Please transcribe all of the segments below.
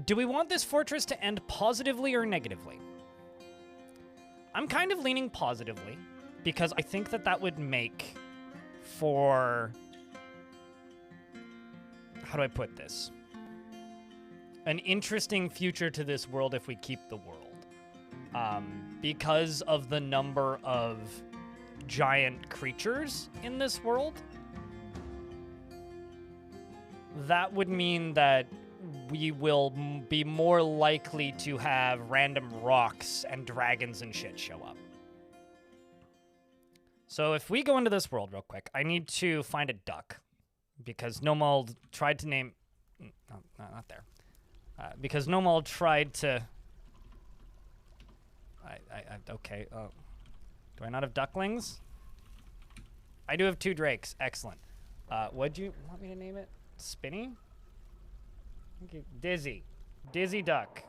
Do we want this fortress to end positively or negatively? I'm kind of leaning positively because I think that that would make for... How do I put this? An interesting future to this world if we keep the world. Because of the number of giant creatures in this world, that would mean that we will be more likely to have random rocks and dragons and shit show up. So if we go into this world real quick, I need to find a duck. Because Nomald tried to name... No, not there. Because Nomald tried to... Okay. Do I not have ducklings? I do have 2 drakes. Excellent. What'd you want me to name it? Spinny? Okay. Dizzy. Dizzy duck.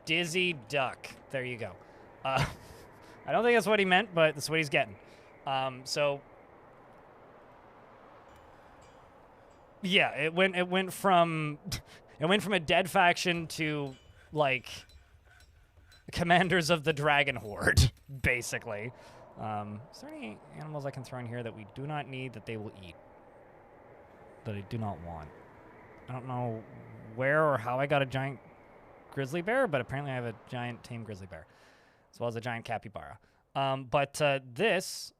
Dizzy duck. There you go. I don't think that's what he meant, but that's what he's getting. So... Yeah, it went from a dead faction to like commanders of the dragon horde, basically. Is there any animals I can throw in here that we do not need that they will eat? That I do not want. I don't know where or how I got a giant grizzly bear, but apparently I have a giant tame grizzly bear, as well as a giant capybara. But this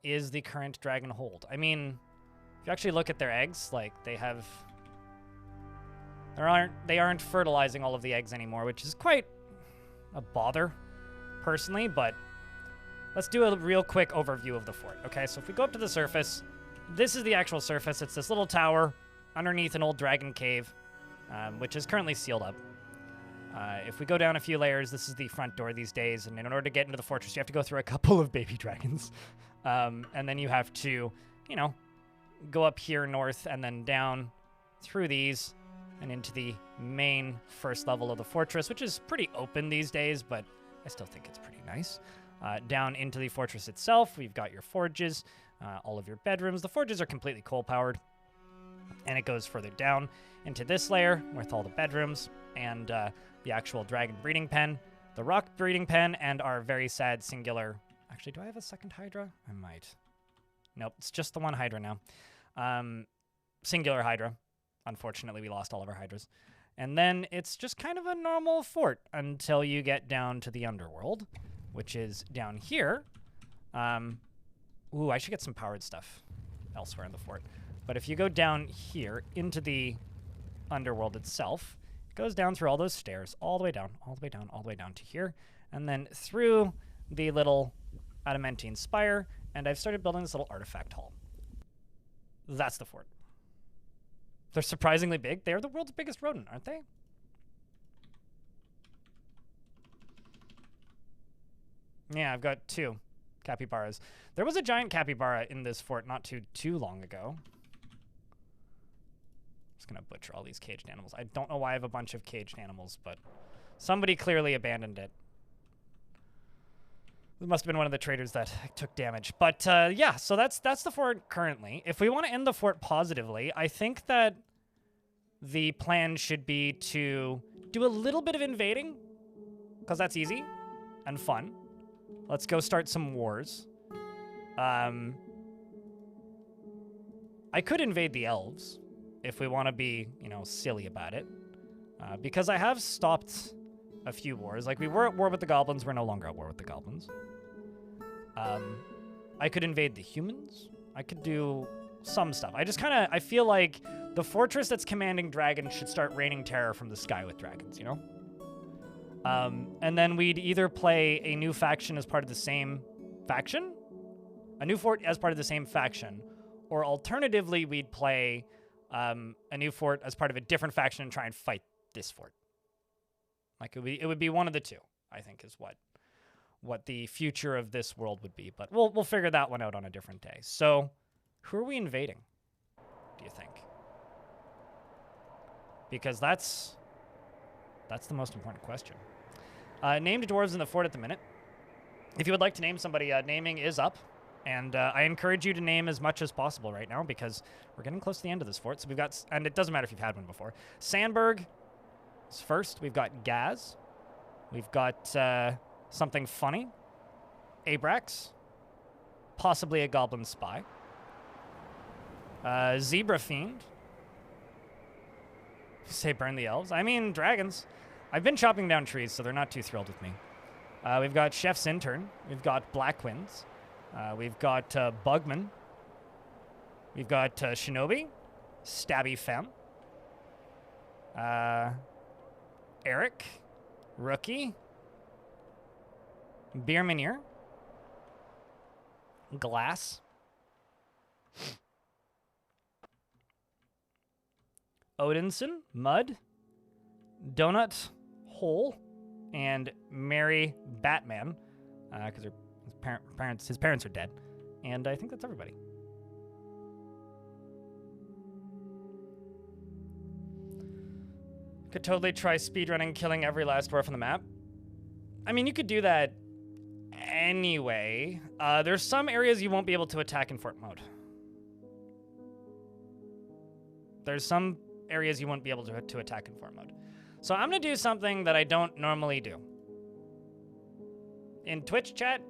is the current dragon hold. I mean, if you actually look at their eggs, like they aren't fertilizing all of the eggs anymore, which is quite a bother, personally, but let's do a real quick overview of the fort. Okay, so if we go up to the surface, this is the actual surface. It's this little tower underneath an old dragon cave, which is currently sealed up. If we go down a few layers, this is the front door these days, and in order to get into the fortress, you have to go through a couple of baby dragons. And then you have to, you know, go up here north and then down through these and into the main first level of the fortress, which is pretty open these days, but I still think it's pretty nice. Down into the fortress itself, we've got your forges, all of your bedrooms. The forges are completely coal-powered, and it goes further down into this layer with all the bedrooms and the actual dragon breeding pen, the rock breeding pen, and our very sad singular... Actually, do I have a second Hydra? I might. Nope, it's just the one Hydra now. Singular Hydra. Unfortunately, we lost all of our Hydras. And then it's just kind of a normal fort until you get down to the underworld, which is down here. Ooh, I should get some powered stuff elsewhere in the fort. But if you go down here into the underworld itself, it goes down through all those stairs, all the way down, all the way down, all the way down to here, and then through the little adamantine spire, and I've started building this little artifact hall. That's the fort. They're surprisingly big. They're the world's biggest rodent, aren't they? Yeah, I've got 2 capybaras. There was a giant capybara in this fort not too long ago. I'm just gonna butcher all these caged animals. I don't know why I have a bunch of caged animals, but somebody clearly abandoned it. It must have been one of the traders that took damage. But yeah, so that's the fort currently. If we want to end the fort positively, I think that the plan should be to do a little bit of invading, because that's easy and fun. Let's go start some wars. I could invade the elves if we want to be, you know, silly about it. Because I have stopped a few wars. Like, we were at war with the goblins. We're no longer at war with the goblins. I could invade the humans. I could do some stuff. I feel like the fortress that's commanding dragons should start raining terror from the sky with dragons, you know? And then we'd either play a new faction as part of the same faction, a new fort as part of the same faction, or alternatively, we'd play a new fort as part of a different faction and try and fight this fort. Like, it would be one of the two, I think, is what the future of this world would be. But we'll figure that one out on a different day. So, who are we invading, do you think? Because that's the most important question. Named dwarves in the fort at the minute. If you would like to name somebody, naming is up. And I encourage you to name as much as possible right now because we're getting close to the end of this fort. So we've got, and it doesn't matter if you've had one before. Sandberg is first. We've got Gaz. We've got something funny. Abrax. Possibly a goblin spy. Zebra Fiend. Say burn the elves. I mean, dragons. I've been chopping down trees, so they're not too thrilled with me. We've got Chef's Intern. We've got Black Winds. We've got Bugman. We've got Shinobi. Stabby Femme. Eric. Rookie. Beermanier. Glass. Odinson, Mud, Donut, Hole, and Mary Batman, because his parents are dead. And I think that's everybody. Could totally try speedrunning, killing every last dwarf on the map. I mean, you could do that anyway. There's some areas you won't be able to attack in fort mode. There's some areas you won't be able to attack in fort mode. So I'm going to do something that I don't normally do. In Twitch chat,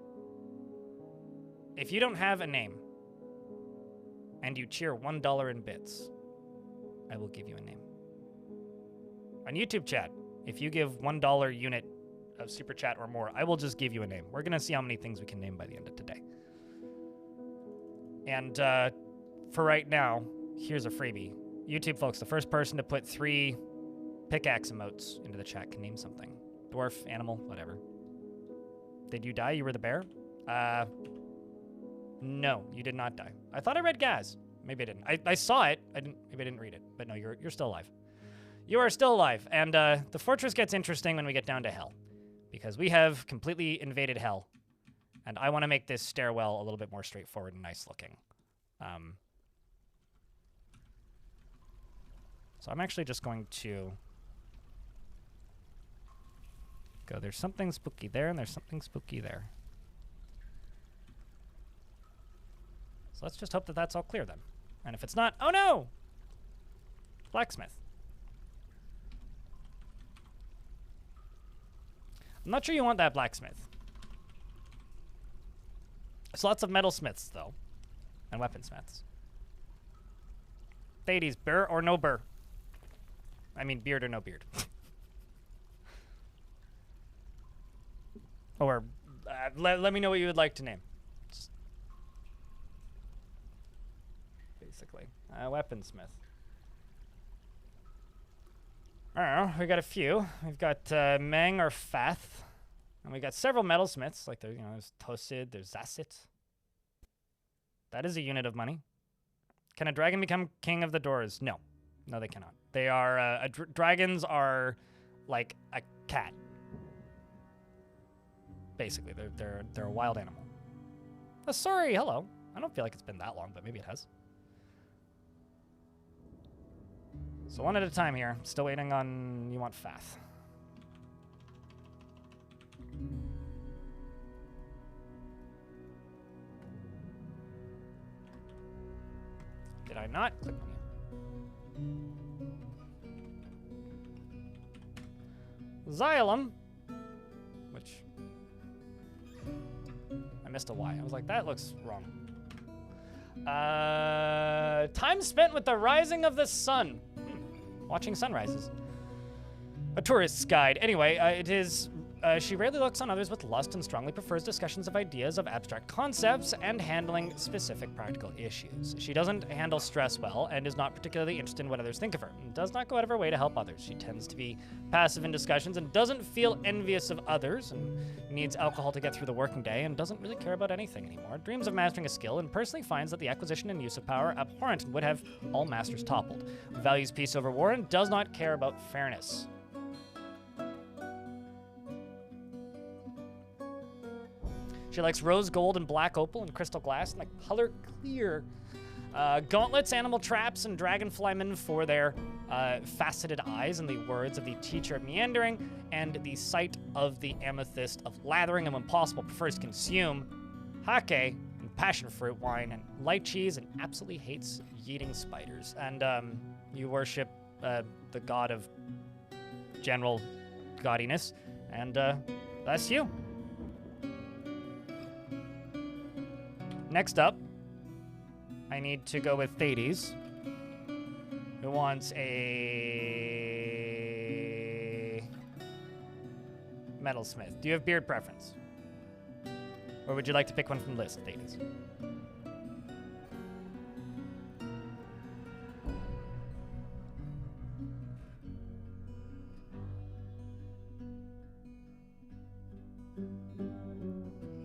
if you don't have a name and you cheer $1 in bits, I will give you a name. On YouTube chat, if you give $1 unit of super chat or more, I will just give you a name. We're going to see how many things we can name by the end of today. And for right now, here's a freebie. YouTube folks, the first person to put 3 pickaxe emotes into the chat can name something. Dwarf, animal, whatever. Did you die? You were the bear? No, you did not die. I thought I read Gaz. Maybe I didn't. I saw it. Maybe I didn't read it. But no, you're still alive. You are still alive. And the fortress gets interesting when we get down to hell. Because we have completely invaded hell. And I want to make this stairwell a little bit more straightforward and nice looking. So I'm actually just going to go, there's something spooky there, and there's something spooky there. So let's just hope that that's all clear then. And if it's not, oh no! Blacksmith. I'm not sure you want that blacksmith. There's lots of metalsmiths, though, and weaponsmiths. Thades, burr or no burr? I mean, beard or no beard. Or let me know what you would like to name. Just basically, weaponsmith. I don't know. We got a few. We've got Meng or Fath, and we got several metalsmiths. Like there's Tosid, there's Zassit. That is a unit of money. Can a dragon become king of the doors? No. No, they cannot. They are, dragons are like a cat. Basically, they're a wild animal. Oh, sorry, hello. I don't feel like it's been that long, but maybe it has. So one at a time here. Still waiting on, you want Fath. Did I not click on you? Xylem, which I missed a Y. I was like, that looks wrong. Time spent with the rising of the sun. Watching sunrises. A tourist's guide. Anyway, it is... she rarely looks on others with lust and strongly prefers discussions of ideas of abstract concepts and handling specific practical issues. She doesn't handle stress well and is not particularly interested in what others think of her, and does not go out of her way to help others. She tends to be passive in discussions and doesn't feel envious of others, and needs alcohol to get through the working day, and doesn't really care about anything anymore. Dreams of mastering a skill, and personally finds that the acquisition and use of power abhorrent and would have all masters toppled. Values peace over war and does not care about fairness. She likes rose gold and black opal and crystal glass and the color clear. Gauntlets, animal traps, and dragonflymen for their faceted eyes, and the words of the teacher of meandering, and the sight of the amethyst of lathering, and when possible prefers to consume hake and passion fruit wine and light cheese and absolutely hates eating spiders. And you worship the god of general gaudiness, and that's you. Next up, I need to go with Thades, who wants a metalsmith. Do you have beard preference? Or would you like to pick one from the list, Thades?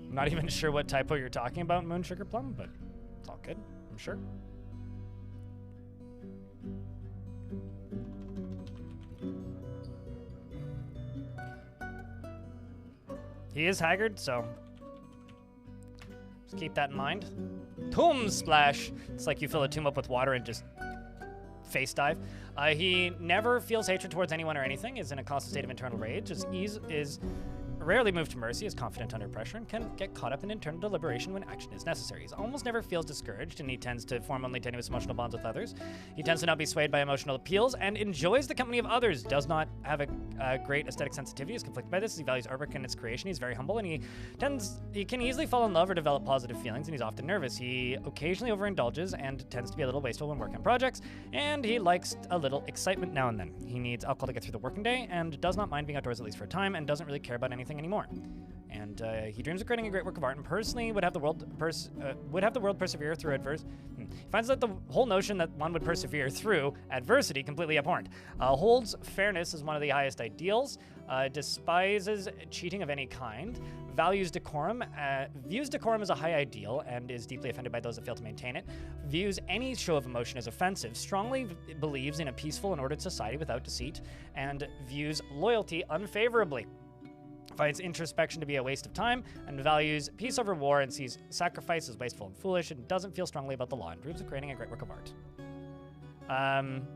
I'm not even sure what typo you're talking about, Moon Sugar Plum, but it's all good, I'm sure. He is haggard, so just keep that in mind. Tomb Splash. It's like you fill a tomb up with water and just face dive. He never feels hatred towards anyone or anything, is in a constant state of internal rage, is rarely moved to mercy, is confident under pressure, and can get caught up in internal deliberation when action is necessary. He almost never feels discouraged, and he tends to form only tenuous emotional bonds with others. He tends to not be swayed by emotional appeals, and enjoys the company of others. Does not have a great aesthetic sensitivity, is conflicted by this. He values artwork and its creation. He's very humble, and he can easily fall in love or develop positive feelings, and he's often nervous. He occasionally overindulges and tends to be a little wasteful when working on projects, and he likes a little excitement now and then. He needs alcohol to get through the working day, and does not mind being outdoors at least for a time, and doesn't really care about anything anymore. And he dreams of creating a great work of art, and personally would have the world persevere through adversity. He finds that the whole notion that one would persevere through adversity completely abhorrent. Holds fairness as one of the highest ideals. Despises cheating of any kind. Values decorum. Views decorum as a high ideal, and is deeply offended by those that fail to maintain it. Views any show of emotion as offensive. Strongly believes in a peaceful and ordered society without deceit, and views loyalty unfavorably. Finds introspection to be a waste of time, and values peace over war, and sees sacrifice as wasteful and foolish, and doesn't feel strongly about the law, and dreams of creating a great work of art.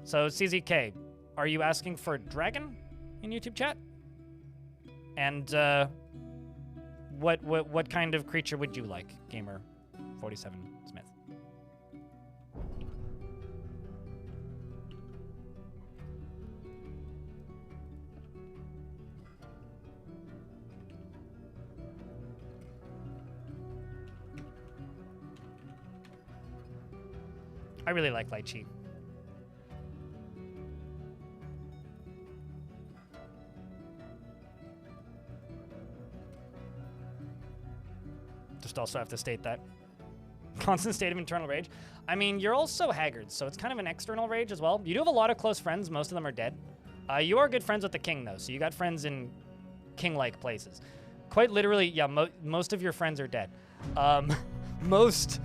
So CZK, are you asking for dragon in YouTube chat? And what kind of creature would you like, Gamer 47 Smith? I really like lychee. Just also have to state that. Constant state of internal rage. I mean, you're also haggard, so it's kind of an external rage as well. You do have a lot of close friends. Most of them are dead. You are good friends with the king, though, so you got friends in king-like places. Quite literally, yeah, most of your friends are dead. Most,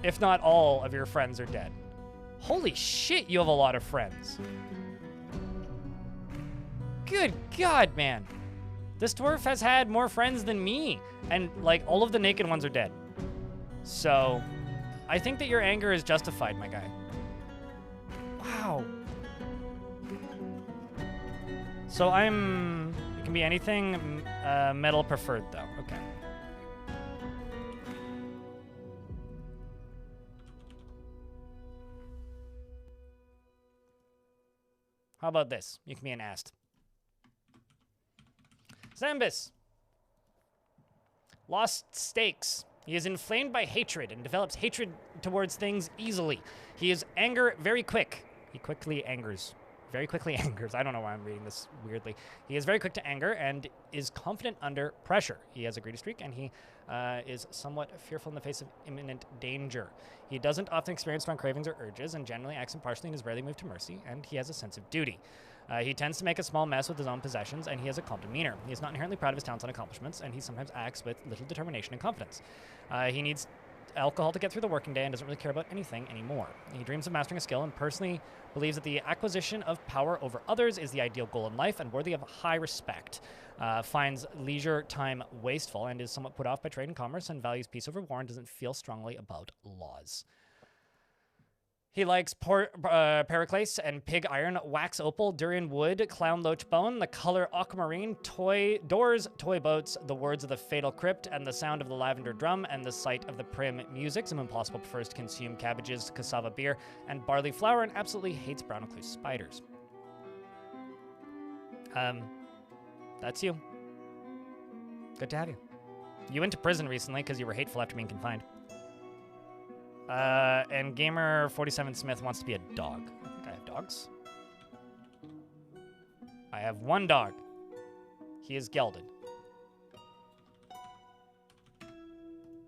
if not all, of your friends are dead. Holy shit, you have a lot of friends. Good God, man. This dwarf has had more friends than me, and like all of the naked ones are dead. So, I think that your anger is justified, my guy. Wow. So it can be anything, metal preferred though, okay. How about this? You can be an ast. Zambus. Lost stakes. He is inflamed by hatred and develops hatred towards things easily. He is anger very quick. He quickly angers. Very quickly angers. I don't know why I'm reading this weirdly. He is very quick to anger and is confident under pressure. He has a greedy streak, and he is somewhat fearful in the face of imminent danger. He doesn't often experience strong cravings or urges, and generally acts impartially and is rarely moved to mercy, and he has a sense of duty. He tends to make a small mess with his own possessions, and he has a calm demeanor. He is not inherently proud of his talents and accomplishments, and he sometimes acts with little determination and confidence. He needs alcohol to get through the working day and doesn't really care about anything anymore. He dreams of mastering a skill and personally believes that the acquisition of power over others is the ideal goal in life and worthy of high respect. Finds leisure time wasteful and is somewhat put off by trade and commerce, and values peace over war and doesn't feel strongly about laws. He likes periclase and pig iron, wax opal, durian wood, clown loach bone, the color aquamarine, doors, toy boats, the words of the fatal crypt, and the sound of the lavender drum, and the sight of the prim music. Some Impossible prefers to consume cabbages, cassava beer, and barley flour, and absolutely hates brown recluse spiders. That's you. Good to have you. You went to prison recently because you were hateful after being confined. And Gamer47 Smith wants to be a dog. I think I have dogs. I have one dog. He is gelded.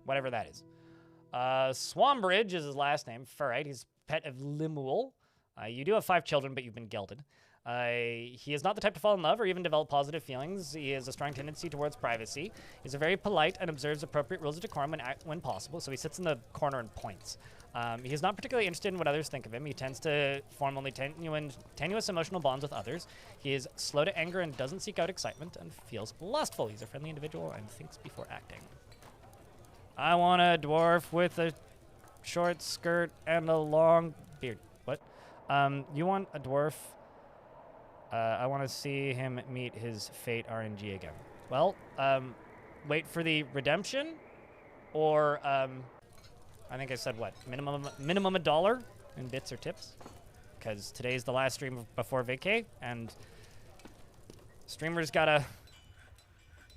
Whatever that is. Swambridge is his last name. Ferrite. He's pet of Limuel. You do have 5 children, but you've been gelded. He is not the type to fall in love or even develop positive feelings. He has a strong tendency towards privacy. He's a very polite and observes appropriate rules of decorum when possible, so he sits in the corner and points. He is not particularly interested in what others think of him. He tends to form only tenuous emotional bonds with others. He is slow to anger and doesn't seek out excitement and feels lustful. He's a friendly individual and thinks before acting. I want a dwarf with a short skirt and a long beard. What? You want a dwarf? I want to see him meet his fate RNG again. Well, wait for the redemption, or I think I said what? Minimum $1 in bits or tips, because today's the last stream before vacay, and streamers gotta.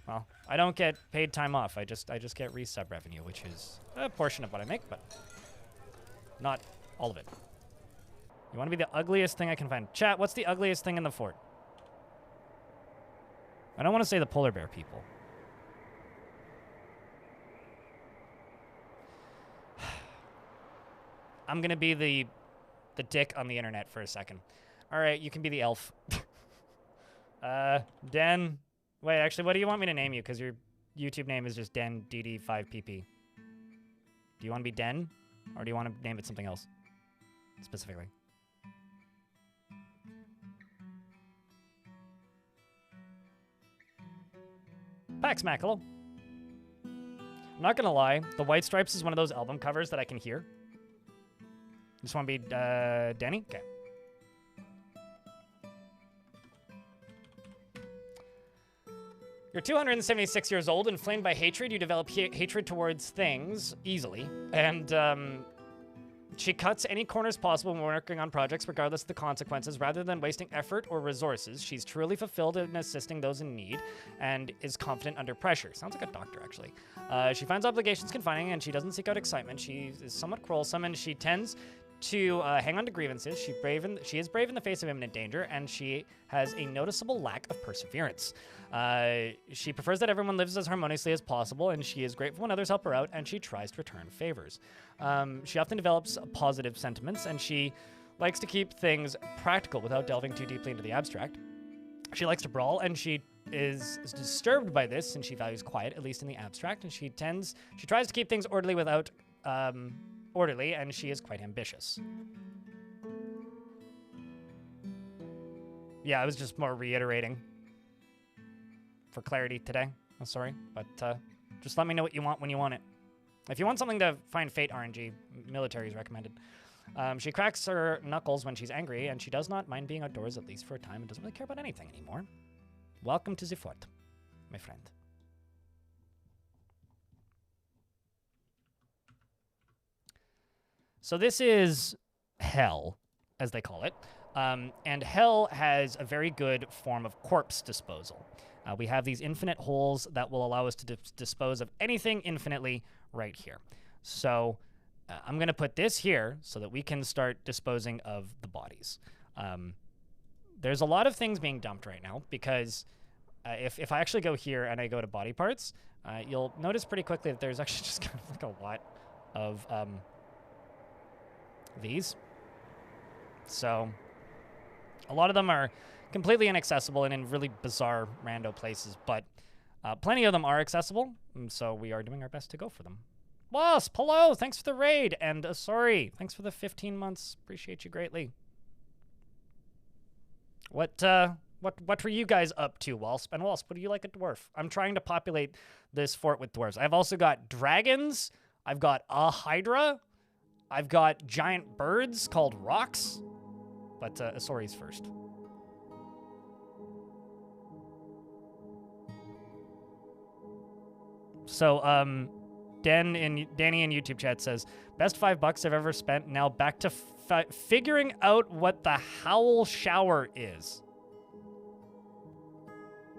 Well, I don't get paid time off. I just get resub revenue, which is a portion of what I make, but not all of it. You want to be the ugliest thing I can find. Chat, what's the ugliest thing in the fort? I don't want to say the polar bear people. I'm going to be the dick on the internet for a second. All right, you can be the elf. Den. Wait, actually, what do you want me to name you? Because your YouTube name is just Den DD5PP. Do you want to be Den? Or do you want to name it something else? Specifically. Pax Macalo. I'm not gonna lie, the White Stripes is one of those album covers that I can hear. Just want to be Denny? Okay. You're 276 years old, inflamed by hatred. You develop hatred towards things easily. And she cuts any corners possible when working on projects, regardless of the consequences, rather than wasting effort or resources. She's truly fulfilled in assisting those in need and is confident under pressure. Sounds like a doctor, actually. She finds obligations confining, and she doesn't seek out excitement. She is somewhat quarrelsome, and she tends to hang on to grievances. She is brave in the face of imminent danger, and she has a noticeable lack of perseverance. She prefers that everyone lives as harmoniously as possible, and she is grateful when others help her out, and she tries to return favors. She often develops positive sentiments, and she likes to keep things practical without delving too deeply into the abstract. She likes to brawl, and she is disturbed by this, and she values quiet, at least in the abstract, and she tries to keep things orderly without orderly, and she is quite ambitious. Yeah, I was just more reiterating for clarity today. I'm sorry, but just let me know what you want when you want it. If you want something to find fate RNG, military is recommended. She cracks her knuckles when she's angry, and she does not mind being outdoors, at least for a time, and doesn't really care about anything anymore. Welcome to the fort, my friend. So this is hell, as they call it. And hell has a very good form of corpse disposal. We have these infinite holes that will allow us to dispose of anything infinitely right here. So I'm going to put this here so that we can start disposing of the bodies. There's a lot of things being dumped right now because if I actually go here and I go to body parts, you'll notice pretty quickly that there's actually just kind of like a lot of these. So a lot of them are completely inaccessible and in really bizarre rando places, but plenty of them are accessible, and so we are doing our best to go for them. Wasp, hello, thanks for the raid, and sorry, thanks for the 15 months, appreciate you greatly. What were you guys up to, Wasp? And Wasp, what do you like a dwarf? I'm trying to populate this fort with dwarves. I've also got dragons, I've got a hydra, I've got giant birds called rocks, but Asori's first. So, Danny in YouTube chat says, best $5 I've ever spent. Now back to figuring out what the Howl Shower is.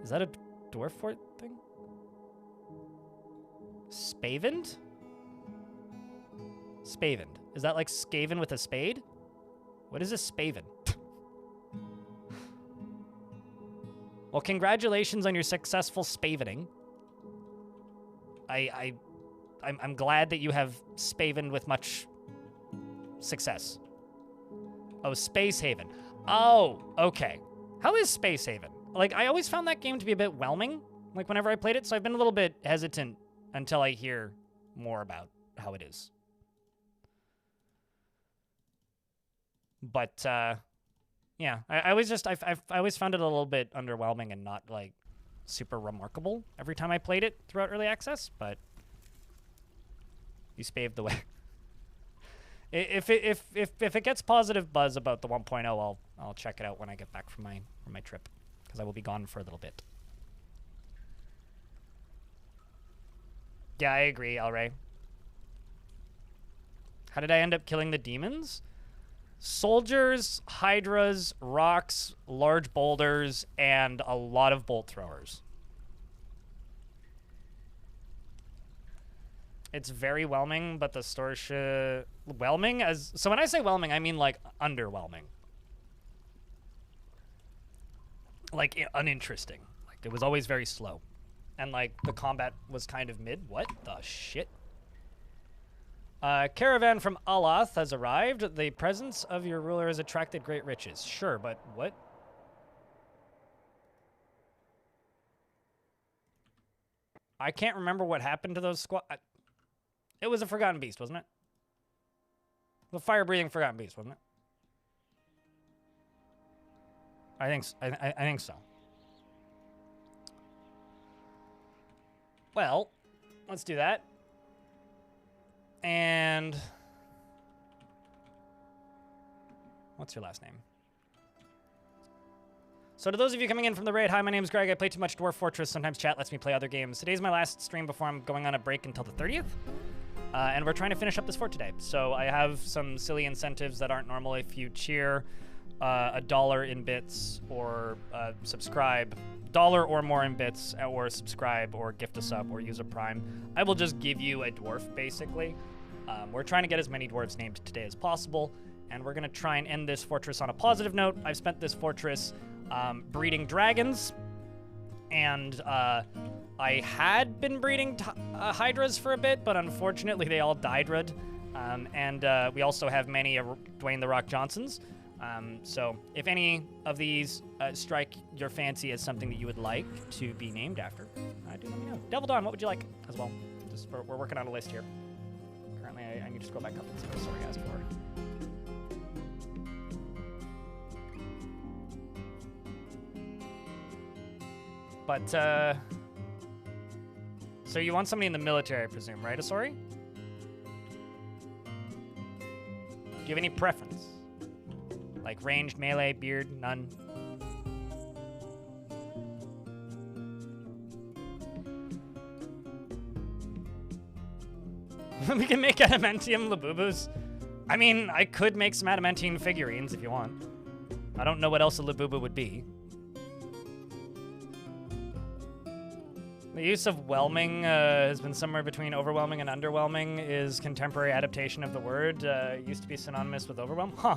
Is that a dwarf fort thing? Spavend? Spavend. Is that like Skaven with a spade? What is a Spavend? Well, congratulations on your successful spavening. I'm glad that you have spavened with much success. Oh, Space Haven. Oh, okay. How is Space Haven? Like, I always found that game to be a bit whelming, like, whenever I played it, so I've been a little bit hesitant until I hear more about how it is. But, yeah, I always found it a little bit underwhelming and not, like, super remarkable every time I played it throughout early access, but you spaved the way. If it gets positive buzz about the 1.0, I'll check it out when I get back from my trip, because I will be gone for a little bit. Yeah, I agree, Elray. How did I end up killing the demons? Soldiers, hydras, rocks, large boulders, and a lot of bolt throwers. It's very whelming, but the story should... Whelming? So when I say whelming, I mean, like, underwhelming. Like, uninteresting. Like, it was always very slow. And, like, the combat was kind of mid. What the shit? Caravan from Alath has arrived. The presence of your ruler has attracted great riches. Sure, but what? I can't remember what happened to those squad... It was a Forgotten Beast, wasn't it? The fire-breathing Forgotten Beast, wasn't it? I think so. Well, let's do that. And... what's your last name? So to those of you coming in from the raid, hi, my name is Greg. I play too much Dwarf Fortress. Sometimes chat lets me play other games. Today's my last stream before I'm going on a break until the 30th. And we're trying to finish up this fort today. So I have some silly incentives that aren't normal. If you cheer $1 in bits or subscribe, $1 or more in bits, or subscribe or gift a sub or use a prime, I will just give you a dwarf, basically. We're trying to get as many dwarves named today as possible, and we're going to try and end this fortress on a positive note. I've spent this fortress breeding dragons, and I had been breeding hydras for a bit, but unfortunately they all died. And we also have many Dwayne The Rock Johnsons. So if any of these strike your fancy as something that you would like to be named after, do let me know. Devil Dawn, what would you like as well? Just we're working on a list here. Currently, I need to scroll back up and see what Sorry asked for. But, so you want somebody in the military, I presume, right, Asori? Do you have any preference? Like ranged, melee, beard, none? We can make adamantium Labubus. I mean, I could make some adamantine figurines if you want. I don't know what else a Labubu would be. The use of whelming has been somewhere between overwhelming and underwhelming is contemporary adaptation of the word. It used to be synonymous with overwhelm. Huh.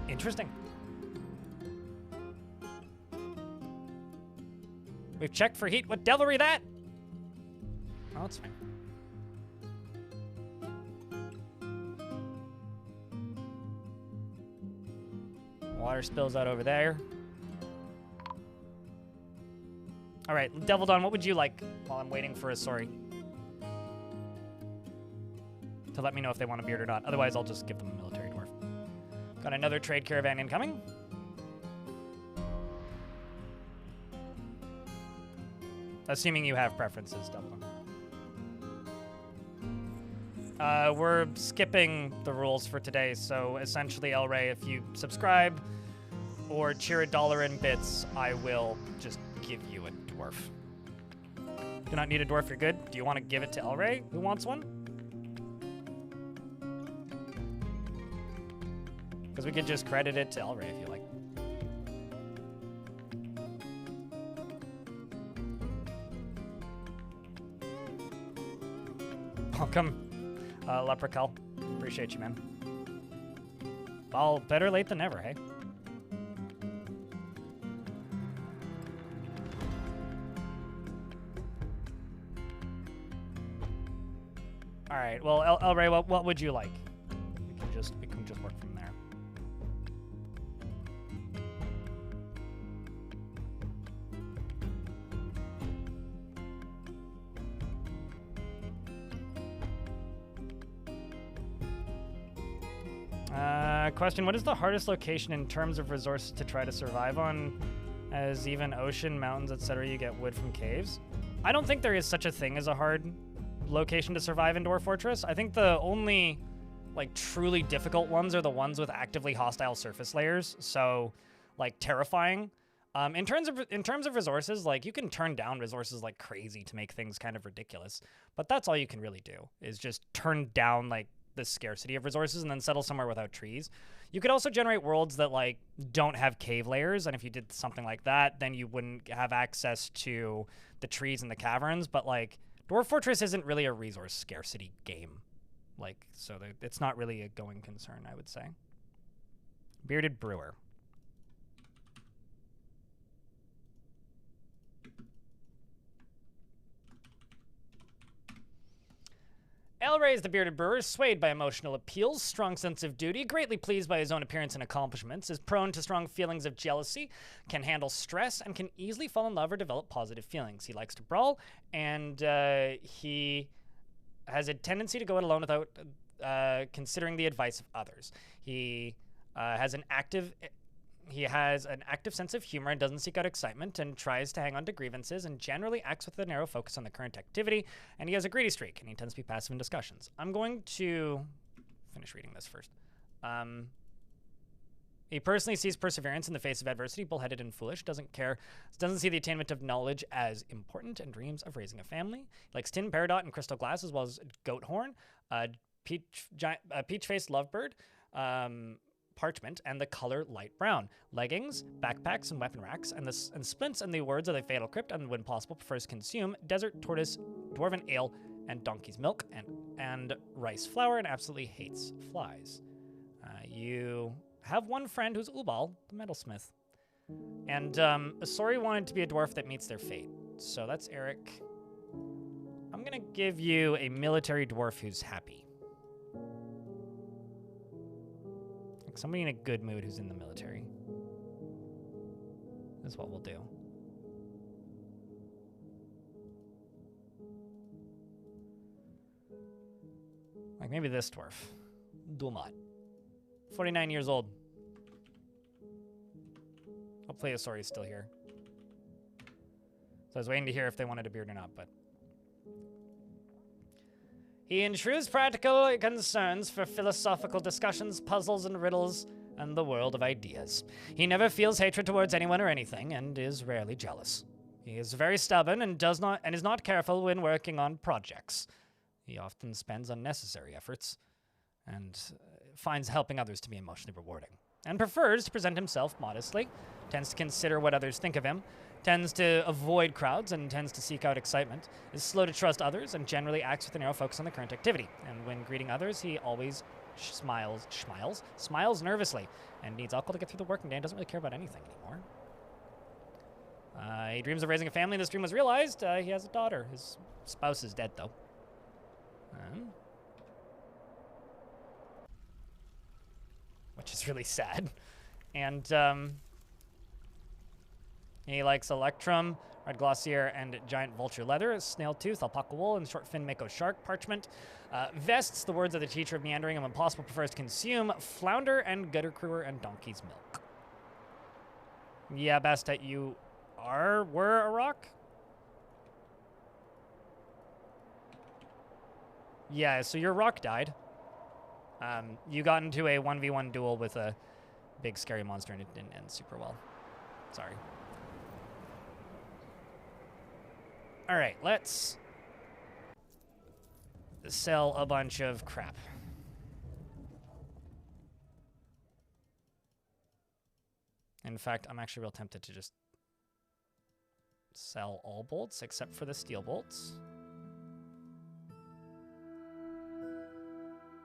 Interesting. We've checked for heat. What devilry that? Oh, that's fine. Water spills out over there. All right, Devil Dawn, what would you like while I'm waiting for a Sorry? To let me know if they want a beard or not. Otherwise, I'll just give them a military dwarf. Got another trade caravan incoming. Assuming you have preferences, Devil Dawn. We're skipping the rules for today, so essentially, El Rey, if you subscribe or cheer $1 in bits, I will just give you a dwarf. Do not need a dwarf, you're good. Do you want to give it to El Rey? Who wants one? Because we could just credit it to El Rey if you like. Welcome, Leprechaun. Appreciate you, man. Well, better late than never, hey? All right. Well, El Rey, what would you like? We can just work from there. Question, what is the hardest location in terms of resources to try to survive on? As even ocean, mountains, etc., you get wood from caves? I don't think there is such a thing as a hard location to survive in Dwarf Fortress. I think the only, like, truly difficult ones are the ones with actively hostile surface layers, so, like, terrifying. In terms of resources, like, you can turn down resources like crazy to make things kind of ridiculous, but that's all you can really do, is just turn down, like, the scarcity of resources and then settle somewhere without trees. You could also generate worlds that like don't have cave layers, and if you did something like that, then you wouldn't have access to the trees and the caverns. But like Dwarf Fortress isn't really a resource scarcity game, like, so it's not really a going concern, I would say. Bearded Brewer. El Rey is the bearded brewer, swayed by emotional appeals, strong sense of duty, greatly pleased by his own appearance and accomplishments, is prone to strong feelings of jealousy, can handle stress, and can easily fall in love or develop positive feelings. He likes to brawl, and he has a tendency to go it alone without considering the advice of others. He has an active sense of humor and doesn't seek out excitement, and tries to hang on to grievances, and generally acts with a narrow focus on the current activity, and he has a greedy streak, and he tends to be passive in discussions. I'm going to finish reading this first. He personally sees perseverance in the face of adversity, bullheaded and foolish, doesn't see the attainment of knowledge as important, and dreams of raising a family. He likes tin, peridot, and crystal glass, as well as goat horn, peach-faced lovebird, parchment, and the color light brown. Leggings, backpacks, and weapon racks, and splints and the words of the fatal crypt, and when possible prefers consume desert tortoise, dwarven ale, and donkey's milk, and rice flour, and absolutely hates flies. You have one friend who's Ubal, the metalsmith. And Asori wanted to be a dwarf that meets their fate. So that's Eric. I'm gonna give you a military dwarf who's happy. Somebody in a good mood who's in the military. That's what we'll do. Like maybe this dwarf. Dulmat. 49 years old. Hopefully Asori's still here. So I was waiting to hear if they wanted a beard or not, but... He intrudes practical concerns for philosophical discussions, puzzles, and riddles, and the world of ideas. He never feels hatred towards anyone or anything, and is rarely jealous. He is very stubborn and is not careful when working on projects. He often spends unnecessary efforts, and finds helping others to be emotionally rewarding, and prefers to present himself modestly, tends to consider what others think of him, tends to avoid crowds, and tends to seek out excitement, is slow to trust others, and generally acts with a narrow focus on the current activity. And when greeting others, he always smiles nervously, and needs alcohol to get through the working day, and doesn't really care about anything anymore. He dreams of raising a family, and this dream was realized. He has a daughter. His spouse is dead, though. Which is really sad. And, he likes Electrum, Red Glossier, and Giant Vulture Leather, Snail Tooth, Alpaca Wool, and Short Fin Mako Shark Parchment. Vests, the words of the teacher of Meandering, and when possible prefers to consume Flounder and Gutter Crewer and Donkey's Milk. Yeah, Bastet, you were a rock? Yeah, so your rock died. You got into a 1v1 duel with a big scary monster and it didn't end super well. Sorry. All right, let's sell a bunch of crap. In fact, I'm actually real tempted to just sell all bolts except for the steel bolts.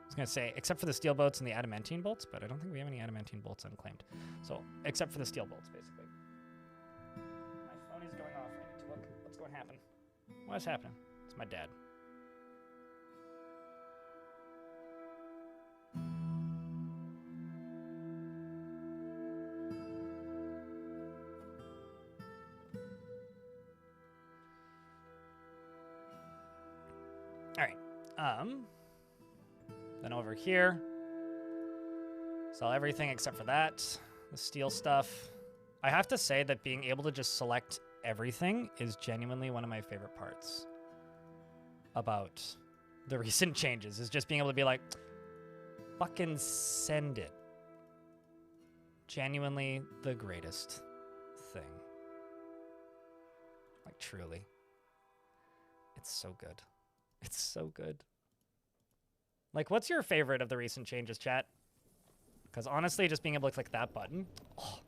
I was going to say, except for the steel bolts and the adamantine bolts, but I don't think we have any adamantine bolts unclaimed. So, except for the steel bolts, basically. My phone is going off. I need to look. What's going to happen? What is happening? It's my dad. All right. Then over here, sell everything except for that, the steel stuff. I have to say that being able to just select everything is genuinely one of my favorite parts about the recent changes, is just being able to be like, fucking send it. Genuinely the greatest thing. Like, truly. It's so good. It's so good. Like, what's your favorite of the recent changes, chat? Because honestly, just being able to click that button, oh,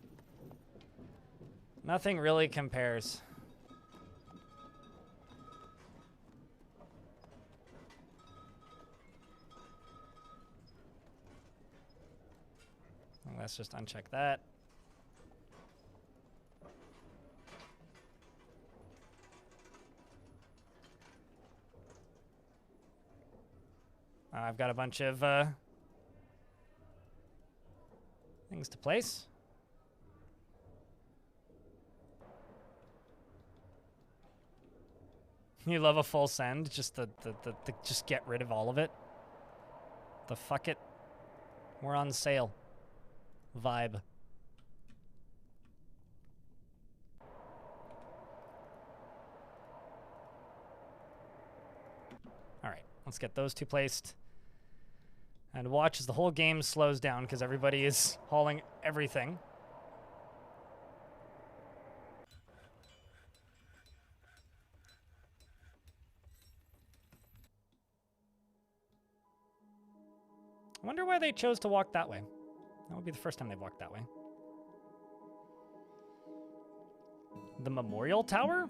nothing really compares. Let's just uncheck that. I've got a bunch of things to place. You love a full send, just the just get rid of all of it. The fuck it. We're on sale. Vibe. All right, let's get those two placed. And watch as the whole game slows down because everybody is hauling everything. I wonder why they chose to walk that way. That would be the first time they've walked that way. The memorial tower?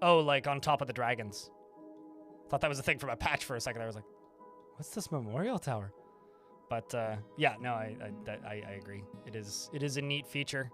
Oh, like on top of the dragons. Thought that was a thing from a patch for a second. I was like, what's this memorial tower? But yeah, no, I agree. It is a neat feature.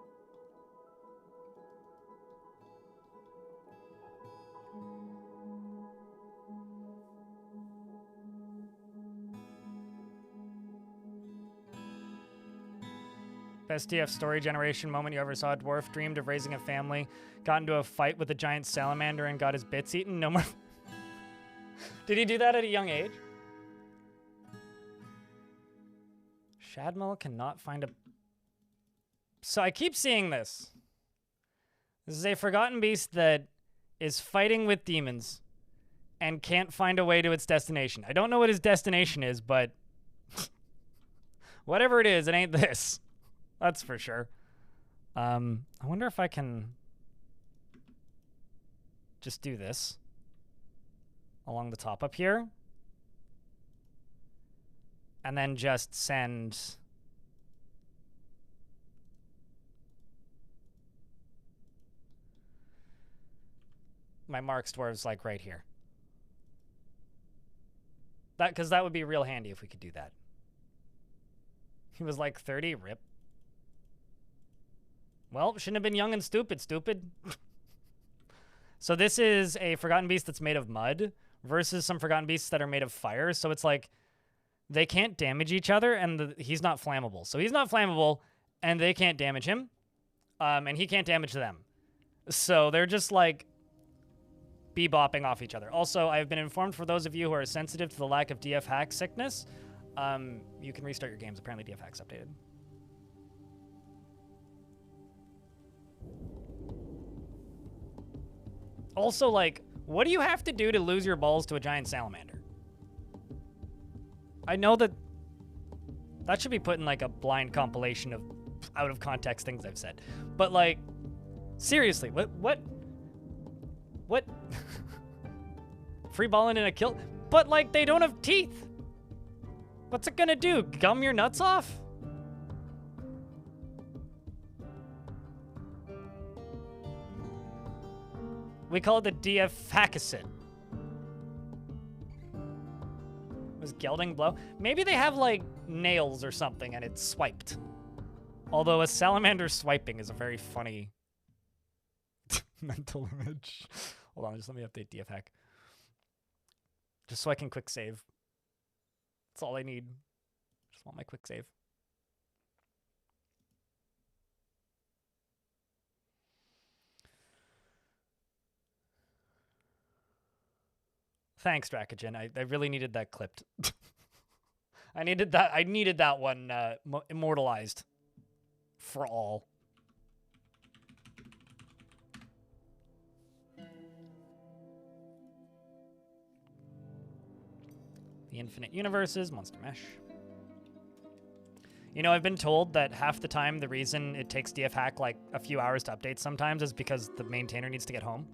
Best DF story generation moment you ever saw. Dwarf dreamed of raising a family, got into a fight with a giant salamander and got his bits eaten. No more. Did he do that at a young age? Shadmel cannot find a... So I keep seeing this. This is a forgotten beast that is fighting with demons and can't find a way to its destination. I don't know what his destination is, but whatever it is, it ain't this. That's for sure. I wonder if I can just do this along the top up here. And then just send my Marks dwarves like right here. Because that would be real handy if we could do that. He was like 30, rip. Well, shouldn't have been young and stupid, stupid. So this is a Forgotten Beast that's made of mud versus some Forgotten Beasts that are made of fire. So it's like they can't damage each other, and he's not flammable. So he's not flammable, and they can't damage him, and he can't damage them. So they're just like bebopping off each other. Also, I've been informed for those of you who are sensitive to the lack of DF hack sickness, you can restart your games. Apparently DF hack's updated. Also, like, What do you have to do to lose your balls to a giant salamander? I know that should be put in like a blind compilation of out of context things I've said. But like, seriously, what? Free balling in a kill? But like, they don't have teeth. What's it gonna do? Gum your nuts off? We call it the Diaphacusit. Was gelding blow? Maybe they have like nails or something and it's swiped. Although a salamander swiping is a very funny mental image. Hold on, just let me update DFhack. Just so I can quick save. That's all I need. Just want my quick save. Thanks, Dracogen. I really needed that clipped. I needed that one immortalized for all. The Infinite Universes, Monstermesh. You know, I've been told that half the time the reason it takes DFhack like a few hours to update sometimes is because the maintainer needs to get home.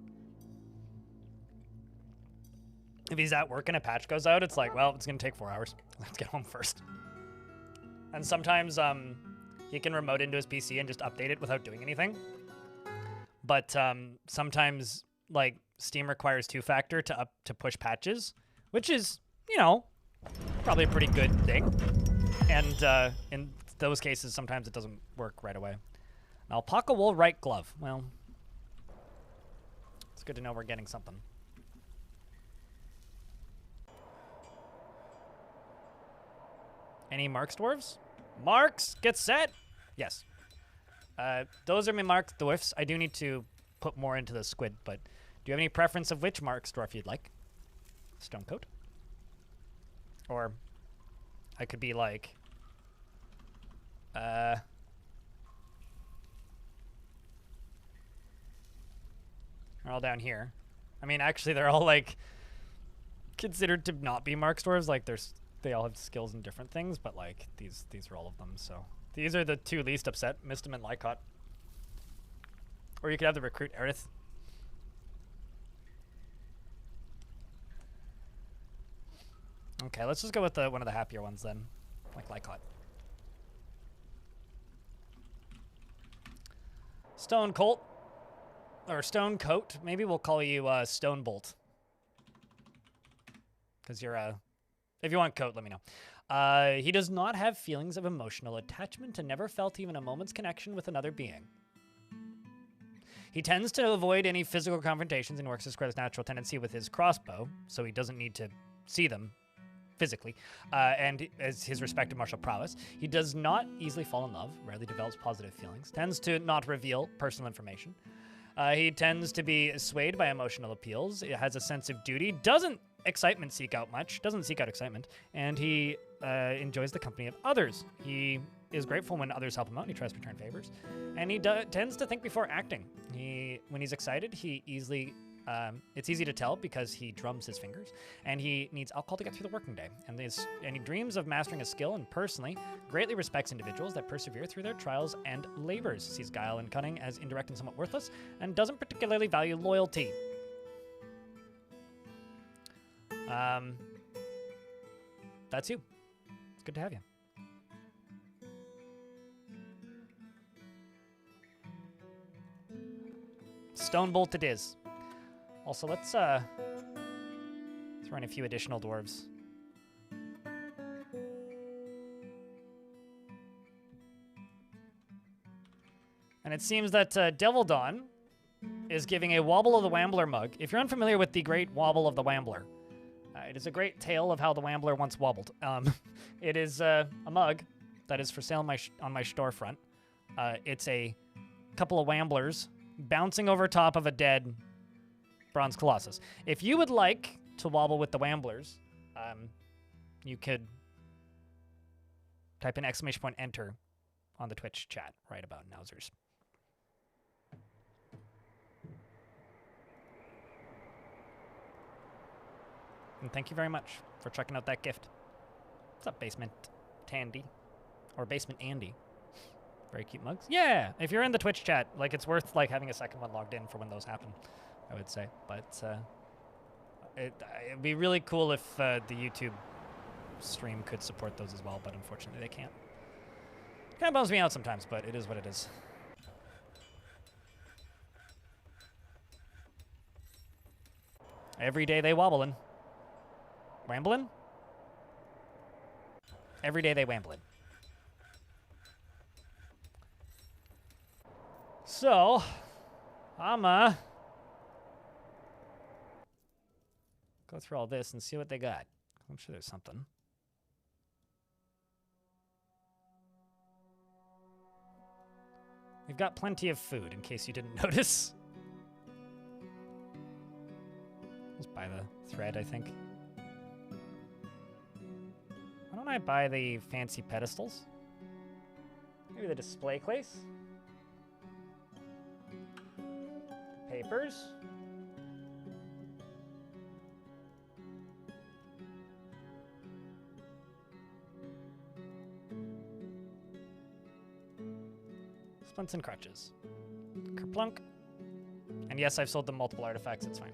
If he's at work and a patch goes out, it's like, well, it's going to take 4 hours. Let's get home first. And sometimes he can remote into his PC and just update it without doing anything. But sometimes, like, Steam requires two-factor to push patches, which is, you know, probably a pretty good thing. And in those cases, sometimes it doesn't work right away. An alpaca wool right glove. Well, it's good to know we're getting something. Any Marks dwarves? Marks, get set. Yes. Those are my Marks dwarfs. I do need to put more into the squid, but do you have any preference of which Marks dwarf you'd like? Stonecoat? Or I could be like, they're all down here. I mean, actually, they're all like considered to not be Marks dwarves. Like, they all have skills in different things, but like these are all of them. So these are the two least upset: Mistim and Lycott. Or you could have the recruit Aerith. Okay, let's just go with one of the happier ones then, like Lycott. Stone Colt, or Stone Coat. Maybe we'll call you Stone Bolt, because you're a. If you want Coat, let me know. He does not have feelings of emotional attachment and never felt even a moment's connection with another being. He tends to avoid any physical confrontations and works to square his natural tendency with his crossbow, so he doesn't need to see them physically, and as his respective martial prowess. He does not easily fall in love, rarely develops positive feelings, tends to not reveal personal information. He tends to be swayed by emotional appeals, it has a sense of duty, doesn't seek out excitement, and he enjoys the company of others. He is grateful when others help him out, and he tries to return favors. And he tends to think before acting. When he's excited, it's easy to tell because he drums his fingers, and he needs alcohol to get through the working day. And he dreams of mastering a skill, and personally greatly respects individuals that persevere through their trials and labors. Sees guile and cunning as indirect and somewhat worthless, and doesn't particularly value loyalty. That's you. It's good to have you. Stone Bolt it is. Also, let's run a few additional dwarves. And it seems that Devil Dawn is giving a Wobble of the Wambler mug. If you're unfamiliar with the great Wobble of the Wambler, it is a great tale of how the Wambler once wobbled. It is a mug that is for sale on my storefront. It's a couple of Wamblers bouncing over top of a dead Bronze Colossus. If you would like to wobble with the Wamblers, you could type in !enter on the Twitch chat right about nowzers. And thank you very much for checking out that gift. What's up, Basement Tandy? Or Basement Andy? Very cute mugs. Yeah, if you're in the Twitch chat, like, it's worth, like, having a second one logged in for when those happen, I would say. But it'd be really cool if the YouTube stream could support those as well, but unfortunately they can't. Kind of bums me out sometimes, but it is what it is. Every day they wobbling. Wambling? Every day they wambling. So, I'ma go through all this and see what they got. I'm sure there's something. We've got plenty of food, in case you didn't notice. Let's buy the thread, I think. Why don't I buy the fancy pedestals? Maybe the display case? Papers? Splints and crutches. Kerplunk. And yes, I've sold them multiple artifacts, it's fine.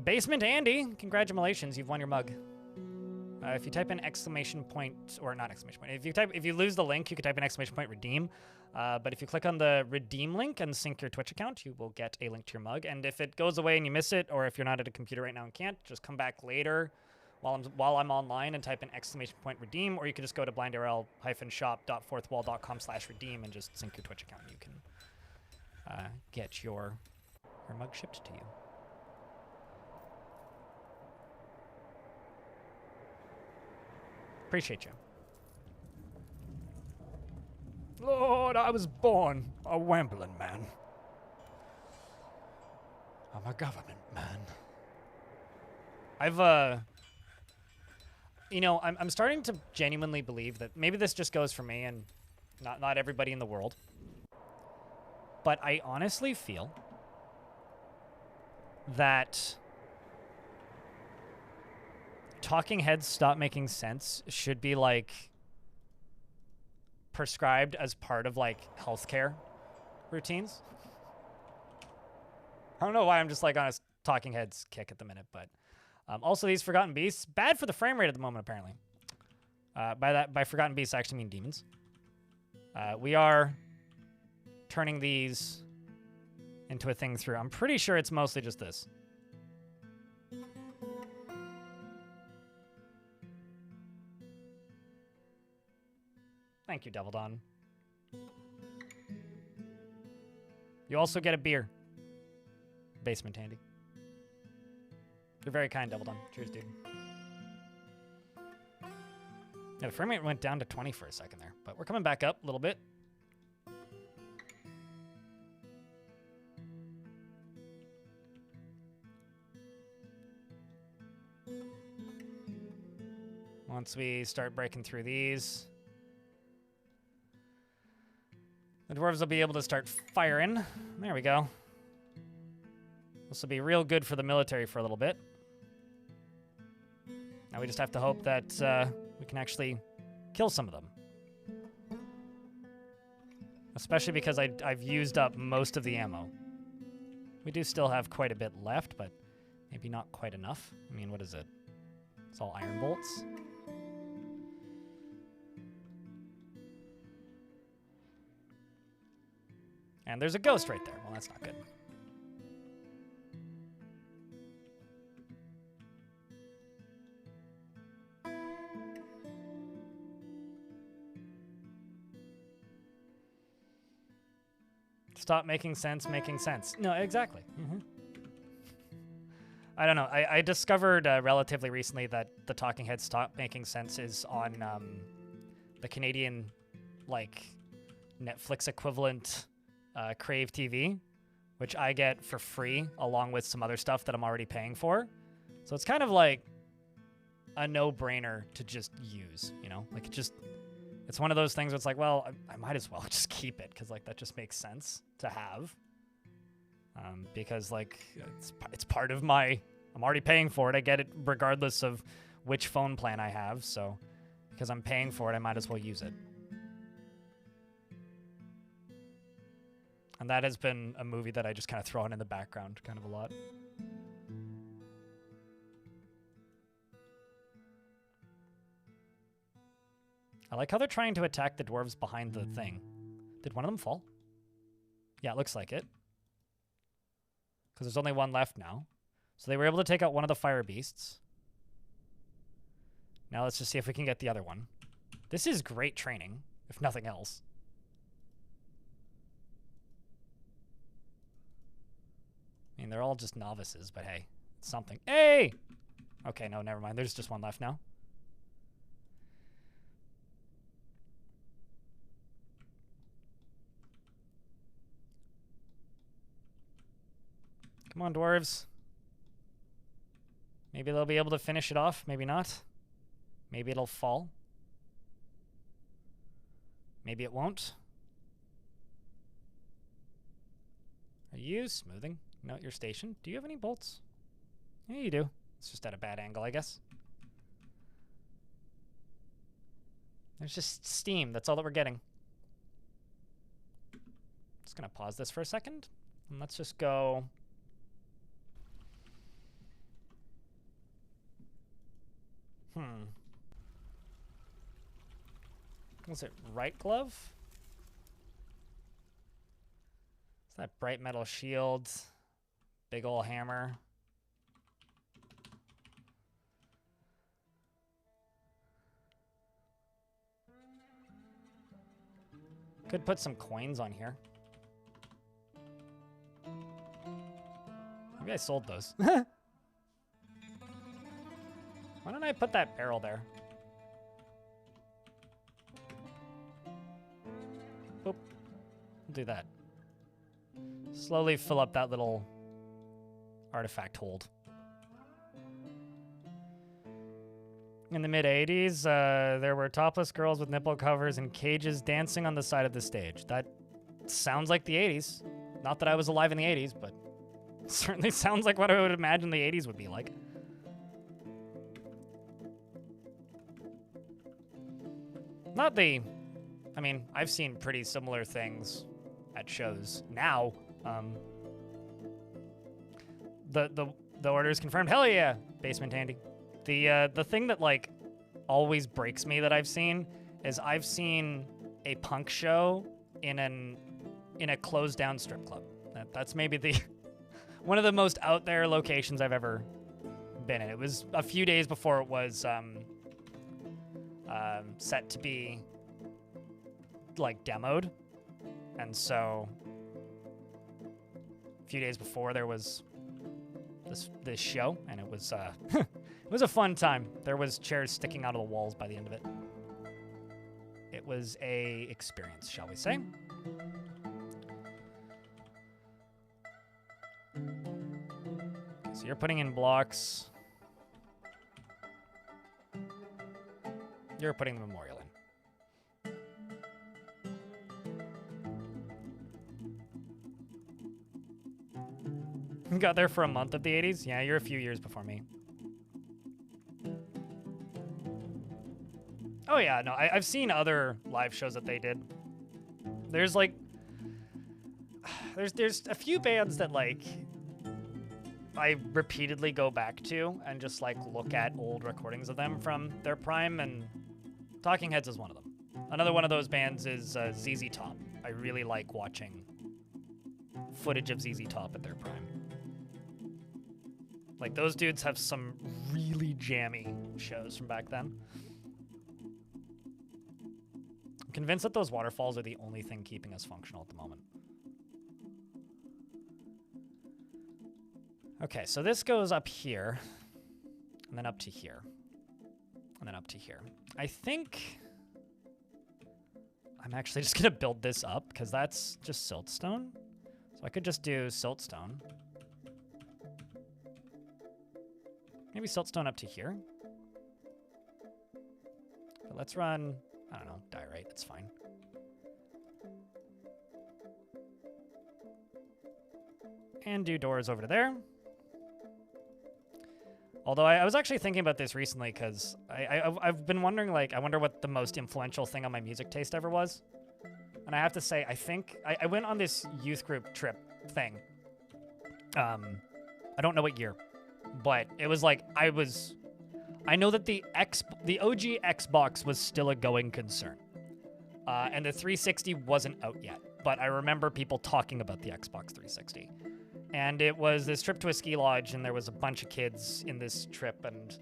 Basement Andy, congratulations, you've won your mug. If you type in exclamation point, or not exclamation point, if you lose the link, you can type in exclamation point redeem. But if you click on the redeem link and sync your Twitch account, you will get a link to your mug. And if it goes away and you miss it, or if you're not at a computer right now and can't, just come back later while I'm online and type in exclamation point redeem, or you can just go to blindrail-shop.fourthwall.com/redeem and just sync your Twitch account. You can get your mug shipped to you. Appreciate you. Lord, I was born a Wambling man. I'm a government man. I'm starting to genuinely believe that maybe this just goes for me and not everybody in the world. But I honestly feel that talking heads stop making sense should be like prescribed as part of like healthcare routines. I don't know why I'm just like on a talking heads kick at the minute, but also these Forgotten Beasts, bad for the frame rate at the moment apparently. By Forgotten Beasts I actually mean demons. We are turning these into a thing through. I'm pretty sure it's mostly just this. Thank you, Devil Dawn. You also get a beer. Basement Handy. You're very kind, Devil Dawn. Cheers, dude. Yeah, the frame rate went down to 20 for a second there, but we're coming back up a little bit. Once we start breaking through these, the dwarves will be able to start firing. There we go. This will be real good for the military for a little bit. Now we just have to hope that we can actually kill some of them. Especially because I've used up most of the ammo. We do still have quite a bit left, but maybe not quite enough. I mean, what is it? It's all iron bolts. And there's a ghost right there. Well, that's not good. Stop making sense, making sense. No, exactly. Mm-hmm. I don't know. I discovered relatively recently that the Talking Heads Stop Making Sense is on the Canadian, like, Netflix equivalent Crave TV, which I get for free along with some other stuff that I'm already paying for. So it's kind of like a no-brainer to just use, you know? Like, it's one of those things where it's like, well, I might as well just keep it because, like, that just makes sense to have. Because like it's part of my. I'm already paying for it. I get it regardless of which phone plan I have. So because I'm paying for it, I might as well use it. And that has been a movie that I just kind of throw on in the background kind of a lot. I like how they're trying to attack the dwarves behind the thing. Did one of them fall? Yeah, it looks like it. Because there's only one left now. So they were able to take out one of the fire beasts. Now let's just see if we can get the other one. This is great training, if nothing else. I mean, they're all just novices, but hey, it's something. Hey! Okay, no, never mind. There's just one left now. Come on, dwarves. Maybe they'll be able to finish it off. Maybe not. Maybe it'll fall. Maybe it won't. Are you smoothing? No, you're stationed. Do you have any bolts? Yeah, you do. It's just at a bad angle, I guess. There's just steam. That's all that we're getting. Just gonna pause this for a second. And let's just go... Was it right glove? It's that bright metal shield. Big ol' hammer. Could put some coins on here. Maybe I sold those. Why don't I put that barrel there? Oop. I'll do that. Slowly fill up that little artifact hold. In the mid-'80s, there were topless girls with nipple covers and cages dancing on the side of the stage. That sounds like the 80s. Not that I was alive in the 80s, but certainly sounds like what I would imagine the 80s would be like. Not the... I mean, I've seen pretty similar things at shows now. The order is confirmed. Hell yeah, basement handy. The thing that like always breaks me that I've seen is I've seen a punk show in a closed down strip club. That's maybe the one of the most out there locations I've ever been in. It was a few days before it was set to be like demoed, and so a few days before there was this show, and it was it was a fun time. There was chairs sticking out of the walls by the end of it. It was a experience, shall we say. Okay, so you're putting in blocks. You're putting the memorial in. You got there for a month of the 80s? Yeah, you're a few years before me. Oh yeah, no, I've seen other live shows that they did. There's like... There's a few bands that like... I repeatedly go back to and just like look at old recordings of them from their prime, and Talking Heads is one of them. Another one of those bands is ZZ Top. I really like watching footage of ZZ Top at their prime. Like, those dudes have some really jammy shows from back then. I'm convinced that those waterfalls are the only thing keeping us functional at the moment. Okay, so this goes up here, and then up to here, and then up to here. I think I'm actually just gonna build this up, because that's just siltstone. So I could just do siltstone. Maybe siltstone up to here. But let's run, I don't know, diorite, it's fine. and do doors over to there. Although I was actually thinking about this recently because I've been wondering, like, I wonder what the most influential thing on my music taste ever was. And I have to say, I think I went on this youth group trip thing. I don't know what year, but it was like I know that the OG Xbox was still a going concern. And the 360 wasn't out yet, but I remember people talking about the Xbox 360. And it was this trip to a ski lodge, and there was a bunch of kids in this trip, and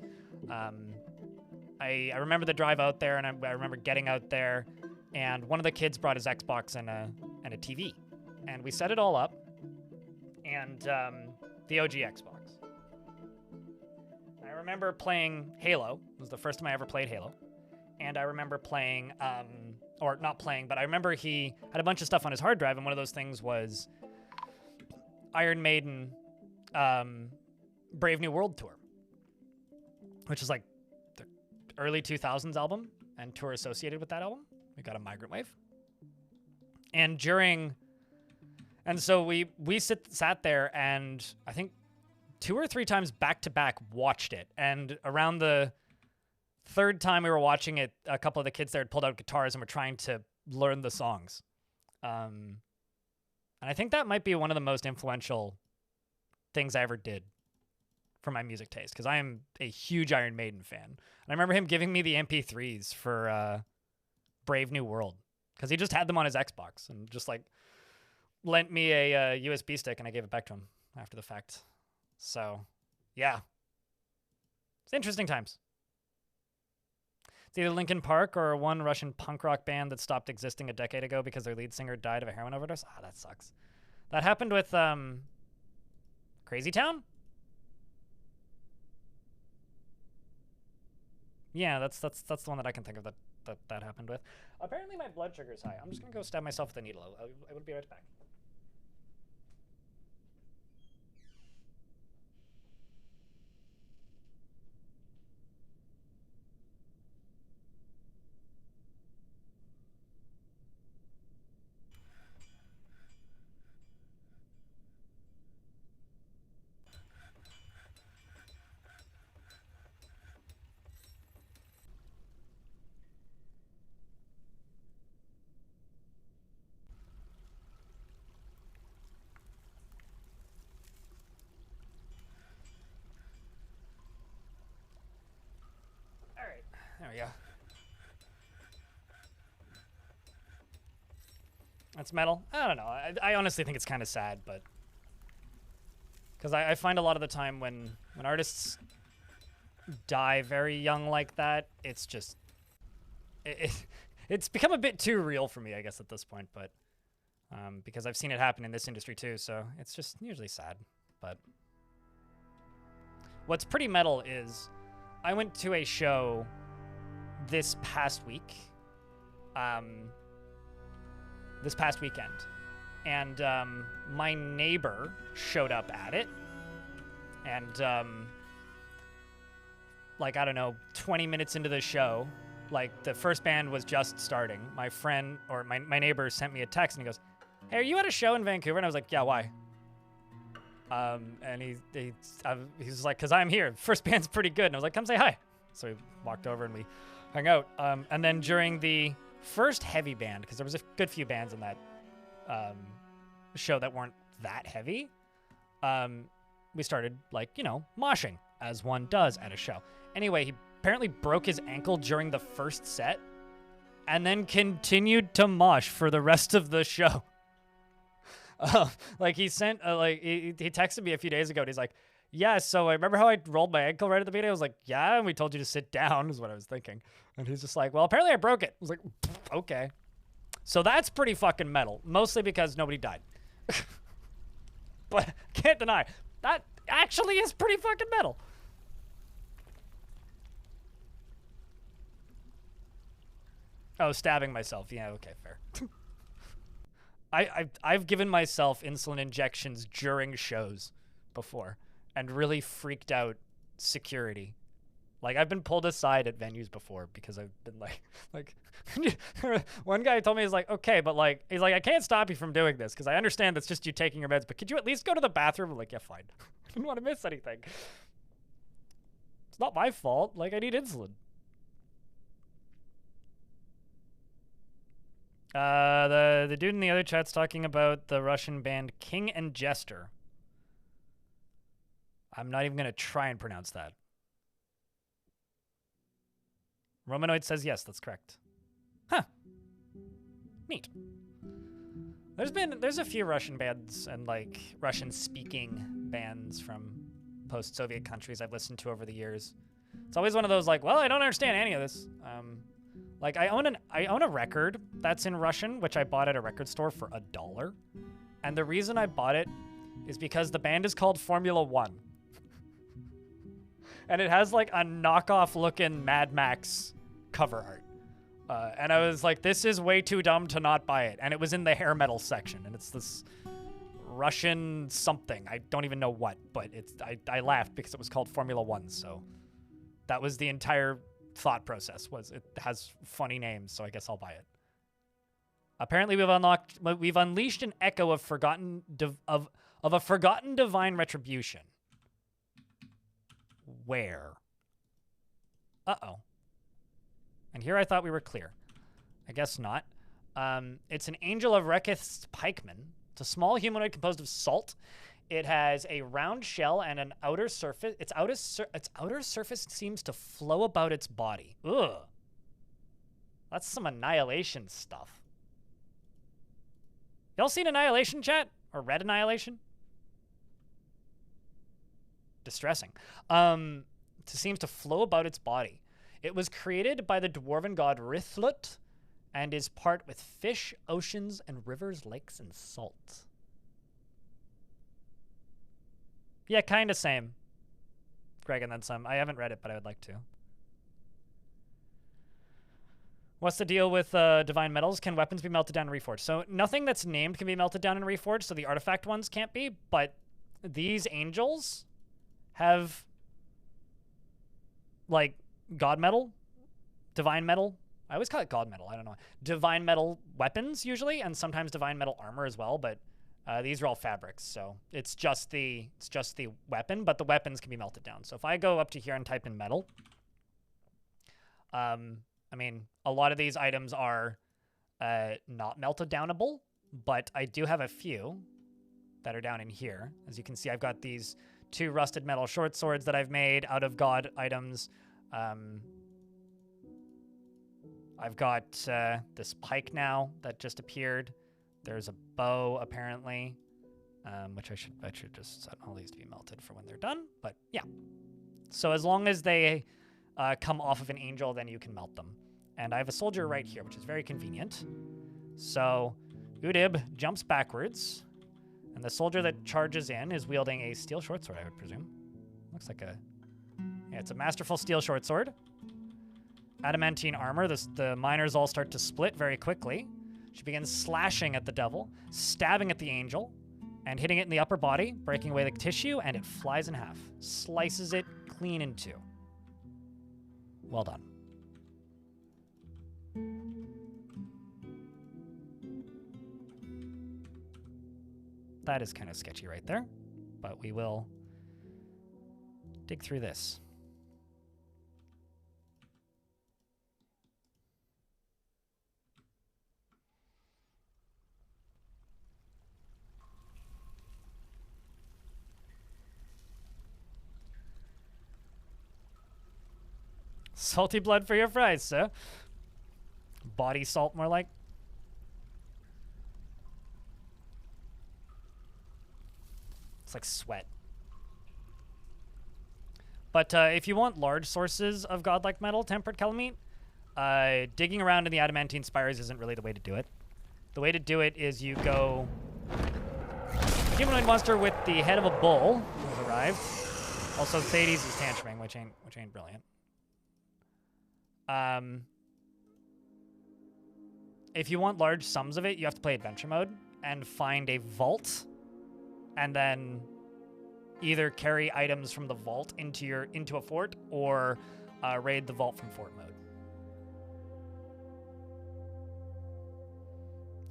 I remember the drive out there, and I remember getting out there, and one of the kids brought his Xbox and a TV, and we set it all up, and the OG Xbox. I remember playing Halo. It was the first time I ever played Halo. And I remember playing, or not playing, but I remember he had a bunch of stuff on his hard drive, and one of those things was Iron Maiden Brave New World tour, which is like the early 2000s album and tour associated with that album. We got a Migrant Wave. And so we sat there, and I think 2 or 3 times back to back watched it. And around the third time we were watching it, a couple of the kids there had pulled out guitars and were trying to learn the songs. And I think that might be one of the most influential things I ever did for my music taste, because I am a huge Iron Maiden fan. And I remember him giving me the MP3s for Brave New World, because he just had them on his Xbox and just like lent me a USB stick, and I gave it back to him after the fact. So, yeah. It's interesting times. It's either Linkin Park or one Russian punk rock band that stopped existing a decade ago because their lead singer died of a heroin overdose. Ah, that sucks. That happened with Crazy Town? Yeah, that's the one that I can think of that happened with. Apparently my blood sugar's high. I'm just gonna go stab myself with a needle. I will be right back. There we go. That's metal. I don't know. I honestly think it's kind of sad, but because I find a lot of the time when artists die very young like that, it's just it's become a bit too real for me, I guess, at this point. But because I've seen it happen in this industry too, so it's just usually sad. But what's pretty metal is I went to a show this past week, this past weekend, and my neighbor showed up at it, and like, I don't know, 20 minutes into the show, like the first band was just starting, my friend or my neighbor sent me a text and he goes, "Hey, are you at a show in Vancouver?" And I was like, "Yeah, why?" And he's like, "Cause I'm here. First band's pretty good." And I was like, "Come say hi." So we walked over and we hung out. And then during the first heavy band, because there was a good few bands in that show that weren't that heavy, we started, like, you know, moshing, as one does at a show. Anyway, he apparently broke his ankle during the first set and then continued to mosh for the rest of the show. Like, he sent, he texted me a few days ago, and he's like, "Yeah, so I remember how I rolled my ankle right at the beginning?" I was like, "Yeah, and we told you to sit down," is what I was thinking. And he's just like, "Well, apparently I broke it." I was like, "Okay." So that's pretty fucking metal, mostly because nobody died. But can't deny, that actually is pretty fucking metal. Oh, stabbing myself. Yeah, okay, fair. I've given myself insulin injections during shows before and really freaked out security Like, I've been pulled aside at venues before because I've been like, one guy told me, he's like, okay, but like, he's like, I can't stop you from doing this because I understand that's just you taking your meds, but could you at least go to the bathroom? I'm like, yeah, fine. I didn't want to miss anything. It's not my fault. Like, I need insulin. The dude in the other chat's talking about the Russian band King and Jester. I'm not even going to try and pronounce that. Romanoid says yes, that's correct. Huh. Neat. There's a few Russian bands and like Russian speaking bands from post-Soviet countries I've listened to over the years. It's always one of those like, well, I don't understand any of this. Like I own a record that's in Russian, which I bought at a record store for $1. And the reason I bought it is because the band is called Formula One. And it has like a knockoff looking Mad Max cover art. And I was like, this is way too dumb to not buy it. And it was in the hair metal section. And it's this Russian something. I don't even know what, but I laughed because it was called Formula One. So that was the entire thought process, was it has funny names. So I guess I'll buy it. Apparently we've unleashed an echo of a forgotten divine retribution. Where? Uh-oh. And here I thought we were clear. I guess not. It's an angel of Reketh's pikeman. It's a small humanoid composed of salt. It has a round shell and an outer surface. Its outer surface seems to flow about its body. Ugh. That's some Annihilation stuff. Y'all seen Annihilation, chat? Or read Annihilation? Distressing. It seems to flow about its body. It was created by the dwarven god Rithlut and is part with fish, oceans, and rivers, lakes, and salt. Yeah, kind of same. Greg and then some. I haven't read it, but I would like to. What's the deal with divine metals? Can weapons be melted down and reforged? So nothing that's named can be melted down and reforged, so the artifact ones can't be, but these angels have like god metal, divine metal. I always call it god metal. I don't know. Divine metal weapons usually, and sometimes divine metal armor as well. But these are all fabrics, so it's just the weapon. But the weapons can be melted down. So if I go up to here and type in metal, I mean, a lot of these items are not melted downable, but I do have a few that are down in here. As you can see, I've got these 2 rusted metal short swords that I've made out of god items. I've got this pike now that just appeared. There's a bow apparently, which I should just set all these to be melted for when they're done. But yeah, so as long as they come off of an angel, then you can melt them. And I have a soldier right here, which is very convenient. So Udib jumps backwards. And the soldier that charges in is wielding a steel short sword, I would presume. Looks like it's a masterful steel short sword. Adamantine armor. The miners all start to split very quickly. She begins slashing at the devil, stabbing at the angel, and hitting it in the upper body, breaking away the tissue, and it flies in half. Slices it clean in 2. Well done. That is kind of sketchy right there, but we will dig through this. Salty blood for your fries, sir. Body salt, more like. It's like sweat. But if you want large sources of godlike metal, tempered calamite, digging around in the adamantine spires isn't really the way to do it. The way to do it is you go... Humanoid monster with the head of a bull has arrived. Also, Thades is tantruming, which ain't brilliant. If you want large sums of it, you have to play adventure mode and find a vault, and then either carry items from the vault into a fort, or raid the vault from fort mode.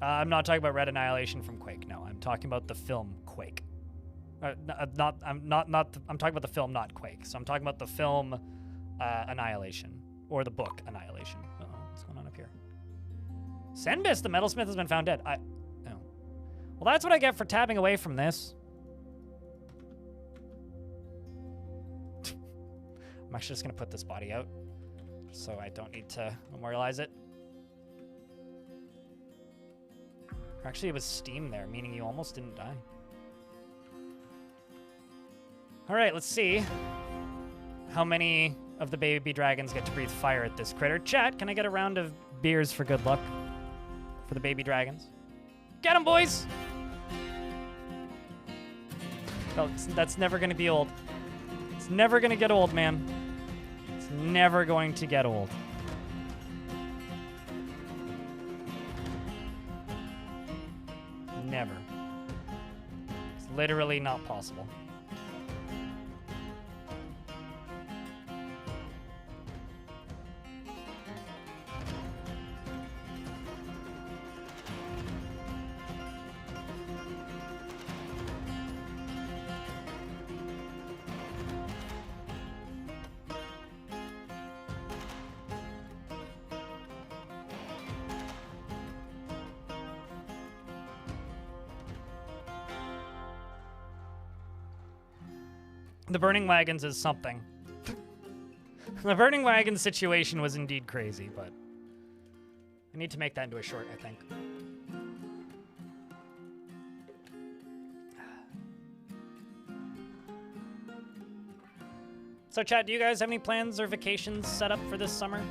I'm not talking about Red Annihilation from Quake. No, I'm talking about the film Quake. I'm talking about the film, not Quake. So I'm talking about the film Annihilation, or the book Annihilation. Uh-oh, what's going on up here? Senbis, the metalsmith, has been found dead. Oh. Well, that's what I get for tabbing away from this. I'm actually just gonna put this body out, so I don't need to memorialize it. Actually, it was steam there, meaning you almost didn't die. All right, let's see how many of the baby dragons get to breathe fire at this critter. Chat, can I get a round of beers for good luck for the baby dragons? Get them, boys! Oh, that's never going to be old. It's never going to get old, man. It's never going to get old. Never. It's literally not possible. The burning wagons is something. The burning wagon situation was indeed crazy, but I need to make that into a short, I think. So chat, do you guys have any plans or vacations set up for this summer?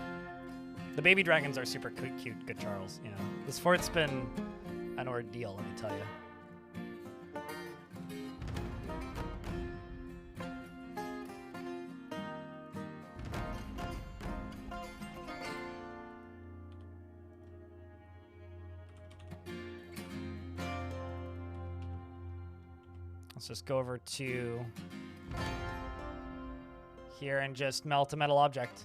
The baby dragons are super cute, good Charles. You know, this fort's been an ordeal, let me tell you. Let's just go over to here and just melt a metal object.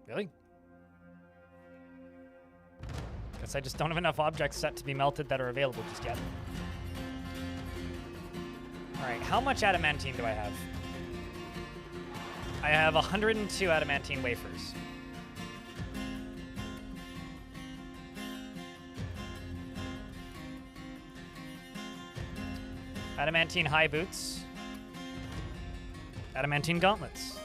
Really? Guess I just don't have enough objects set to be melted that are available just yet. All right, how much adamantine do I have? I have 102 adamantine wafers. Adamantine high boots. Adamantine gauntlets.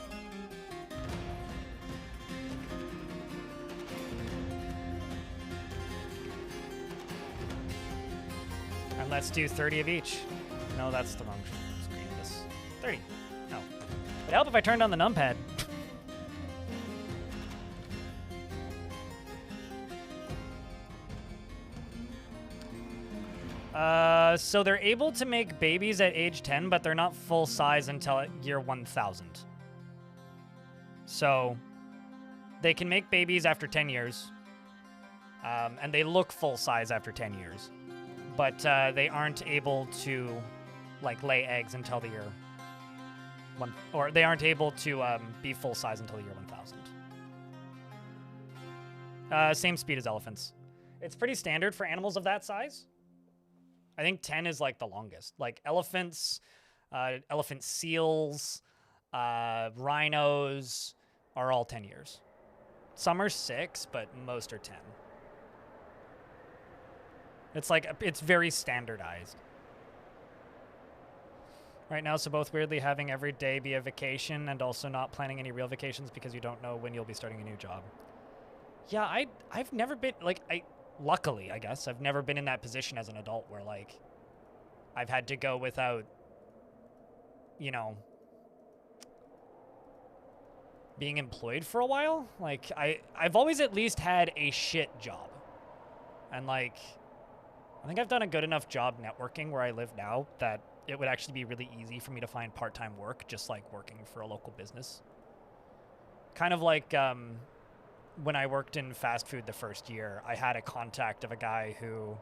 And let's do 30 of each. No, that's the wrong screen. This 30. No. It'd help if I turned on the numpad. So they're able to make babies at age 10, but they're not full size until year 1000. So they can make babies after 10 years, and they look full size after 10 years, but they aren't able to like lay eggs until the year one, or they aren't able to be full size until the year 1000. Same speed as elephants. It's pretty standard for animals of that size. I think 10 is like the longest. Like elephants, elephant seals, rhinos are all 10 years. Some are 6, but most are 10. It's like, it's very standardized. Right now, so both weirdly having every day be a vacation and also not planning any real vacations because you don't know when you'll be starting a new job. Yeah, I've never been, like, luckily, I guess, I've never been in that position as an adult where, like, I've had to go without, you know, being employed for a while. Like, I've always at least had a shit job. And, like, I think I've done a good enough job networking where I live now that it would actually be really easy for me to find part-time work, just, like, working for a local business. Kind of like, when I worked in fast food the first year, I had a contact of a guy who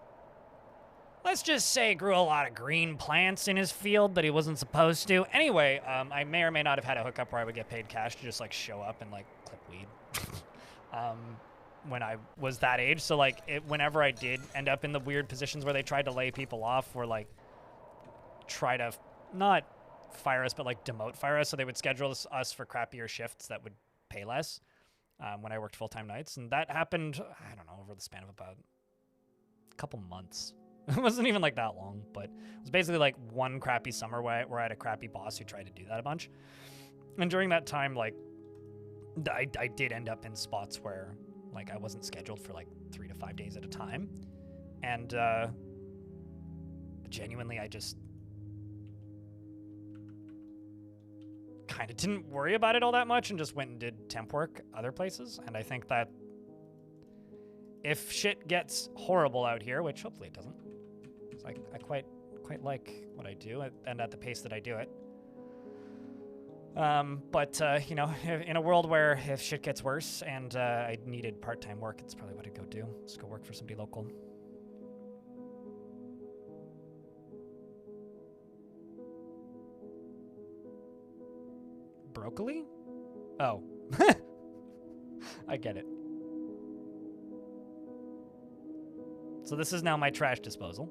let's just say grew a lot of green plants in his field that he wasn't supposed to. Anyway, I may or may not have had a hookup where I would get paid cash to just like show up and like clip weed. When I was that age. So like whenever I did end up in the weird positions where they tried to lay people off or like try to not fire us, but like fire us. So they would schedule us for crappier shifts that would pay less when I worked full-time nights. And that happened, I don't know, over the span of about a couple months. It wasn't even like that long, but it was basically like one crappy summer where I had a crappy boss who tried to do that a bunch. And during that time, like I did end up in spots where like I wasn't scheduled for like 3 to 5 days at a time. And genuinely, I just kind of didn't worry about it all that much and just went and did temp work other places. And I think that if shit gets horrible out here, which hopefully it doesn't, because I quite like what I do and at the pace that I do it. But you know, in a world where if shit gets worse and I needed part-time work, it's probably what I'd go do. Just go work for somebody local. Broccoli? Oh. I get it. So this is now my trash disposal.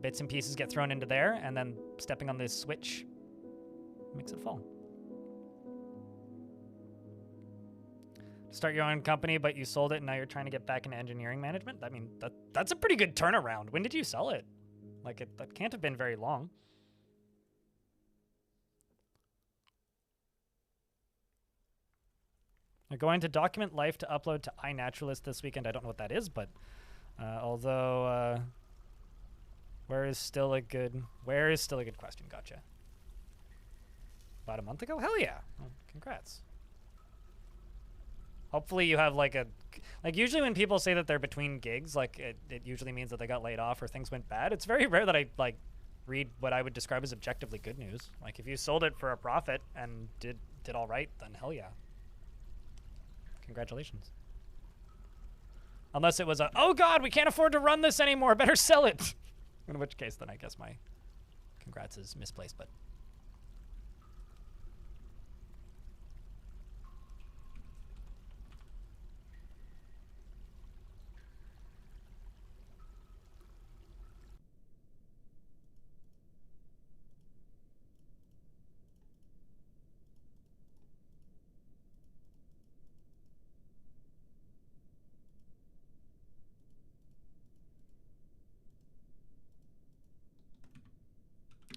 Bits and pieces get thrown into there, and then stepping on this switch makes it fall. Start your own company, but you sold it, and now you're trying to get back into engineering management? I mean, that's a pretty good turnaround. When did you sell it? Like, that can't have been very long. I'm going to document life to upload to iNaturalist this weekend. I don't know what that is, but where is still a good question? Gotcha. About a month ago? Hell yeah. Oh, congrats. Hopefully you have like usually when people say that they're between gigs, like it usually means that they got laid off or things went bad. It's very rare that I like read what I would describe as objectively good news. Like if you sold it for a profit and did all right, then hell yeah. Congratulations. Unless it was oh god, we can't afford to run this anymore, better sell it. In which case then I guess my congrats is misplaced, but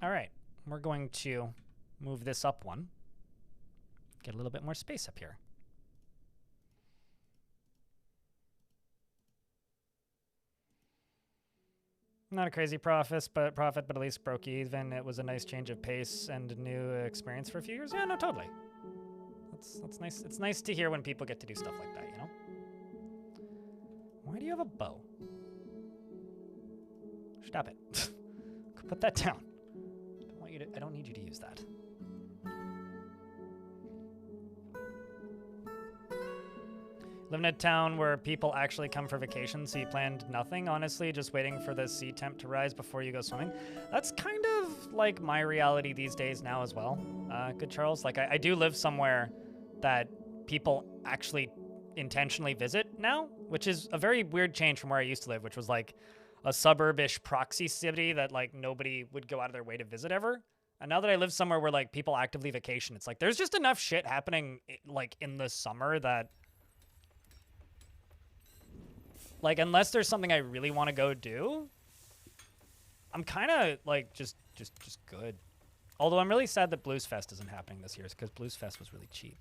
all right, we're going to move this up one. Get a little bit more space up here. Not a crazy profit, but at least broke even. It was a nice change of pace and a new experience for a few years. Yeah, no, totally. That's nice. It's nice to hear when people get to do stuff like that, you know? Why do you have a bow? Stop it. Put that down. I don't need you to use that. Live in a town where people actually come for vacation, so you planned nothing, honestly, just waiting for the sea temp to rise before you go swimming. That's kind of like my reality these days now as well, good Charles. Like, I do live somewhere that people actually intentionally visit now, which is a very weird change from where I used to live, which was like a suburbish proxy city that like nobody would go out of their way to visit ever. And now that I live somewhere where like people actively vacation, it's like there's just enough shit happening like in the summer that like unless there's something I really want to go do, I'm kind of like just good. Although I'm really sad that Blues Fest isn't happening this year because Blues Fest was really cheap.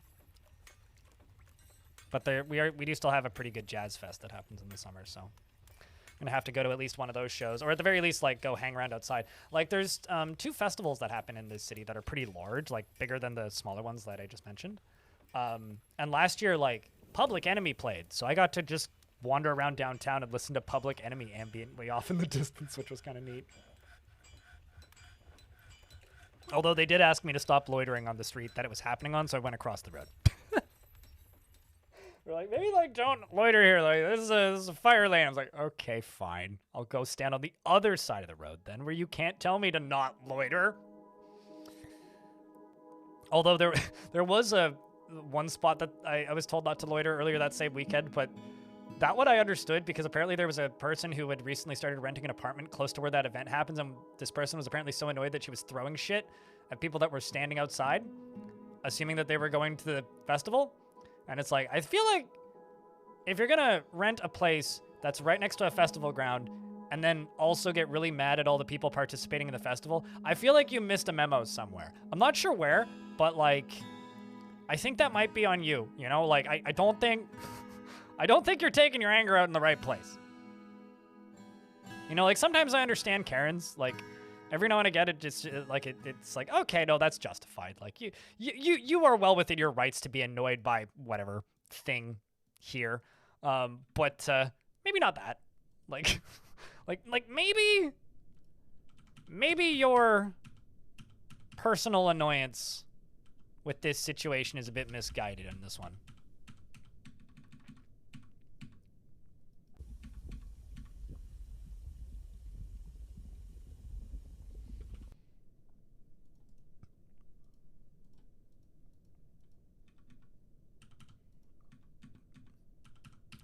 But we do still have a pretty good Jazz Fest that happens in the summer, so I'm gonna have to go to at least one of those shows, or at the very least, like go hang around outside. Like there's 2 festivals that happen in this city that are pretty large, like bigger than the smaller ones that I just mentioned. And last year, like Public Enemy played, so I got to just wander around downtown and listen to Public Enemy ambient way off in the distance, which was kind of neat. Although they did ask me to stop loitering on the street that it was happening on, so I went across the road. We're like, maybe like don't loiter here. Like this is a fire lane. I was like, okay, fine. I'll go stand on the other side of the road then, where you can't tell me to not loiter. Although there was one spot that I was told not to loiter earlier that same weekend, but that one I understood because apparently there was a person who had recently started renting an apartment close to where that event happens, and this person was apparently so annoyed that she was throwing shit at people that were standing outside, assuming that they were going to the festival. And it's like, I feel like if you're gonna rent a place that's right next to a festival ground and then also get really mad at all the people participating in the festival, I feel like you missed a memo somewhere. I'm not sure where, but like, I think that might be on you, you know? Like, I don't think you're taking your anger out in the right place. You know, like sometimes I understand Karens, like every now and again it's like, okay, no, that's justified. Like you are well within your rights to be annoyed by whatever thing here. But maybe not that. Like like maybe your personal annoyance with this situation is a bit misguided in this one.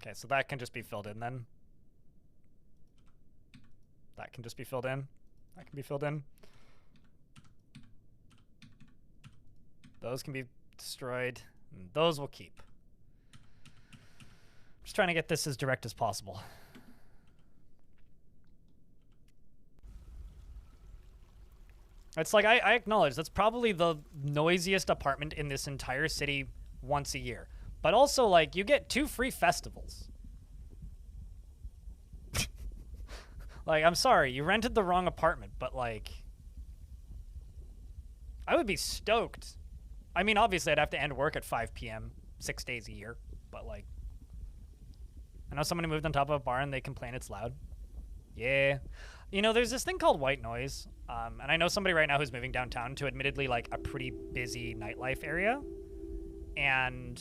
Okay, so that can just be filled in then. That can just be filled in. That can be filled in. Those can be destroyed. And those will keep. I'm just trying to get this as direct as possible. It's like, I acknowledge that's probably the noisiest apartment in this entire city once a year. But also, like, you get 2 free festivals. Like, I'm sorry, you rented the wrong apartment, but, like, I would be stoked. I mean, obviously, I'd have to end work at 5 p.m. 6 days a year, but, like, I know someone who moved on top of a barn, they complain it's loud. Yeah. You know, there's this thing called white noise, and I know somebody right now who's moving downtown to admittedly, like, a pretty busy nightlife area, and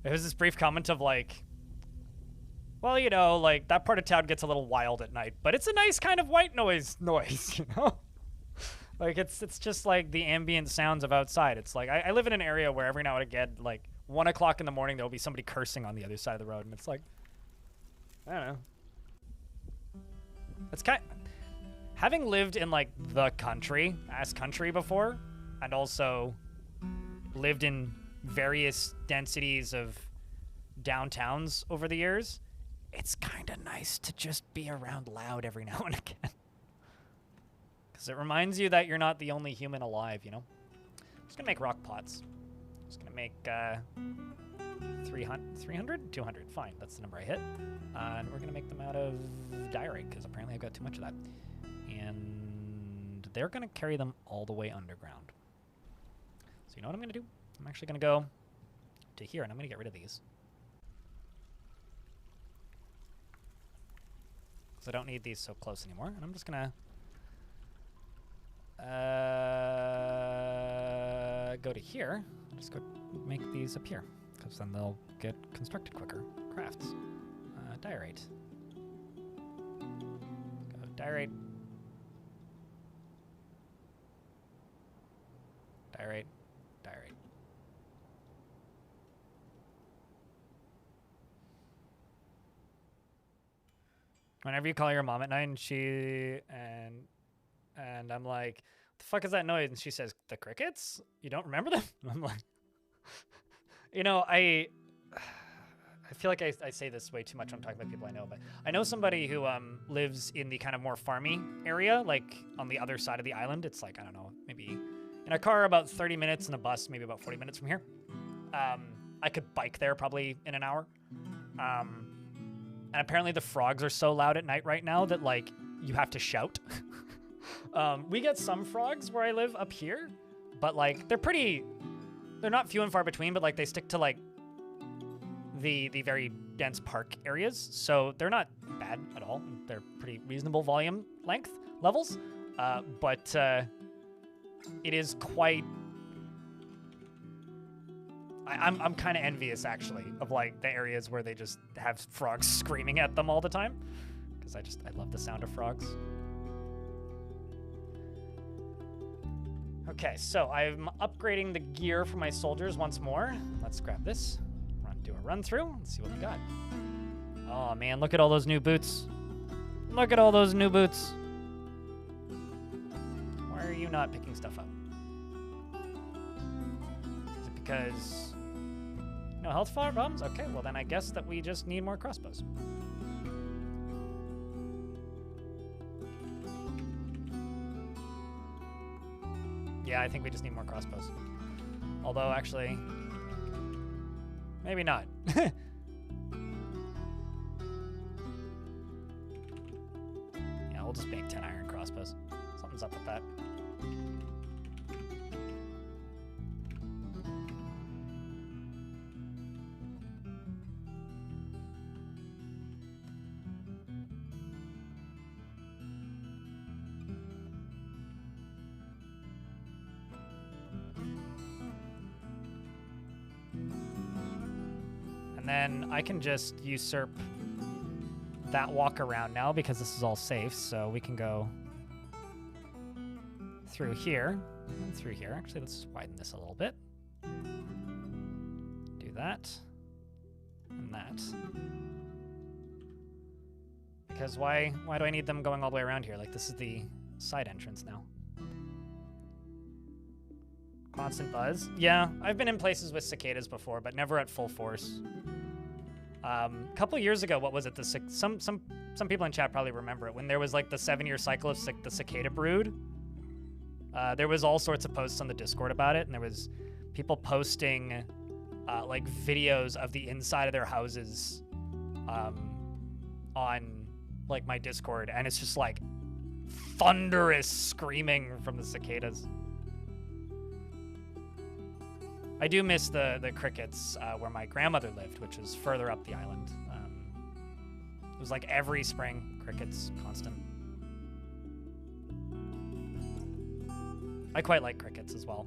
there was this brief comment of like, well, you know, like that part of town gets a little wild at night, but it's a nice kind of white noise, you know? Like it's just like the ambient sounds of outside. It's like, I live in an area where every now and again, like 1 o'clock in the morning, there'll be somebody cursing on the other side of the road. And it's like, I don't know. It's having lived in like the country before, and also lived in various densities of downtowns over the years, it's kind of nice to just be around loud every now and again. Because it reminds you that you're not the only human alive, you know? I'm just going to make rock pots. I'm just going to make 300? 200. Fine, that's the number I hit. And we're going to make them out of diorite, because apparently I've got too much of that. And they're going to carry them all the way underground. So you know what I'm going to do? I'm actually going to go to here, and I'm going to get rid of these. Because I don't need these so close anymore. And I'm just going to go to here. I'll just go make these appear, because then they'll get constructed quicker. Crafts. Diorite. Go diorite. Diorite. Diorite. Whenever you call your mom at night and I'm like, what the fuck is that noise? And she says, the crickets? You don't remember them? And I'm like, you know, I feel like I say this way too much when I'm talking about people I know, but I know somebody who lives in the kind of more farmy area, like on the other side of the island. It's like, I don't know, maybe in a car about 30 minutes, in a bus maybe about 40 minutes from here. I could bike there probably in an hour. And apparently the frogs are so loud at night right now that, like, you have to shout. We get some frogs where I live up here, but, like, they're not few and far between, but, like, they stick to, like, the very dense park areas. So they're not bad at all. They're pretty reasonable volume length levels. But it is quite... I'm kind of envious, actually, of, like, the areas where they just have frogs screaming at them all the time. Because I love the sound of frogs. Okay, so I'm upgrading the gear for my soldiers once more. Let's grab this, do a run through, and see what we got. Oh man, look at all those new boots. Look at all those new boots. Why are you not picking stuff up? Is it because no health problems? Okay, well then I guess that we just need more crossbows. Yeah, I think we just need more crossbows. Although, actually, maybe not. Yeah, we'll just make 10 iron crossbows. Something's up with that. And then I can just usurp that walk around now because this is all safe, so we can go through here and through here. Actually, let's widen this a little bit. Do that and that. Because why do I need them going all the way around here? Like, this is the side entrance now. Constant buzz. Yeah, I've been in places with cicadas before, but never at full force. A couple years ago, what was it? Some people in chat probably remember it when there was like the 7-year cycle of the cicada brood. There was all sorts of posts on the Discord about it, and there was people posting like videos of the inside of their houses on like my Discord, and it's just like thunderous screaming from the cicadas. I do miss the crickets where my grandmother lived, which was further up the island. It was like every spring, crickets, constant. I quite like crickets as well.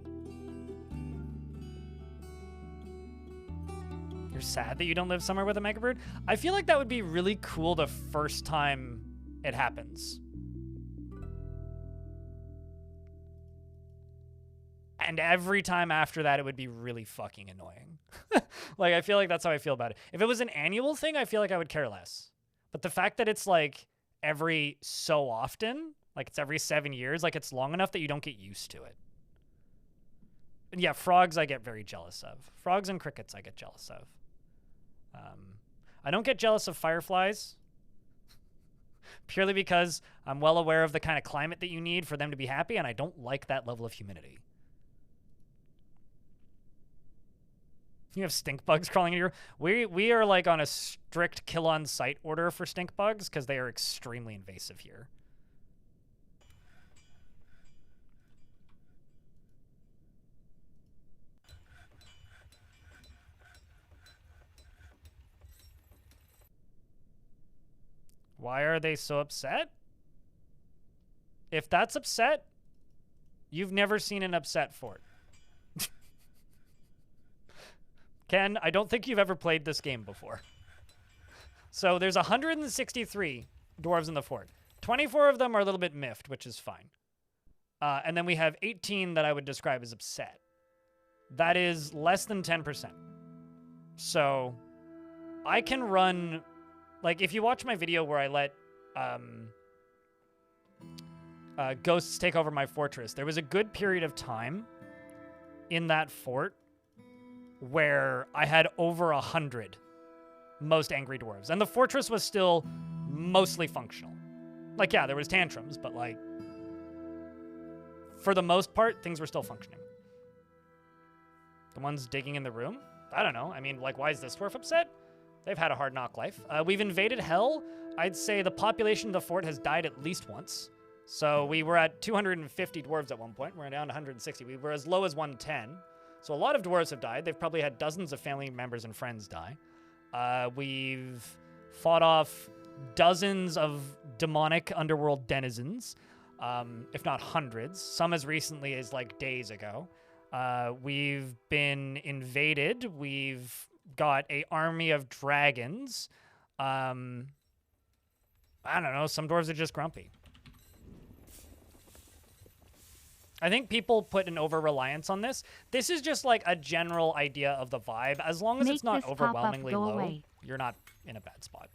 You're sad that you don't live somewhere with a megabird? I feel like that would be really cool the first time it happens. And every time after that, it would be really fucking annoying. Like, I feel like that's how I feel about it. If it was an annual thing, I feel like I would care less. But the fact that it's like every so often, like it's every 7 years, like it's long enough that you don't get used to it. And yeah, frogs I get very jealous of. Frogs and crickets I get jealous of. I don't get jealous of fireflies. Purely because I'm well aware of the kind of climate that you need for them to be happy, and I don't like that level of humidity. You have stink bugs crawling in your... We are like on a strict kill on sight order for stink bugs because they are extremely invasive here. Why are they so upset? If that's upset, you've never seen an upset fort. Ken, I don't think you've ever played this game before. So there's 163 dwarves in the fort. 24 of them are a little bit miffed, which is fine. And then we have 18 that I would describe as upset. That is less than 10%. So I can run... Like, if you watch my video where I let ghosts take over my fortress, there was a good period of time in that fort where I had over 100 most angry dwarves. And the fortress was still mostly functional. Like, yeah, there was tantrums, but, like, for the most part, things were still functioning. The ones digging in the room? I don't know. I mean, like, why is this dwarf upset? They've had a hard knock life. We've invaded hell. I'd say the population of the fort has died at least once. So we were at 250 dwarves at one point. We're down to 160. We were as low as 110. So a lot of dwarves have died. They've probably had dozens of family members and friends die. We've fought off dozens of demonic underworld denizens, if not hundreds. Some as recently as like days ago. We've been invaded. We've got a army of dragons. I don't know. Some dwarves are just grumpy. I think people put an over-reliance on this. This is just like a general idea of the vibe. As long as it's not overwhelmingly low, you're not in a bad spot.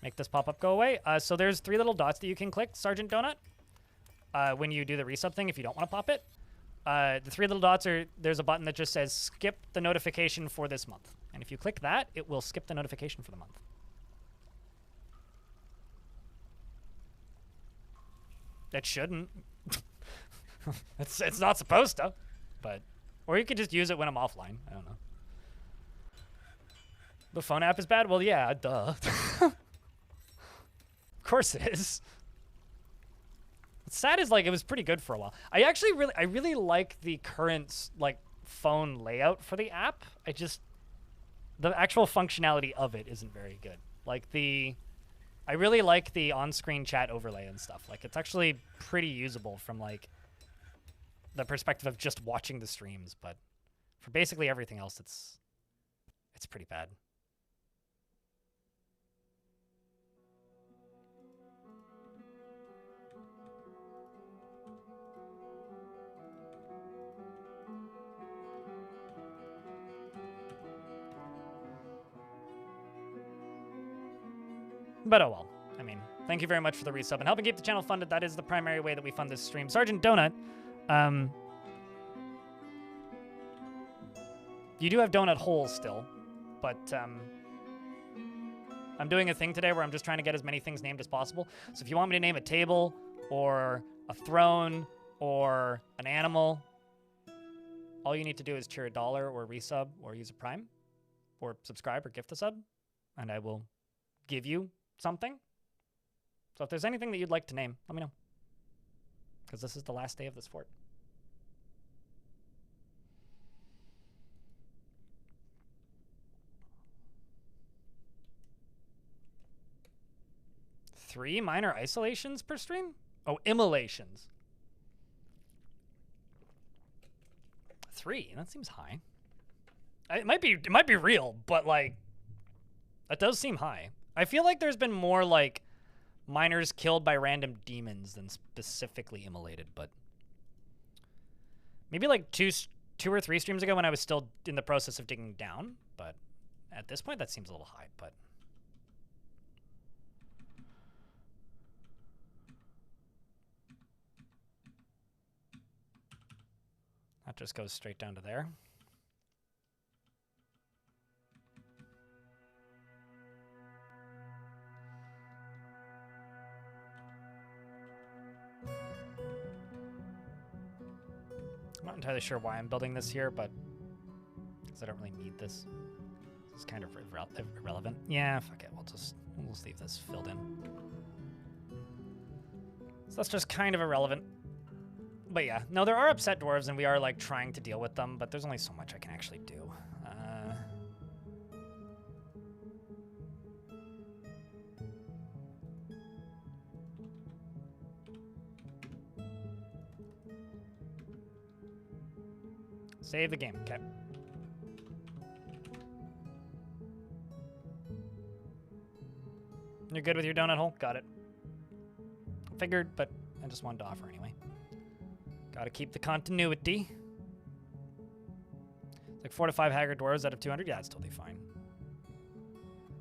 Make this pop-up go away. So there's 3 little dots that you can click, Sergeant Donut, when you do the resub thing if you don't want to pop it. The 3 little dots are, there's a button that just says skip the notification for this month. And if you click that, it will skip the notification for the month. It shouldn't. It's not supposed to, but... Or you could just use it when I'm offline. I don't know. The phone app is bad? Well, yeah, duh. Of course it is. What's sad is, like, it was pretty good for a while. I really like the current, like, phone layout for the app. The actual functionality of it isn't very good. Like, I really like the on-screen chat overlay and stuff. Like, it's actually pretty usable from, like, the perspective of just watching the streams, but for basically everything else, it's pretty bad. But oh well. I mean, thank you very much for the resub and helping keep the channel funded. That is the primary way that we fund this stream. Sergeant Donut, you do have donut holes still, but I'm doing a thing today where I'm just trying to get as many things named as possible. So if you want me to name a table or a throne or an animal, all you need to do is cheer $1 or resub or use a Prime or subscribe or gift a sub, and I will give you something. So if there's anything that you'd like to name, let me know, because this is the last day of this fort. Three minor isolations per stream? Oh, immolations. 3, that seems high. It might be real, but like, that does seem high. I feel like there's been more like miners killed by random demons than specifically immolated, but maybe like two or 3 streams ago when I was still in the process of digging down, but at this point that seems a little high, but that just goes straight down to there. I'm not entirely sure why I'm building this here, but because I don't really need this. It's kind of irrelevant. Yeah, fuck it. We'll just leave this filled in. So that's just kind of irrelevant. But yeah, no, there are upset dwarves, and we are like trying to deal with them, but there's only so much I can actually do. Save the game, okay. You're good with your donut hole? Got it. Figured, but I just wanted to offer anyway. Gotta keep the continuity. It's like 4 to 5 haggard dwarves out of 200. Yeah, it's totally fine.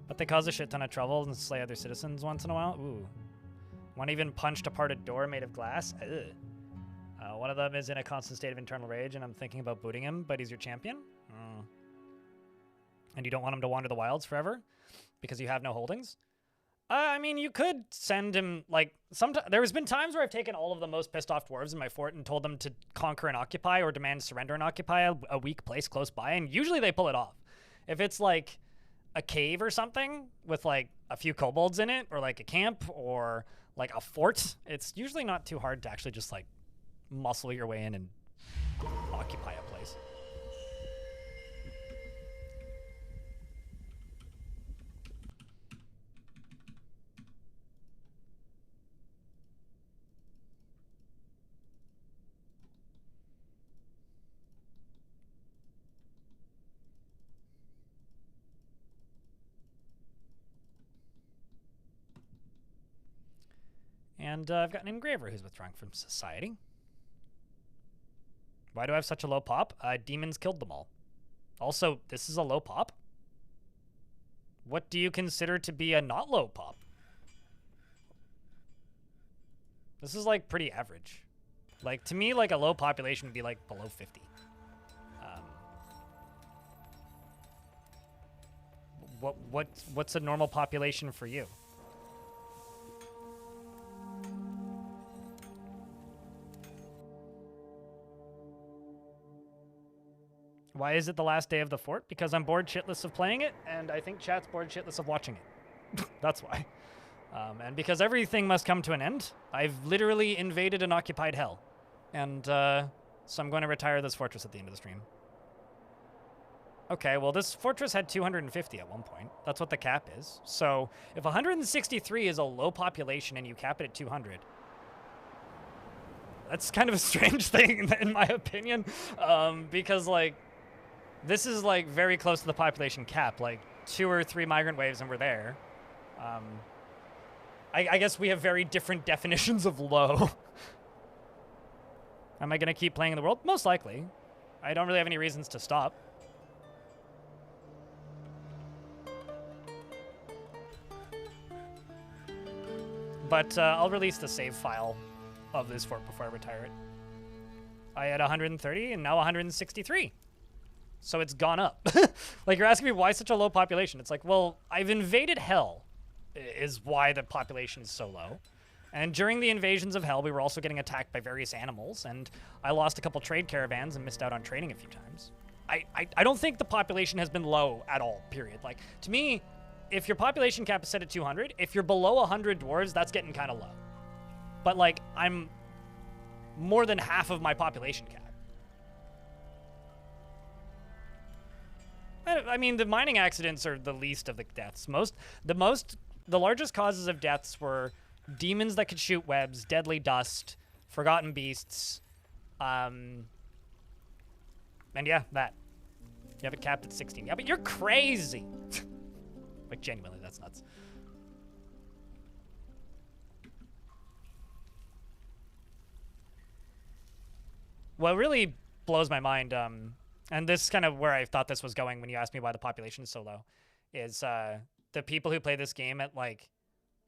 But they cause a shit ton of trouble and slay other citizens once in a while. Ooh. One even punched apart a door made of glass. Ugh. One of them is in a constant state of internal rage, and I'm thinking about booting him, but he's your champion? And you don't want him to wander the wilds forever because you have no holdings? I mean, you could send him, like, there's been times where I've taken all of the most pissed off dwarves in my fort and told them to conquer and occupy or demand surrender and occupy a weak place close by, and usually they pull it off. If it's, like, a cave or something with, like, a few kobolds in it, or, like, a camp, or, like, a fort, it's usually not too hard to actually just, like, muscle your way in and occupy a place. And I've got an engraver who's withdrawing from society. Why do I have such a low pop? Demons killed them all. Also, this is a low pop? What do you consider to be a not low pop? This is like pretty average. Like, to me, like a low population would be like below 50. What's a normal population for you? Why is it the last day of the fort? Because I'm bored shitless of playing it, and I think chat's bored shitless of watching it. That's why. And because everything must come to an end, I've literally invaded and occupied hell. And so I'm going to retire this fortress at the end of the stream. Okay, well, this fortress had 250 at one point. That's what the cap is. So if 163 is a low population and you cap it at 200, that's kind of a strange thing, in my opinion. Because, like, this is, like, very close to the population cap. Like, 2 or 3 migrant waves and we're there. I guess we have very different definitions of low. Am I going to keep playing in the world? Most likely. I don't really have any reasons to stop. But I'll release the save file of this fort before I retire it. I had 130 and now 163. So it's gone up. Like, you're asking me why such a low population. It's like, well, I've invaded hell is why the population is so low. And during the invasions of hell, we were also getting attacked by various animals, and I lost a couple trade caravans and missed out on trading a few times. I don't think the population has been low at all, period. Like, to me, if your population cap is set at 200, if you're below 100 dwarves, that's getting kind of low. But, like, I'm more than half of my population cap. I mean, the mining accidents are the least of the deaths. The largest causes of deaths were demons that could shoot webs, deadly dust, forgotten beasts, and yeah, that. You have it capped at 16. Yeah, but you're crazy. Like, genuinely, that's nuts. What really blows my mind, and this is kind of where I thought this was going when you asked me why the population is so low, is the people who play this game at, like,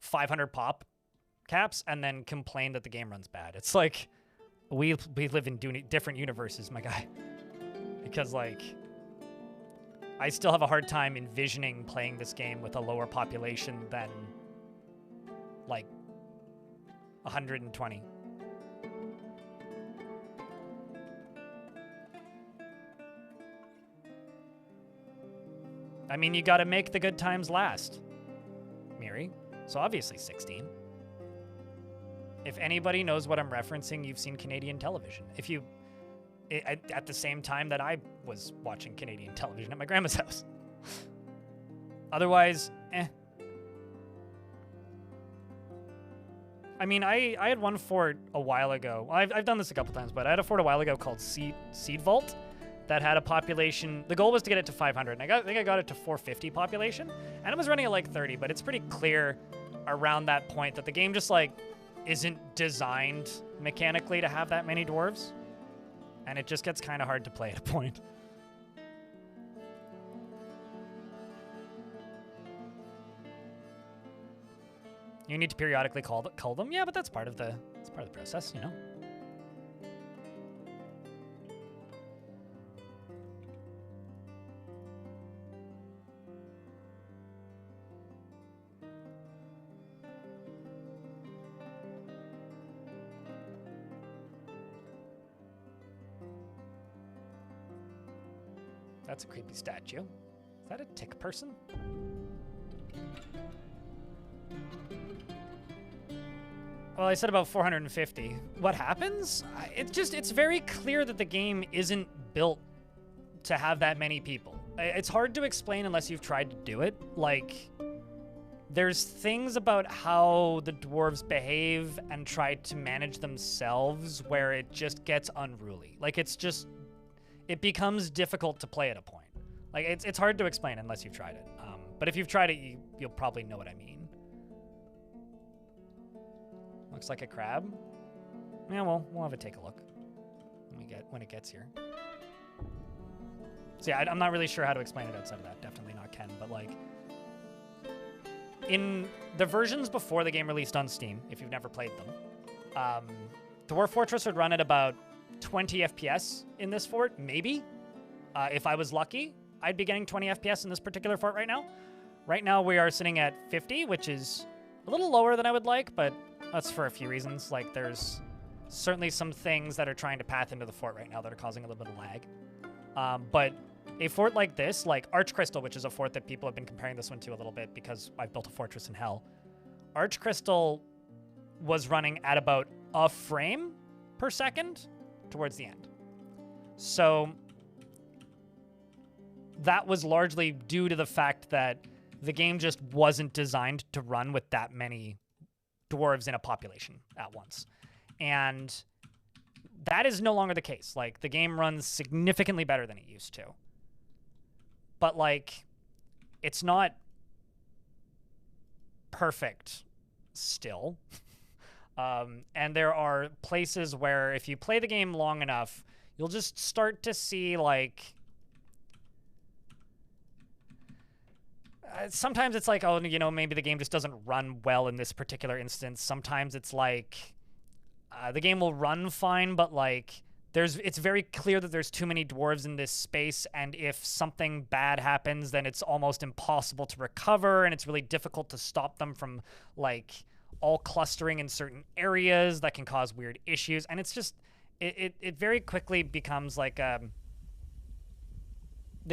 500 pop caps and then complain that the game runs bad. It's like, we live in different universes, my guy. Because, like, I still have a hard time envisioning playing this game with a lower population than, like, 120. I mean, you gotta make the good times last, Miri. So obviously 16. If anybody knows what I'm referencing, you've seen Canadian television. If you, at the same time that I was watching Canadian television at my grandma's house. Otherwise, eh. I mean, I had one fort a while ago. I've done this a couple times, but I had a fort a while ago called Seed Vault that had a population. The goal was to get it to 500, and I think I got it to 450 population, and it was running at like 30, but it's pretty clear around that point that the game just, like, isn't designed mechanically to have that many dwarves, and it just gets kind of hard to play at a point. You need to periodically cull them. Yeah, but that's part of the process, you know. That's a creepy statue. Is that a tick person? Well, I said about 450. What happens? It's very clear that the game isn't built to have that many people. It's hard to explain unless you've tried to do it. Like, there's things about how the dwarves behave and try to manage themselves where it just gets unruly. Like, it becomes difficult to play at a point. Like, it's hard to explain unless you've tried it. But if you've tried it, you'll probably know what I mean. Looks like a crab. Yeah, well, we'll have a take a look when it gets here. So yeah, I'm not really sure how to explain it outside of that. Definitely not Ken, but like in the versions before the game released on Steam, if you've never played them, Dwarf Fortress would run at about 20 FPS in this fort, maybe. If I was lucky, I'd be getting 20 FPS in this particular fort right now. Right now we are sitting at 50, which is a little lower than I would like, but that's for a few reasons. Like there's certainly some things that are trying to path into the fort right now that are causing a little bit of lag. But a fort like this, like Arch Crystal, which is a fort that people have been comparing this one to a little bit because I've built a fortress in hell. Arch Crystal was running at about a frame per second towards the end. So that was largely due to the fact that the game just wasn't designed to run with that many dwarves in a population at once. And that is no longer the case. Like, the game runs significantly better than it used to. But, like, it's not perfect still. And there are places where if you play the game long enough, you'll just start to see, like... sometimes it's like, oh, you know, maybe the game just doesn't run well in this particular instance. Sometimes it's like the game will run fine, but like it's very clear that there's too many dwarves in this space, and if something bad happens, then it's almost impossible to recover, and it's really difficult to stop them from like all clustering in certain areas that can cause weird issues. And it's just it very quickly becomes like the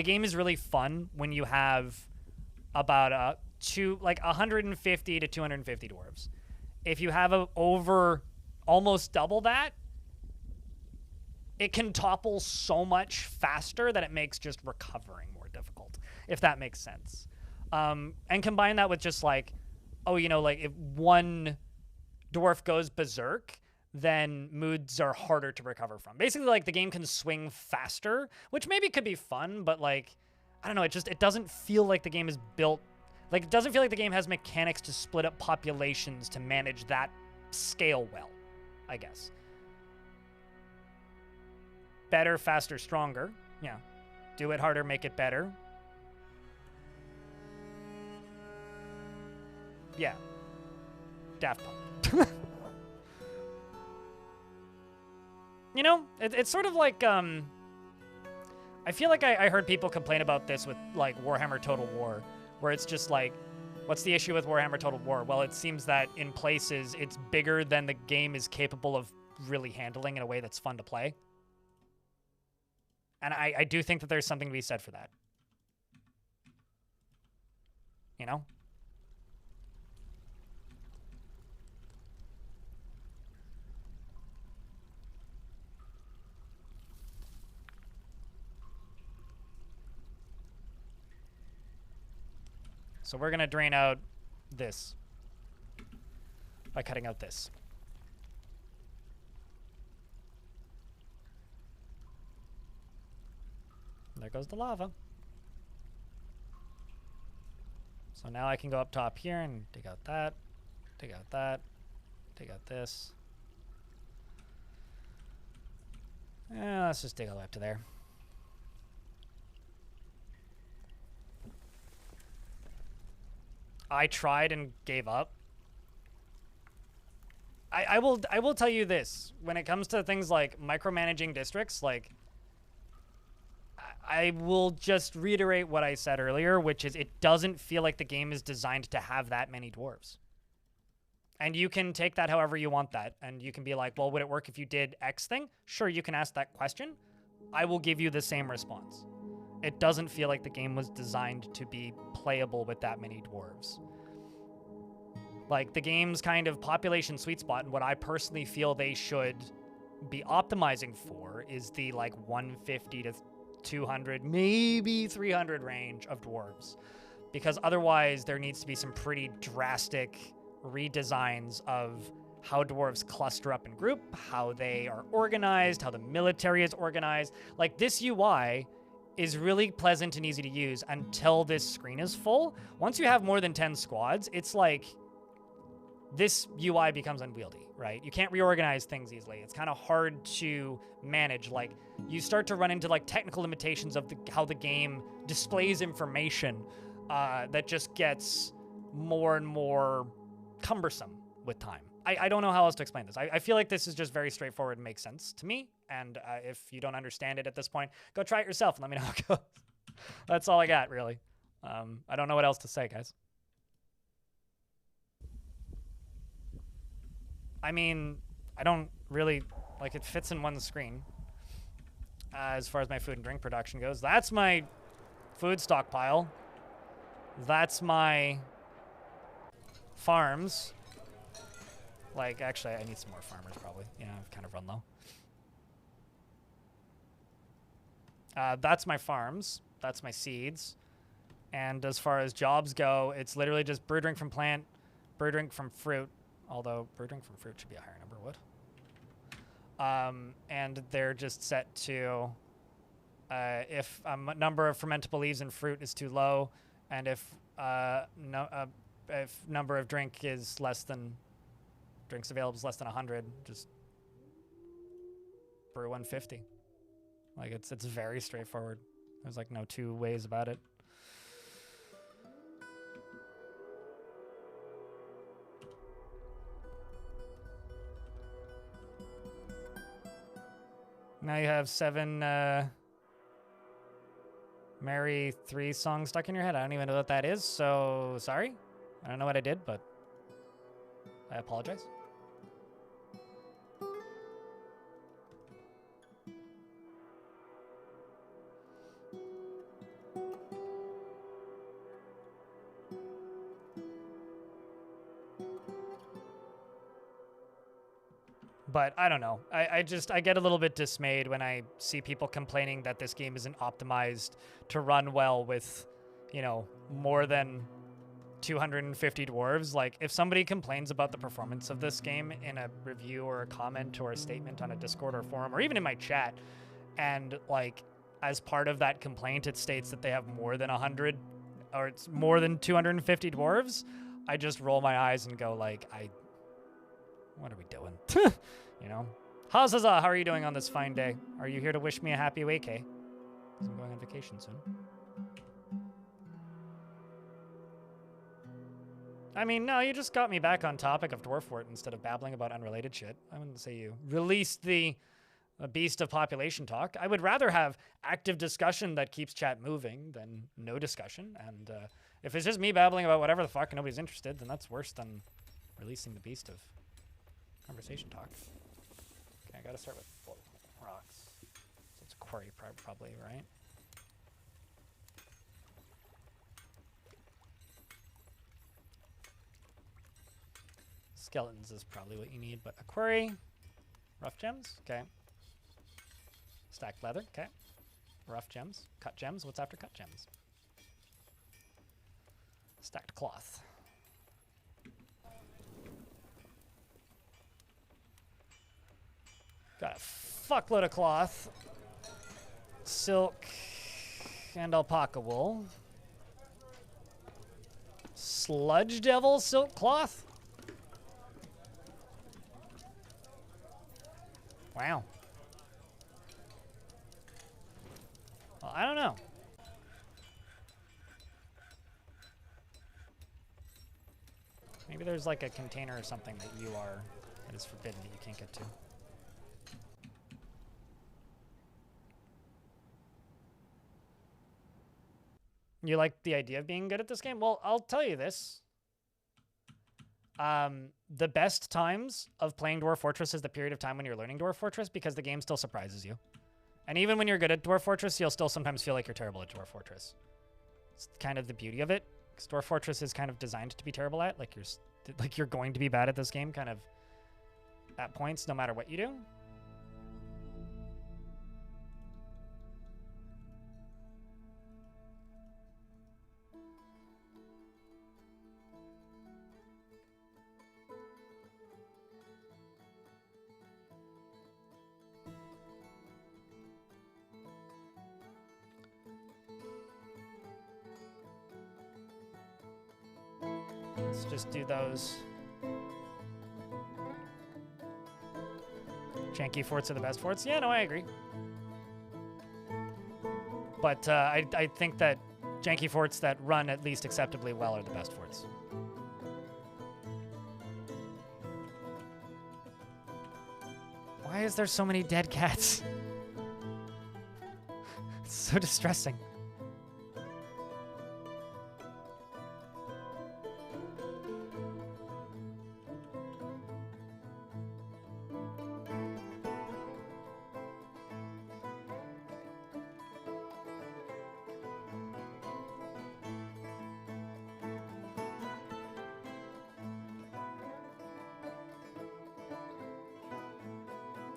game is really fun when you have about 150 to 250 dwarves. If you have over almost double that, it can topple so much faster that it makes just recovering more difficult, if that makes sense. And combine that with just like, oh, you know, like if one dwarf goes berserk, then moods are harder to recover from. Basically, like the game can swing faster, which maybe could be fun, but like, I don't know, it doesn't feel like the game is built, like it doesn't feel like the game has mechanics to split up populations to manage that scale well, I guess. Better, faster, stronger. Yeah. Do it harder, make it better. Yeah. Daft Punk. You know, it's sort of like, I feel like I heard people complain about this with, like, Warhammer Total War, where it's just like, what's the issue with Warhammer Total War? Well, it seems that in places it's bigger than the game is capable of really handling in a way that's fun to play. And I do think that there's something to be said for that. You know? So we're going to drain out this by cutting out this. There goes the lava. So now I can go up top here and dig out that, dig out that, dig out this. Let's just dig all the way up to there. I tried and gave up. I will tell you this. When it comes to things like micromanaging districts, like, I will just reiterate what I said earlier, which is it doesn't feel like the game is designed to have that many dwarves. And you can take that however you want that. And you can be like, well, would it work if you did X thing? Sure, you can ask that question. I will give you the same response. It doesn't feel like the game was designed to be playable with that many dwarves. Like, the game's kind of population sweet spot, and what I personally feel they should be optimizing for is the, like, 150 to 200, maybe 300 range of dwarves. Because otherwise, there needs to be some pretty drastic redesigns of how dwarves cluster up in group, how they are organized, how the military is organized. Like, this UI is really pleasant and easy to use until this screen is full. Once you have more than 10 squads, it's like this UI becomes unwieldy, right? You can't reorganize things easily. It's kind of hard to manage. Like, you start to run into like technical limitations of how the game displays information that just gets more and more cumbersome with time. I don't know how else to explain this. I feel like this is just very straightforward and makes sense to me. And if you don't understand it at this point, go try it yourself and let me know how it goes. That's all I got, really. I don't know what else to say, guys. I mean, I don't really, like, it fits in one screen as far as my food and drink production goes. That's my food stockpile. That's my farms. Like, actually, I need some more farmers, probably. Yeah, I've kind of run low. That's my farms. That's my seeds. And as far as jobs go, it's literally just brew drink from plant, brew drink from fruit. Although brew drink from fruit should be a higher number, would. And they're just set to if number of fermentable leaves and fruit is too low, and if number of drinks available is less than 100, just brew 150. Like, it's very straightforward. There's like no two ways about it. Now you have 7 Mary 3 songs stuck in your head. I don't even know what that is, so sorry. I don't know what I did, but I apologize. But I don't know. I get a little bit dismayed when I see people complaining that this game isn't optimized to run well with, you know, more than 250 dwarves. Like, if somebody complains about the performance of this game in a review or a comment or a statement on a Discord or forum, or even in my chat, and like as part of that complaint it states that they have more than 100 or it's more than 250 dwarves, I just roll my eyes and go like, what are we doing? You know? Hazaza, how are you doing on this fine day? Are you here to wish me a happy week, eh? 'Cause I'm going on vacation soon. I mean, no, you just got me back on topic of Dwarf Fort instead of babbling about unrelated shit. I wouldn't say you released the beast of population talk. I would rather have active discussion that keeps chat moving than no discussion. And if it's just me babbling about whatever the fuck and nobody's interested, then that's worse than releasing the beast of conversation talk. Okay, I gotta start with rocks. So it's a quarry probably, right? Skeletons is probably what you need, but a quarry. Rough gems, okay. Stacked leather, okay. Rough gems. Cut gems, what's after cut gems? Stacked cloth. Got a fuckload of cloth. Silk and alpaca wool. Sludge devil silk cloth? Wow. Well, I don't know. Maybe there's like a container or something that is forbidden that you can't get to. You like the idea of being good at this game? Well, I'll tell you this. The best times of playing Dwarf Fortress is the period of time when you're learning Dwarf Fortress, because the game still surprises you. And even when you're good at Dwarf Fortress, you'll still sometimes feel like you're terrible at Dwarf Fortress. It's kind of the beauty of it, because Dwarf Fortress is kind of designed to be terrible at. Like you're going to be bad at this game kind of at points no matter what you do. Let's just do those. Janky forts are the best forts. Yeah, no, I agree. But I think that janky forts that run at least acceptably well are the best forts. Why is there so many dead cats? It's so distressing.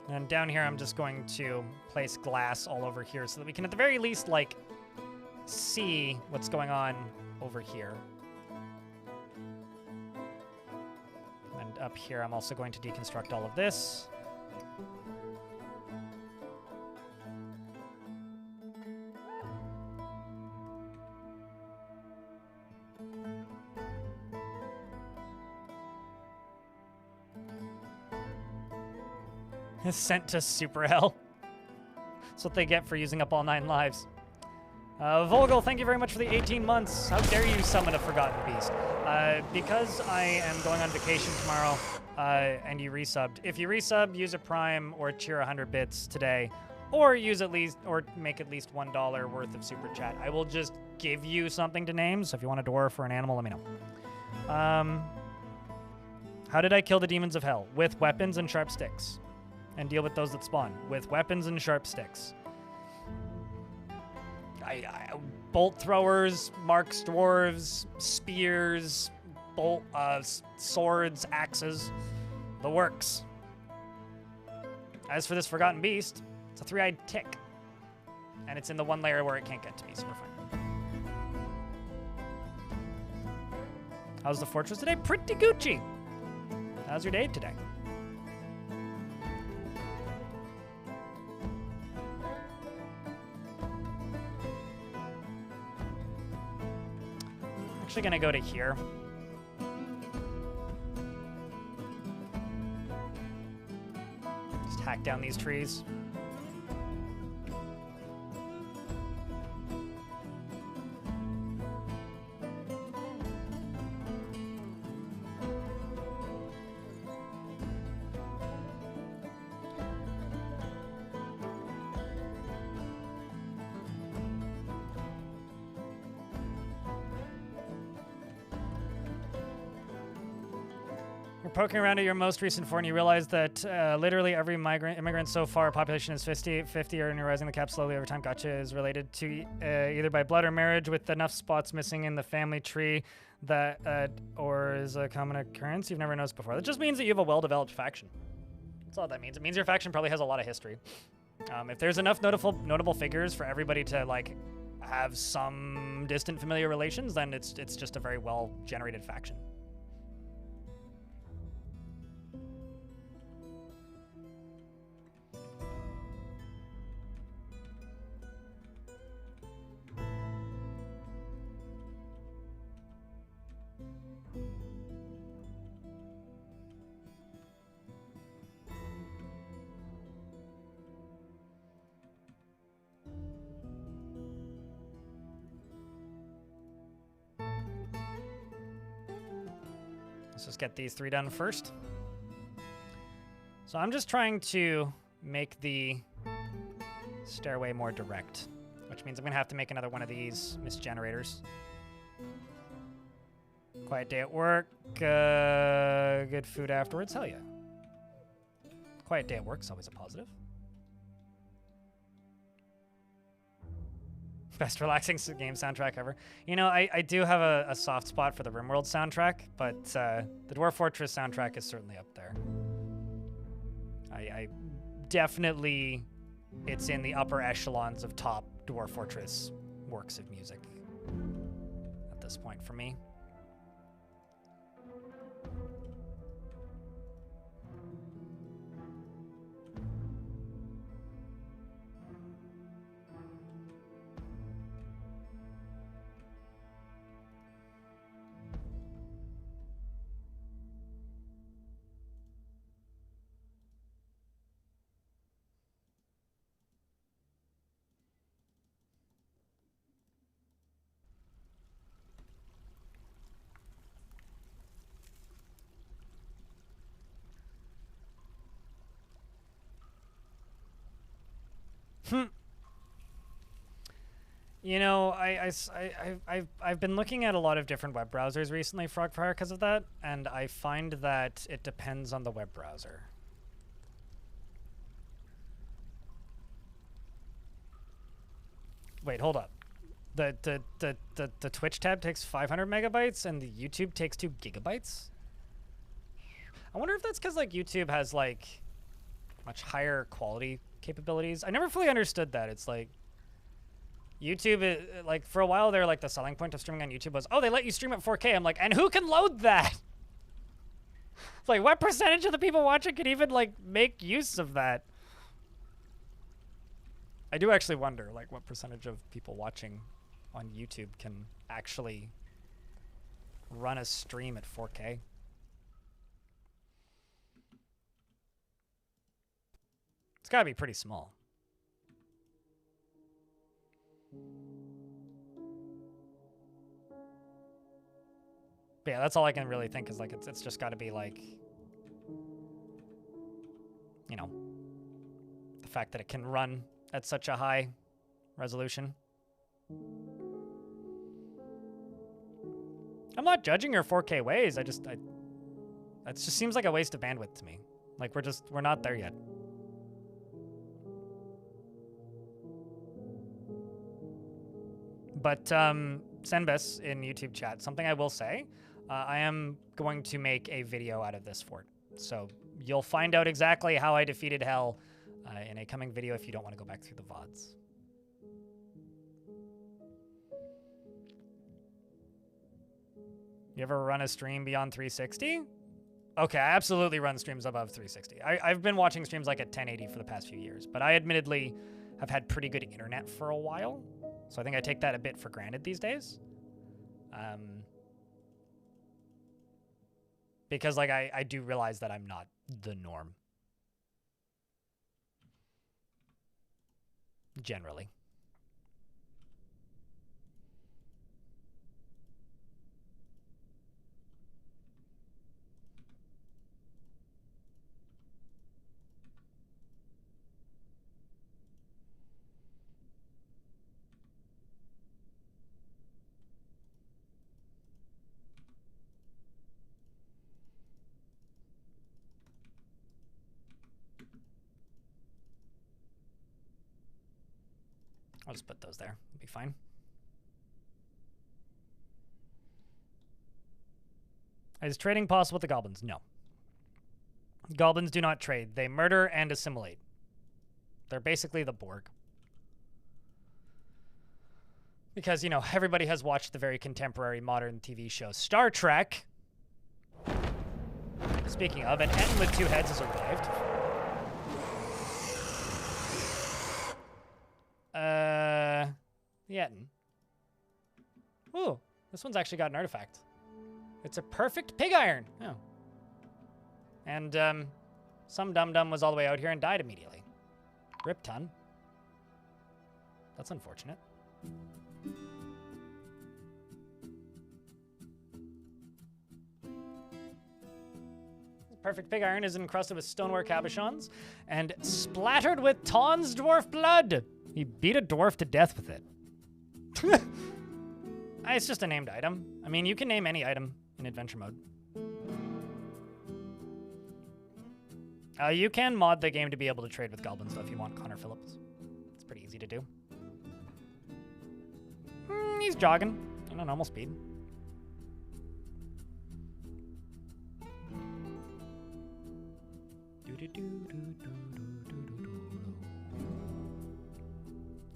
And down here, I'm just going to place glass all over here so that we can at the very least, like, see what's going on over here. And up here, I'm also going to deconstruct all of this. Sent to super hell. That's what they get for using up all 9 lives. Vogel, thank you very much for the 18 months. How dare you summon a Forgotten Beast? Because I am going on vacation tomorrow, and you resubbed. If you resub, use a Prime or cheer 100 bits today, or use at least, or make at least $1 worth of super chat. I will just give you something to name. So if you want a dwarf or an animal, let me know. How did I kill the demons of hell? With weapons and sharp sticks. And deal with those that spawn with weapons and sharp sticks. Bolt throwers, marks dwarves, spears, swords, axes, the works. As for this Forgotten Beast, it's a 3-eyed tick. And it's in the one layer where it can't get to me, so we're fine. How's the fortress today? Pretty Gucci. How's your day today? Actually gonna go to here. Just hack down these trees. Poking around at your most recent fort, and you realize that literally every immigrant so far, population is 50, or rising the cap slowly over time. Gotcha is related to either by blood or marriage, with enough spots missing in the family tree that, or is a common occurrence you've never noticed before. That just means that you have a well-developed faction. That's all that means. It means your faction probably has a lot of history. If there's enough notable figures for everybody to like have some distant familiar relations, then it's just a very well-generated faction. Let's just get these 3 done first. So I'm just trying to make the stairway more direct, which means I'm gonna have to make another one of these misgenerators. Quiet day at work, good food afterwards, hell yeah. Quiet day at work is always a positive. Best relaxing game soundtrack ever. You know, I do have a soft spot for the RimWorld soundtrack, but the Dwarf Fortress soundtrack is certainly up there. I definitely, it's in the upper echelons of top Dwarf Fortress works of music at this point for me. You know, I've been looking at a lot of different web browsers recently, Frogfire, because of that, and I find that it depends on the web browser. Wait, hold up. The Twitch tab takes 500 megabytes and the YouTube takes 2 gigabytes? I wonder if that's because like YouTube has like much higher quality capabilities. I never fully understood that. It's like YouTube, like for a while there, like the selling point of streaming on YouTube was, oh, they let you stream at 4K. I'm like, and who can load that? It's like, what percentage of the people watching can even like make use of that? I do actually wonder, like, what percentage of people watching on YouTube can actually run a stream at 4K? It's gotta be pretty small. But yeah, that's all I can really think is like it's just gotta be like, you know, the fact that it can run at such a high resolution. I'm not judging your 4K ways. It just seems like a waste of bandwidth to me. Like we're not there yet. But Senbis in YouTube chat, something I will say, I am going to make a video out of this fort. So you'll find out exactly how I defeated Hell in a coming video if you don't want to go back through the VODs. You ever run a stream beyond 360? Okay, I absolutely run streams above 360. I've been watching streams like at 1080 for the past few years, but I admittedly have had pretty good internet for a while. So I think I take that a bit for granted these days. Because like I do realize that I'm not the norm. Generally. I'll just put those there. It'll be fine. Is trading possible with the goblins? No. Goblins do not trade. They murder and assimilate. They're basically the Borg. Because, you know, everybody has watched the very contemporary modern TV show Star Trek. Speaking of, an N with 2 heads has arrived. The Etten. Ooh, this one's actually got an artifact. It's a perfect pig iron. Oh. And, some dum-dum was all the way out here and died immediately. Rip ton. That's unfortunate. Perfect pig iron is encrusted with stoneware cabochons and splattered with Ton's dwarf blood. He beat a dwarf to death with it. It's just a named item. I mean, you can name any item in adventure mode. You can mod the game to be able to trade with goblins, though, if you want, Connor Phillips. It's pretty easy to do. He's jogging at a normal speed.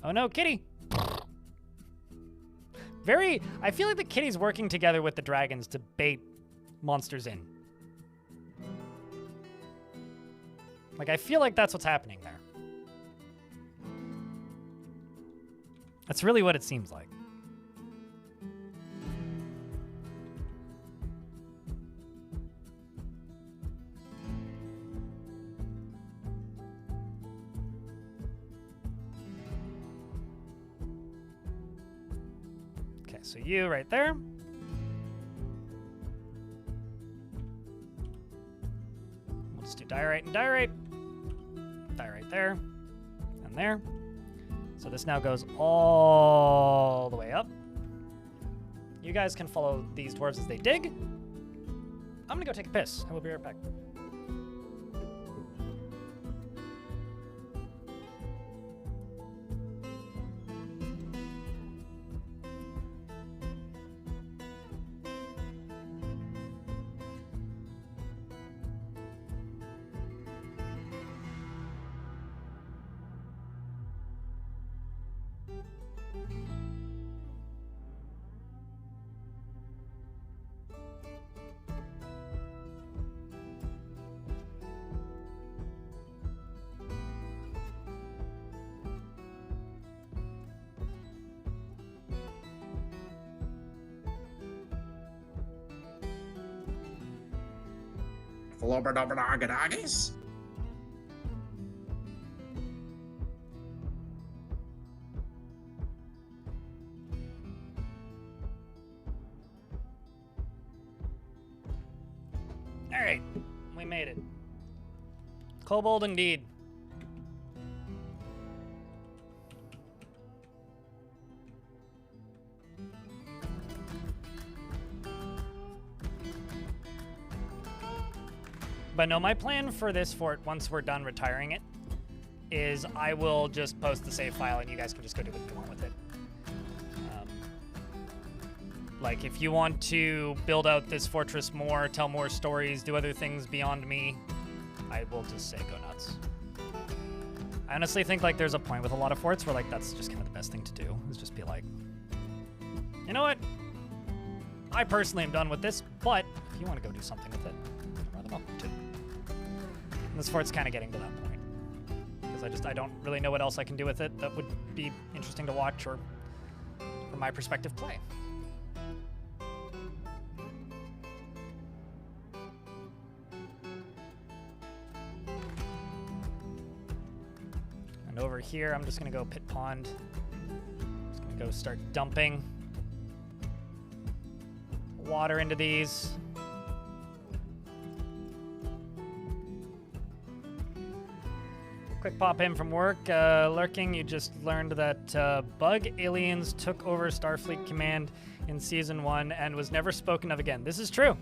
Oh no, kitty! I feel like the kitty's working together with the dragons to bait monsters in. Like, I feel like that's what's happening there. That's really what it seems like. Okay, so you right there. We'll just do diorite and diorite. Diorite there, and there, So this now goes all the way up. You guys can follow these dwarves as they dig. I'm gonna go take a piss. I will be right back. Flobberdobberdoggadoggies? All right, we made it. Kobold indeed. But no, my plan for this fort, once we're done retiring it, is I will just post the save file and you guys can just go do what you want with it. Like, if you want to build out this fortress more, tell more stories, do other things beyond me, I will just say go nuts. I honestly think, like, there's a point with a lot of forts where, like, that's just kind of the best thing to do, is just be like, you know what? I personally am done with this, but if you want to go do something with it, you're more than welcome to. And this fort's kind of getting to that point. Because I don't really know what else I can do with it that would be interesting to watch or, from my perspective, play. And over here, I'm just going to go pit pond. Just going to go start dumping water into these. Quick pop in from work. Lurking, you just learned that bug aliens took over Starfleet Command in Season 1 and was never spoken of again. This is true.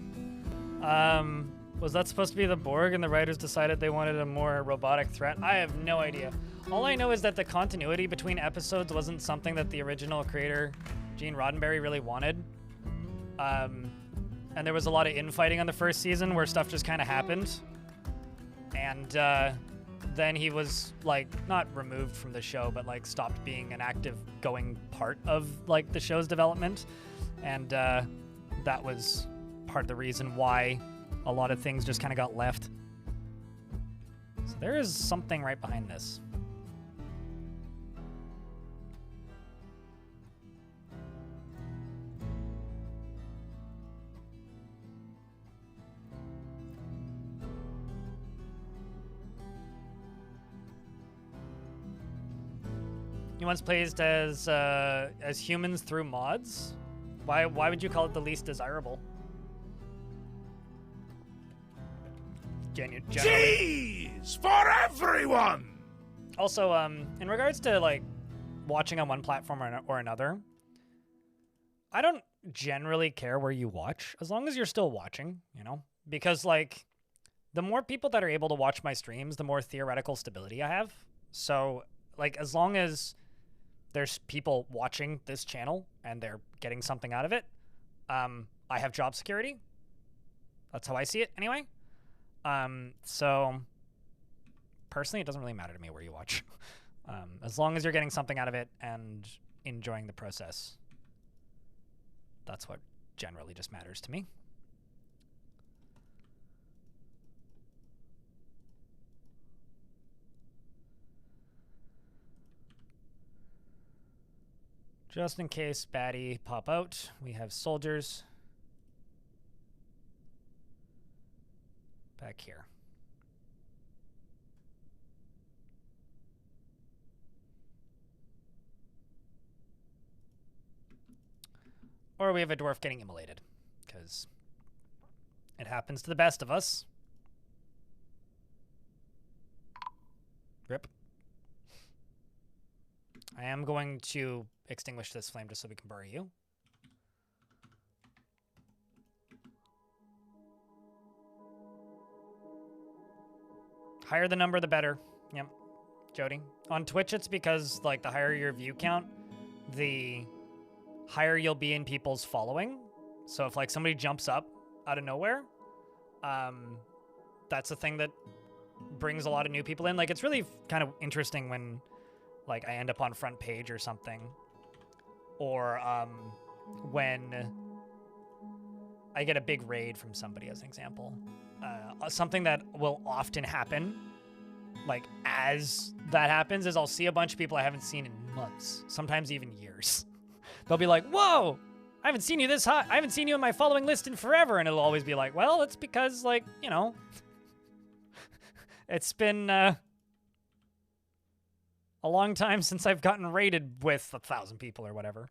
Was that supposed to be the Borg and the writers decided they wanted a more robotic threat? I have no idea. All I know is that the continuity between episodes wasn't something that the original creator, Gene Roddenberry, really wanted. And there was a lot of infighting on the first season where stuff just kind of happened. And then he was, like, not removed from the show, but, like, stopped being an active going part of, like, the show's development. And that was part of the reason why a lot of things just kind of got left. So there is something right behind this. You once played as humans through mods? Why would you call it the least desirable? Generally. Cheese for everyone! Also, in regards to, like, watching on one platform or another, I don't generally care where you watch, as long as you're still watching, you know? Because, like, the more people that are able to watch my streams, the more theoretical stability I have. So, like, as long as there's people watching this channel and they're getting something out of it, I have job security. That's how I see it, anyway. So personally, it doesn't really matter to me where you watch. As long as you're getting something out of it and enjoying the process, that's what generally just matters to me. Just in case baddie pop out, we have soldiers back here. Or we have a dwarf getting immolated, because it happens to the best of us. Rip. I am going to extinguish this flame just so we can bury you. Higher the number, the better. Yep. Jody. On Twitch, it's because, like, the higher your view count, the higher you'll be in people's following. So if, like, somebody jumps up out of nowhere, that's a thing that brings a lot of new people in. Like, it's really kind of interesting when, like, I end up on front page or something. Or when I get a big raid from somebody, as an example. Something that will often happen, like, as that happens, is I'll see a bunch of people I haven't seen in months, sometimes even years. They'll be like, whoa, I haven't seen you this high. I haven't seen you in my following list in forever. And it'll always be like, well, it's because, like, you know, it's been a long time since I've gotten raided with 1,000 people or whatever.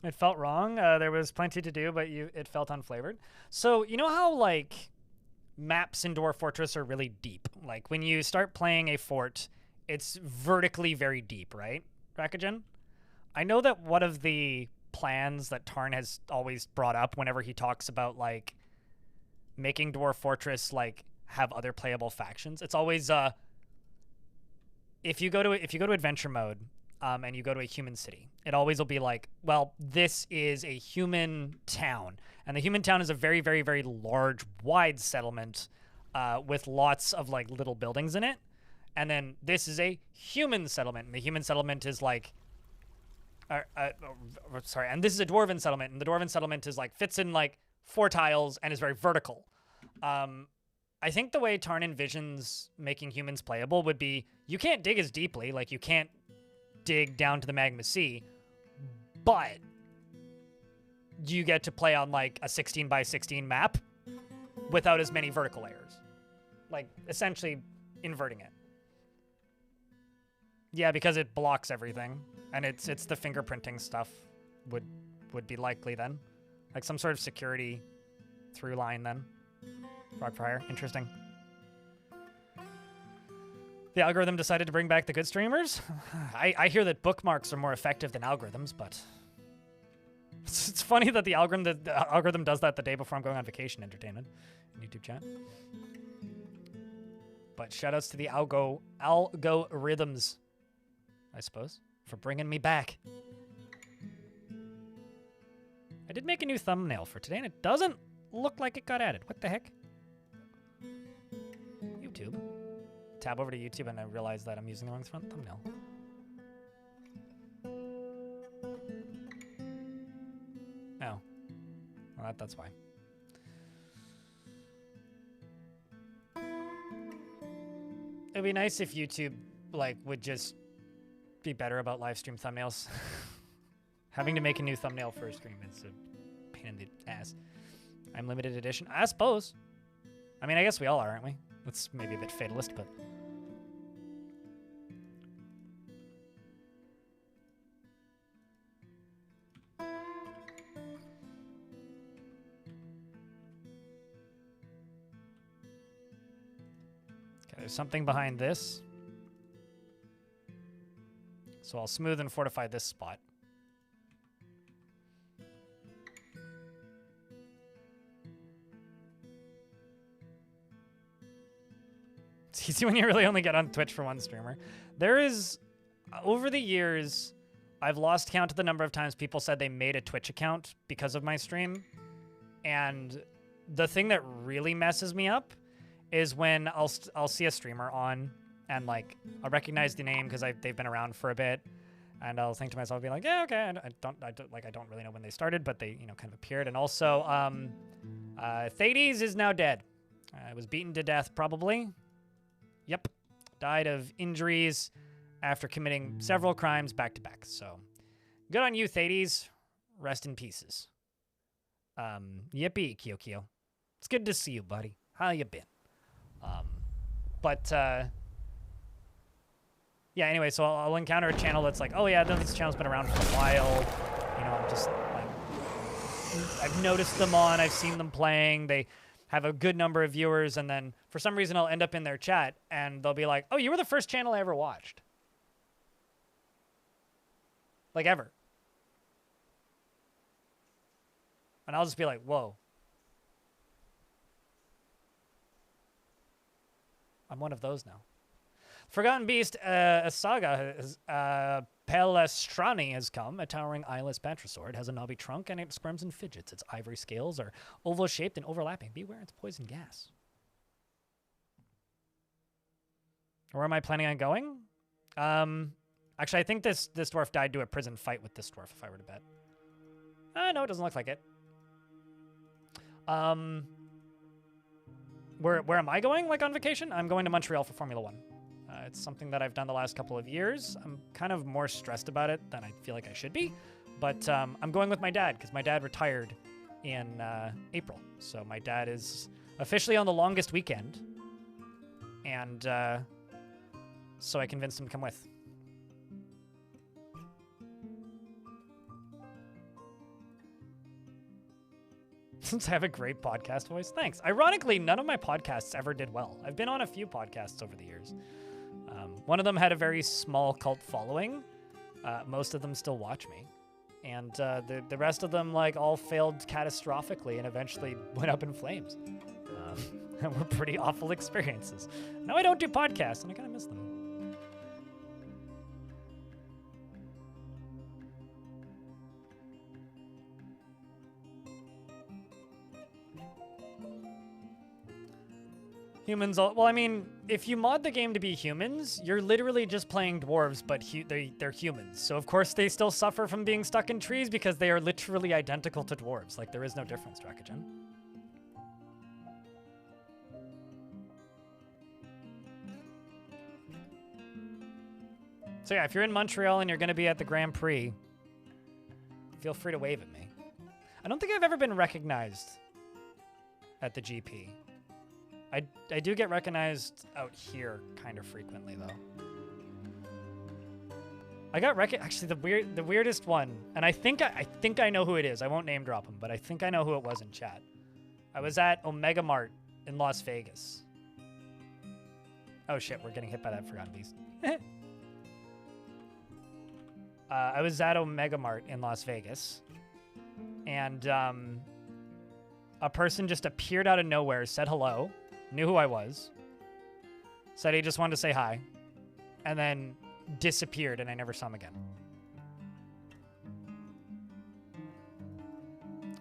It felt wrong. There was plenty to do, but it felt unflavored. So, you know how, like, maps in Dwarf Fortress are really deep? Like, when you start playing a fort, it's vertically very deep, right, Rakagen? I know that one of the plans that Tarn has always brought up whenever he talks about, like, making Dwarf Fortress, like, have other playable factions, it's always, if you go to adventure mode, and you go to a human city, it always will be like, well, this is a human town. And the human town is a very, very, very large, wide settlement with lots of, like, little buildings in it. And then this is a human settlement. And the human settlement is like, sorry, and this is a dwarven settlement. And the dwarven settlement is like, fits in like 4 tiles and is very vertical. I think the way Tarn envisions making humans playable would be, you can't dig as deeply, like you can't dig down to the magma sea, but you get to play on like a 16 by 16 map without as many vertical layers, like essentially inverting it. Yeah, because it blocks everything, and it's the fingerprinting stuff would be likely then, like some sort of security through line then. Frog for hire, interesting. The algorithm decided to bring back the good streamers? I hear that bookmarks are more effective than algorithms, but it's funny that the algorithm does that the day before I'm going on vacation, entertainment, in YouTube chat. But shoutouts to the algorithms, I suppose, for bringing me back. I did make a new thumbnail for today, and it doesn't look like it got added. What the heck? YouTube. Tab over to YouTube and I realize that I'm using the wrong thumbnail. Oh. Well, that's why. It'd be nice if YouTube, like, would just be better about live stream thumbnails. Having to make a new thumbnail for a stream is a pain in the ass. I'm limited edition. I suppose. I mean, I guess we all are, aren't we? That's maybe a bit fatalist, but... There's something behind this. So I'll smooth and fortify this spot. It's easy when you really only get on Twitch for one streamer. There is, over the years, I've lost count of the number of times people said they made a Twitch account because of my stream. And the thing that really messes me up is when I'll see a streamer on and like I'll recognize the name because they've been around for a bit, and I'll think to myself, be like, yeah, okay, I don't really know when they started, but they kind of appeared. And also, Thades is now dead. Was beaten to death probably. Yep, died of injuries after committing several crimes back to back. So good on you, Thades. Rest in pieces. Yippee, Kyo. It's good to see you, buddy. How you been? Yeah, anyway, so I'll encounter a channel that's like, oh yeah, this channel's been around for a while. You know, I'm just like, I've noticed them on, I've seen them playing. They have a good number of viewers, and then for some reason I'll end up in their chat, and they'll be like, oh, you were the first channel I ever watched. Like, ever. And I'll just be like, whoa. I'm one of those now. Forgotten Beast, a saga, Palestrani has come. A towering eyeless Batrasword has a knobby trunk and it squirms and fidgets. Its ivory scales are oval-shaped and overlapping. Beware, it's poison gas. Where am I planning on going? Actually, I think this dwarf died to a prison fight with this dwarf, if I were to bet. No, it doesn't look like it. Where am I going, like, on vacation? I'm going to Montreal for Formula 1. It's something that I've done the last couple of years. I'm kind of more stressed about it than I feel like I should be. But I'm going with my dad, because my dad retired in April. So my dad is officially on the longest weekend. And so I convinced him to come with. Since I have a great podcast voice. Thanks. Ironically, none of my podcasts ever did well. I've been on a few podcasts over the years. One of them had a very small cult following. Most of them still watch me. And the rest of them, like, all failed catastrophically and eventually went up in flames. And were pretty awful experiences. Now I don't do podcasts, and I kind of miss them. Humans, well, I mean, if you mod the game to be humans, you're literally just playing dwarves, but they're humans. So, of course, they still suffer from being stuck in trees because they are literally identical to dwarves. Like, there is no difference, Drakagen. So, yeah, if you're in Montreal and you're going to be at the Grand Prix, feel free to wave at me. I don't think I've ever been recognized at the GP. I do get recognized out here kind of frequently, though. I got actually the weirdest one, and I think I know who it is. I won't name drop him, but I think I know who it was in chat. I was at Omega Mart in Las Vegas. Oh shit, we're getting hit by that Forgotten Beast. I was at Omega Mart in Las Vegas, and a person just appeared out of nowhere, said hello, knew who I was, said he just wanted to say hi, and then disappeared, and I never saw him again.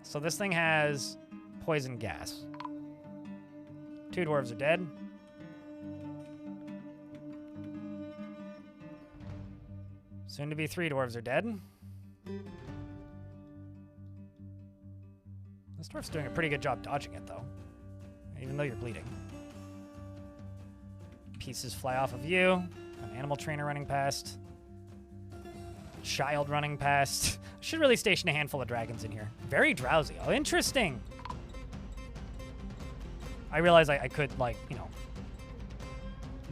So this thing has poison gas. 2 dwarves are dead. Soon to be 3 dwarves are dead. This dwarf's doing a pretty good job dodging it, though, even though you're bleeding. Pieces fly off of you. An animal trainer running past. Child running past. I should really station a handful of dragons in here. Very drowsy. Oh, interesting. I realize I could, like, you know,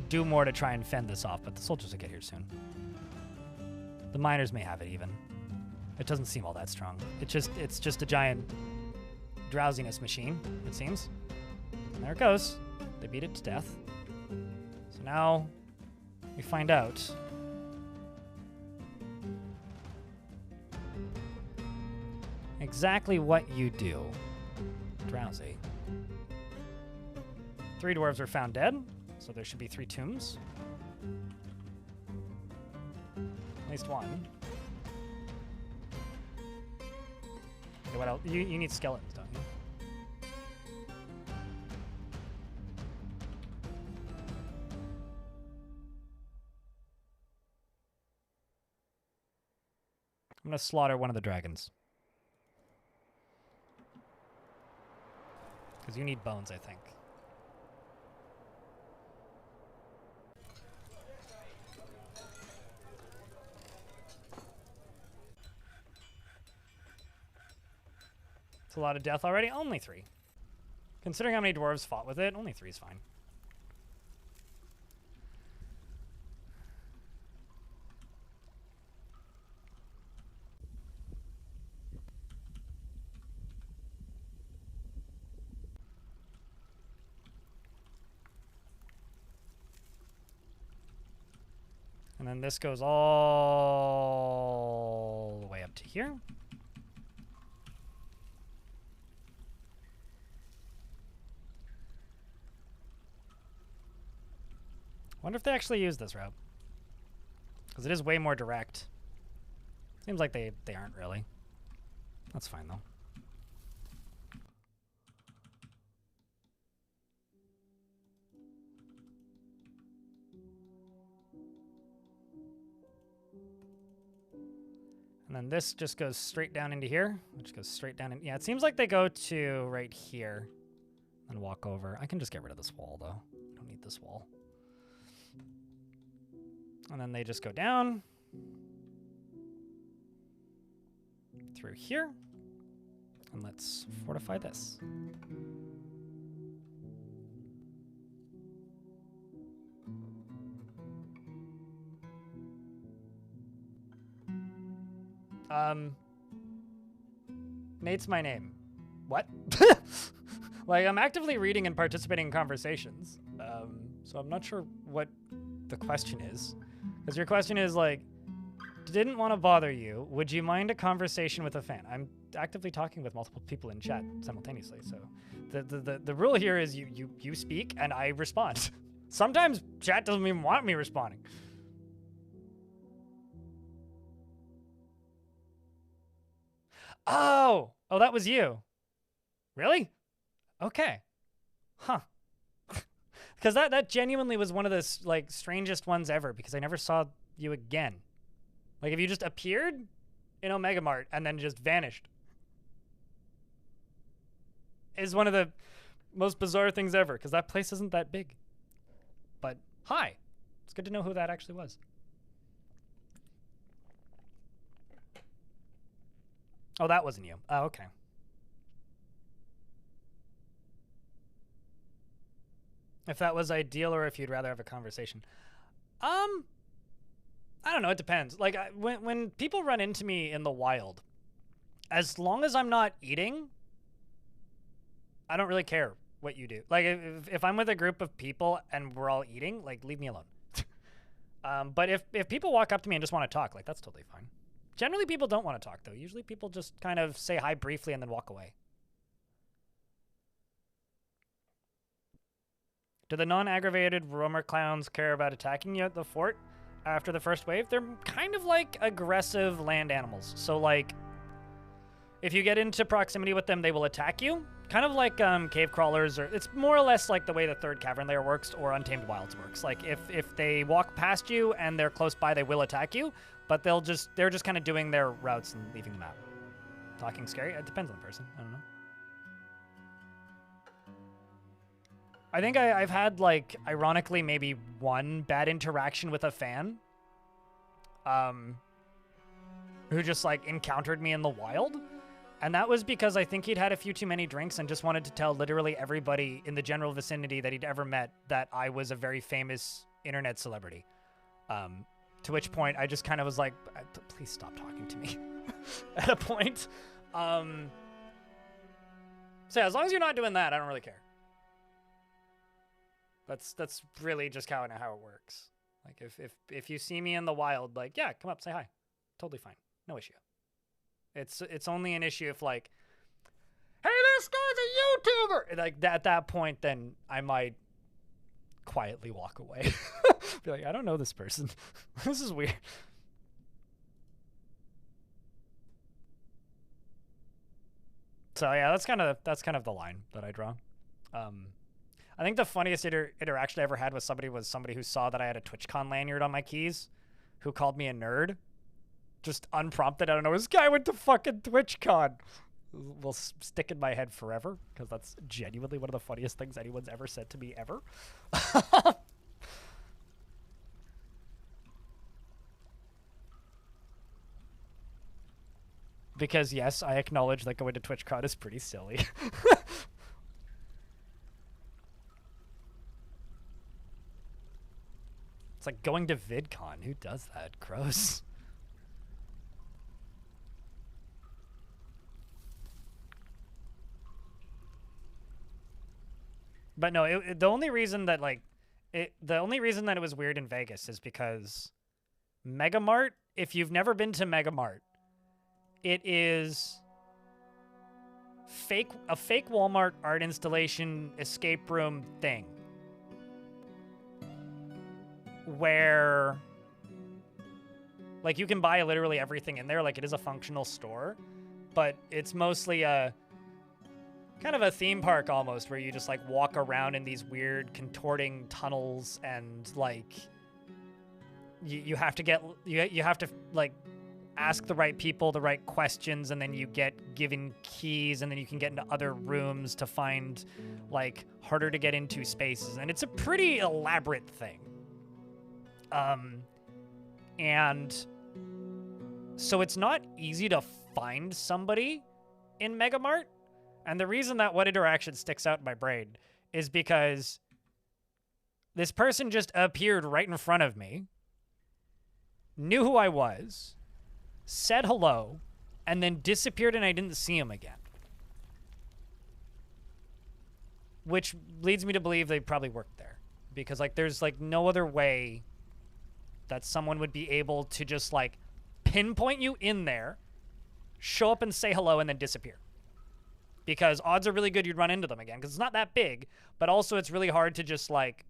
do more to try and fend this off, but the soldiers will get here soon. The miners may have it even. It doesn't seem all that strong. It's just a giant drowsiness machine, it seems. And there it goes. They beat it to death. So now we find out exactly what you do. Drowsy. 3 dwarves were found dead, so there should be 3 tombs. At least one. Okay, what else? You need skeletons, don't you? I'm gonna slaughter one of the dragons. Because you need bones, I think. It's a lot of death already. Only 3. Considering how many dwarves fought with it, only 3 is fine. then this goes all the way up to here. Wonder if they actually use this route. Because it is way more direct. Seems like they aren't really. That's fine, though. And then this just goes straight down into here, which goes straight down. Yeah, it seems like they go to right here and walk over. I can just get rid of this wall, though. I don't need this wall. And then they just go down through here. And let's fortify this. Nate's my name. What? Like, I'm actively reading and participating in conversations. So I'm not sure what the question is. Because your question is, like, didn't want to bother you. Would you mind a conversation with a fan? I'm actively talking with multiple people in chat simultaneously. So the rule here is you speak and I respond. Sometimes chat doesn't even want me responding. Oh, that was you. Really? Okay. Huh. Because that genuinely was one of the like strangest ones ever, because I never saw you again. Like, if you just appeared in Omega Mart and then just vanished, is one of the most bizarre things ever, because that place isn't that big. But hi, it's good to know who that actually was. Oh, that wasn't you. Oh, okay. If that was ideal, or if you'd rather have a conversation. I don't know. It depends. Like, when people run into me in the wild, as long as I'm not eating, I don't really care what you do. Like, if I'm with a group of people and we're all eating, like, leave me alone. But if people walk up to me and just want to talk, like, that's totally fine. Generally, people don't want to talk, though. Usually, people just kind of say hi briefly and then walk away. Do the non-aggravated roamer clowns care about attacking you at the fort after the first wave? They're kind of like aggressive land animals. So, like, if you get into proximity with them, they will attack you. Kind of like cave crawlers, or it's more or less like the way the third cavern layer works or Untamed Wilds works. Like, if they walk past you and they're close by, they will attack you, but they're just kind of doing their routes and leaving the map. Talking scary? It depends on the person. I don't know. I think I've had, like, ironically, maybe one bad interaction with a fan who just, like, encountered me in the wild. And that was because I think he'd had a few too many drinks and just wanted to tell literally everybody in the general vicinity that he'd ever met that I was a very famous internet celebrity. To which point I just kind of was like, please stop talking to me at a point. So yeah, as long as you're not doing that, I don't really care. That's really just how it works. Like, if you see me in the wild, like, yeah, come up, say hi. Totally fine. No issue. It's only an issue if, like, hey, this guy's a YouTuber! Like, at that point, then I might quietly walk away. Be like, I don't know this person. This is weird. So yeah, that's kind of the line that I draw. I think the funniest interaction I ever had with somebody who saw that I had a TwitchCon lanyard on my keys, who called me a nerd, just unprompted. I don't know. This guy went to fucking TwitchCon. Will stick in my head forever, because that's genuinely one of the funniest things anyone's ever said to me ever. Because yes, I acknowledge that going to TwitchCon is pretty silly. It's like going to VidCon. Who does that? Gross. But no, the only reason that it was weird in Vegas is because Megamart, if you've never been to Megamart, it is a fake Walmart art installation escape room thing where like you can buy literally everything in there. Like it is a functional store, but it's mostly a kind of a theme park almost, where you just like walk around in these weird contorting tunnels and like you have to get you have to like ask the right people the right questions, and then you get given keys, and then you can get into other rooms to find like harder to get into spaces, and it's a pretty elaborate thing. And so it's not easy to find somebody in Megamart. And the reason that what interaction sticks out in my brain is because this person just appeared right in front of me, knew who I was, said hello, and then disappeared, and I didn't see him again. Which leads me to believe they probably worked there. Because, like, there's, like, no other way that someone would be able to just, like, pinpoint you in there, show up and say hello, and then disappear. Because odds are really good you'd run into them again, because it's not that big, but also it's really hard to just, like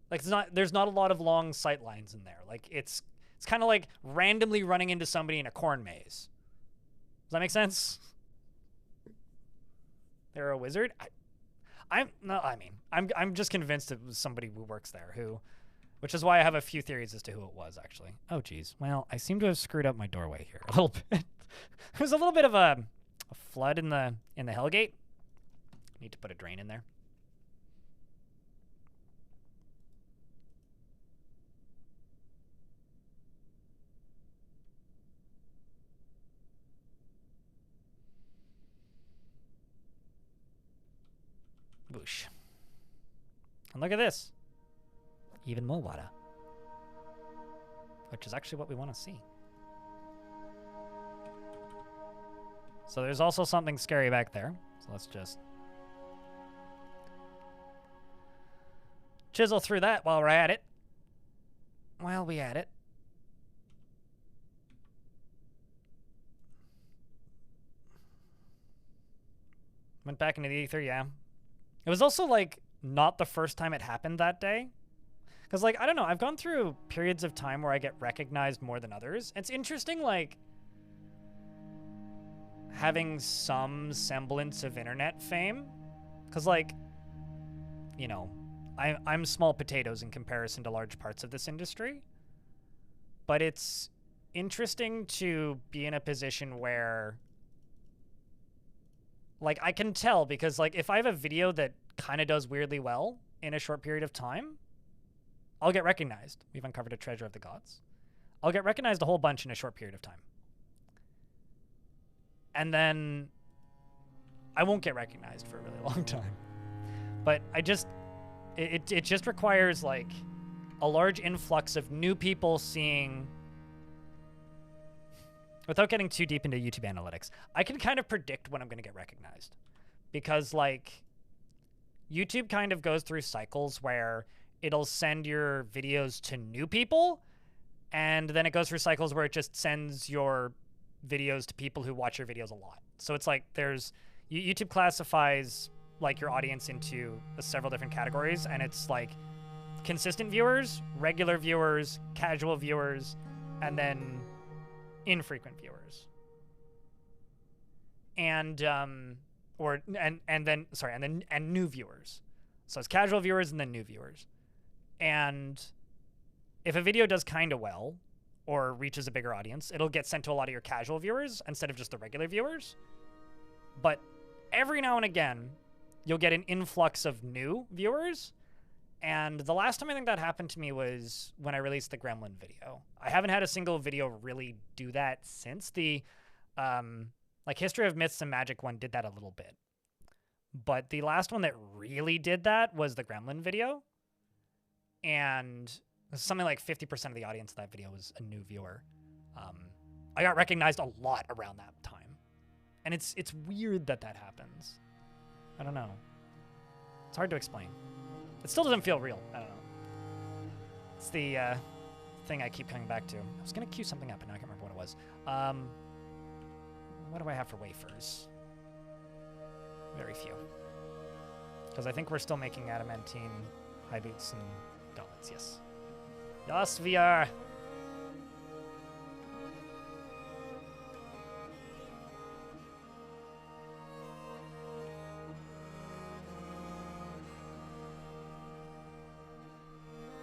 there's not a lot of long sight lines in there. Like, it's kind of like randomly running into somebody in a corn maze. Does that make sense? They're a wizard? I'm just convinced it was somebody who works there which is why I have a few theories as to who it was, actually. Oh, geez. Well, I seem to have screwed up my doorway here a little bit. There's a little bit of a flood in the Hellgate. I need to put a drain in there. Boosh. And look at this. Even more water. Which is actually what we want to see. So there's also something scary back there. So let's just chisel through that while we're at it. Went back into the ether, yeah. It was also, like, not the first time it happened that day. Because, like, I don't know, I've gone through periods of time where I get recognized more than others. It's interesting, like, having some semblance of internet fame. Because, like, you know, I'm small potatoes in comparison to large parts of this industry. But it's interesting to be in a position where, like, I can tell because, like, if I have a video that kind of does weirdly well in a short period of time, I'll get recognized. We've uncovered a treasure of the gods. I'll get recognized a whole bunch in a short period of time. And then I won't get recognized for a really long time. But it just requires, like, a large influx of new people seeing. Without getting too deep into YouTube analytics, I can kind of predict when I'm going to get recognized. Because, like, YouTube kind of goes through cycles where it'll send your videos to new people, and then it goes through cycles where it just sends your videos to people who watch your videos a lot. So it's like YouTube classifies, like, your audience into several different categories, and it's like consistent viewers, regular viewers, casual viewers, and then infrequent viewers. And new viewers. So it's casual viewers and then new viewers. And if a video does kind of well or reaches a bigger audience, it'll get sent to a lot of your casual viewers instead of just the regular viewers. But every now and again, you'll get an influx of new viewers. And the last time I think that happened to me was when I released the Gremlin video. I haven't had a single video really do that since. The like History of Myths and Magic one did that a little bit. But the last one that really did that was the Gremlin video. And something like 50% of the audience of that video was a new viewer. I got recognized a lot around that time. And it's weird that happens. I don't know. It's hard to explain. It still doesn't feel real. I don't know. It's the thing I keep coming back to. I was going to queue something up, and now I can't remember what it was. What do I have for wafers? Very few. Because I think we're still making adamantine high boots and gauntlets, yes. Yes, we are!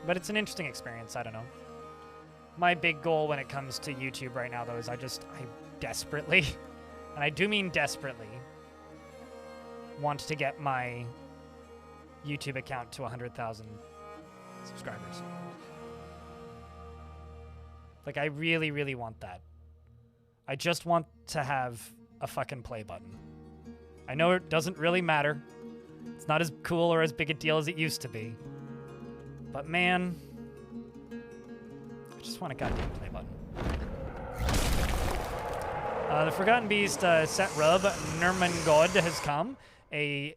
But it's an interesting experience, I don't know. My big goal when it comes to YouTube right now, though, is I desperately, and I do mean desperately, want to get my YouTube account to 100,000 subscribers. Like, I really, really want that. I just want to have a fucking play button. I know it doesn't really matter. It's not as cool or as big a deal as it used to be. But man, I just want a goddamn play button. The Forgotten Beast set rub Nurmengod has come. A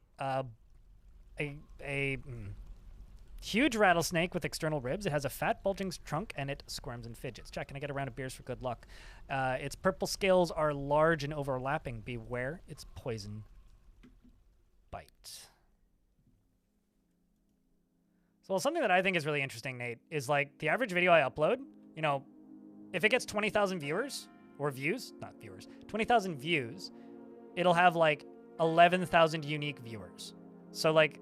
huge rattlesnake with external ribs. It has a fat, bulging trunk, and it squirms and fidgets. Check, can I get a round of beers for good luck? Its purple scales are large and overlapping. Beware its poison bite. So something that I think is really interesting, Nate, is like the average video I upload, you know, if it gets 20,000 viewers, or views, not viewers, 20,000 views, it'll have like 11,000 unique viewers. So like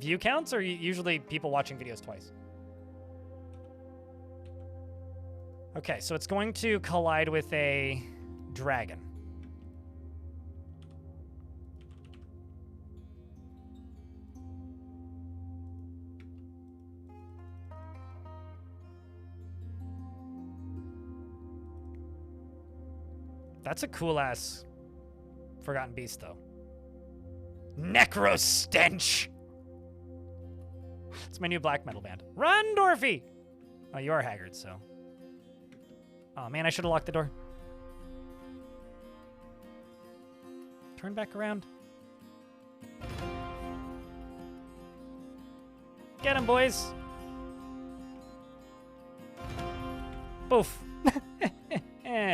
view counts are usually people watching videos twice. Okay, so it's going to collide with a dragon. That's a cool-ass Forgotten Beast, though. Necrostench! It's my new black metal band. Run, Dwarfy! Oh, you are haggard, so... Oh, man, I should have locked the door. Turn back around. Get him, boys! Boof.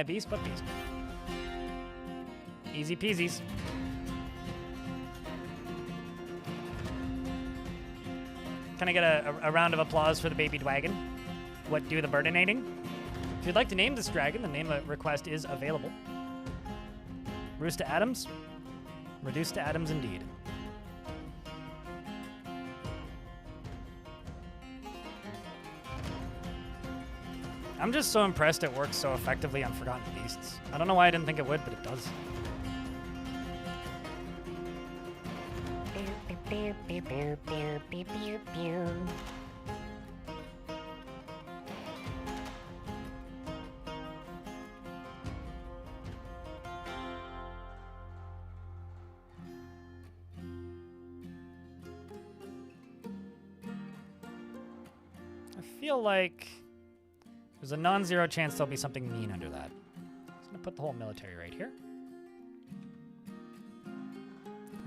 Beast, but beast. Easy peasies. Can I get a round of applause for the baby dragon? What do the burdinating? If you'd like to name this dragon, the name request is available. Reduced to atoms? Reduced to atoms indeed. I'm just so impressed it works so effectively on Forgotten Beasts. I don't know why I didn't think it would, but it does. I feel like there's a non-zero chance there'll be something mean under that. I'm just gonna put the whole military right here.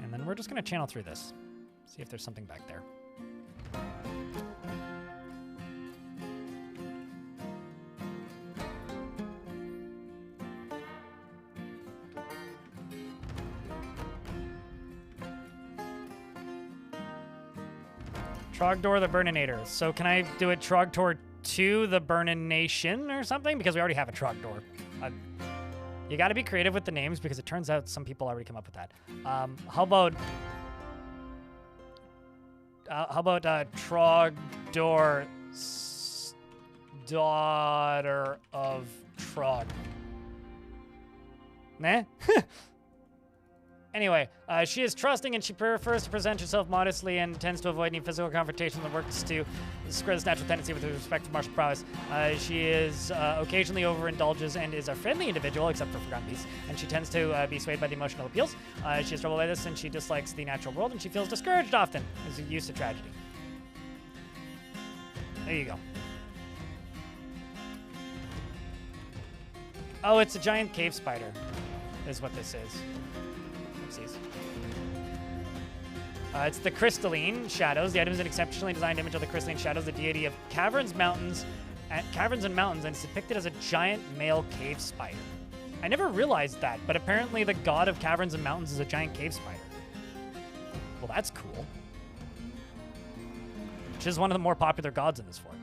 And then we're just gonna channel through this. See if there's something back there. Trogdor the Burninator. So can I do a Trogdor to the Burnination or something? Because we already have a Trogdor. You got to be creative with the names because it turns out some people already come up with that. How about Trogdor, daughter of Trog? Nah? Anyway, she is trusting and she prefers to present herself modestly and tends to avoid any physical confrontation and works to spread this natural tendency with respect to martial prowess. She is occasionally overindulges and is a friendly individual, except for Forgotten Beasts, and she tends to be swayed by the emotional appeals. She has trouble by this and she dislikes the natural world and she feels discouraged often, is used to tragedy. There you go. Oh, it's a giant cave spider, is what this is. It's the Crystalline Shadows. The item is an exceptionally designed image of the Crystalline Shadows, the deity of caverns, mountains, at caverns and mountains, and it's depicted as a giant male cave spider. I never realized that, but apparently the god of caverns and mountains is a giant cave spider. Well, that's cool. Which is one of the more popular gods in this fort.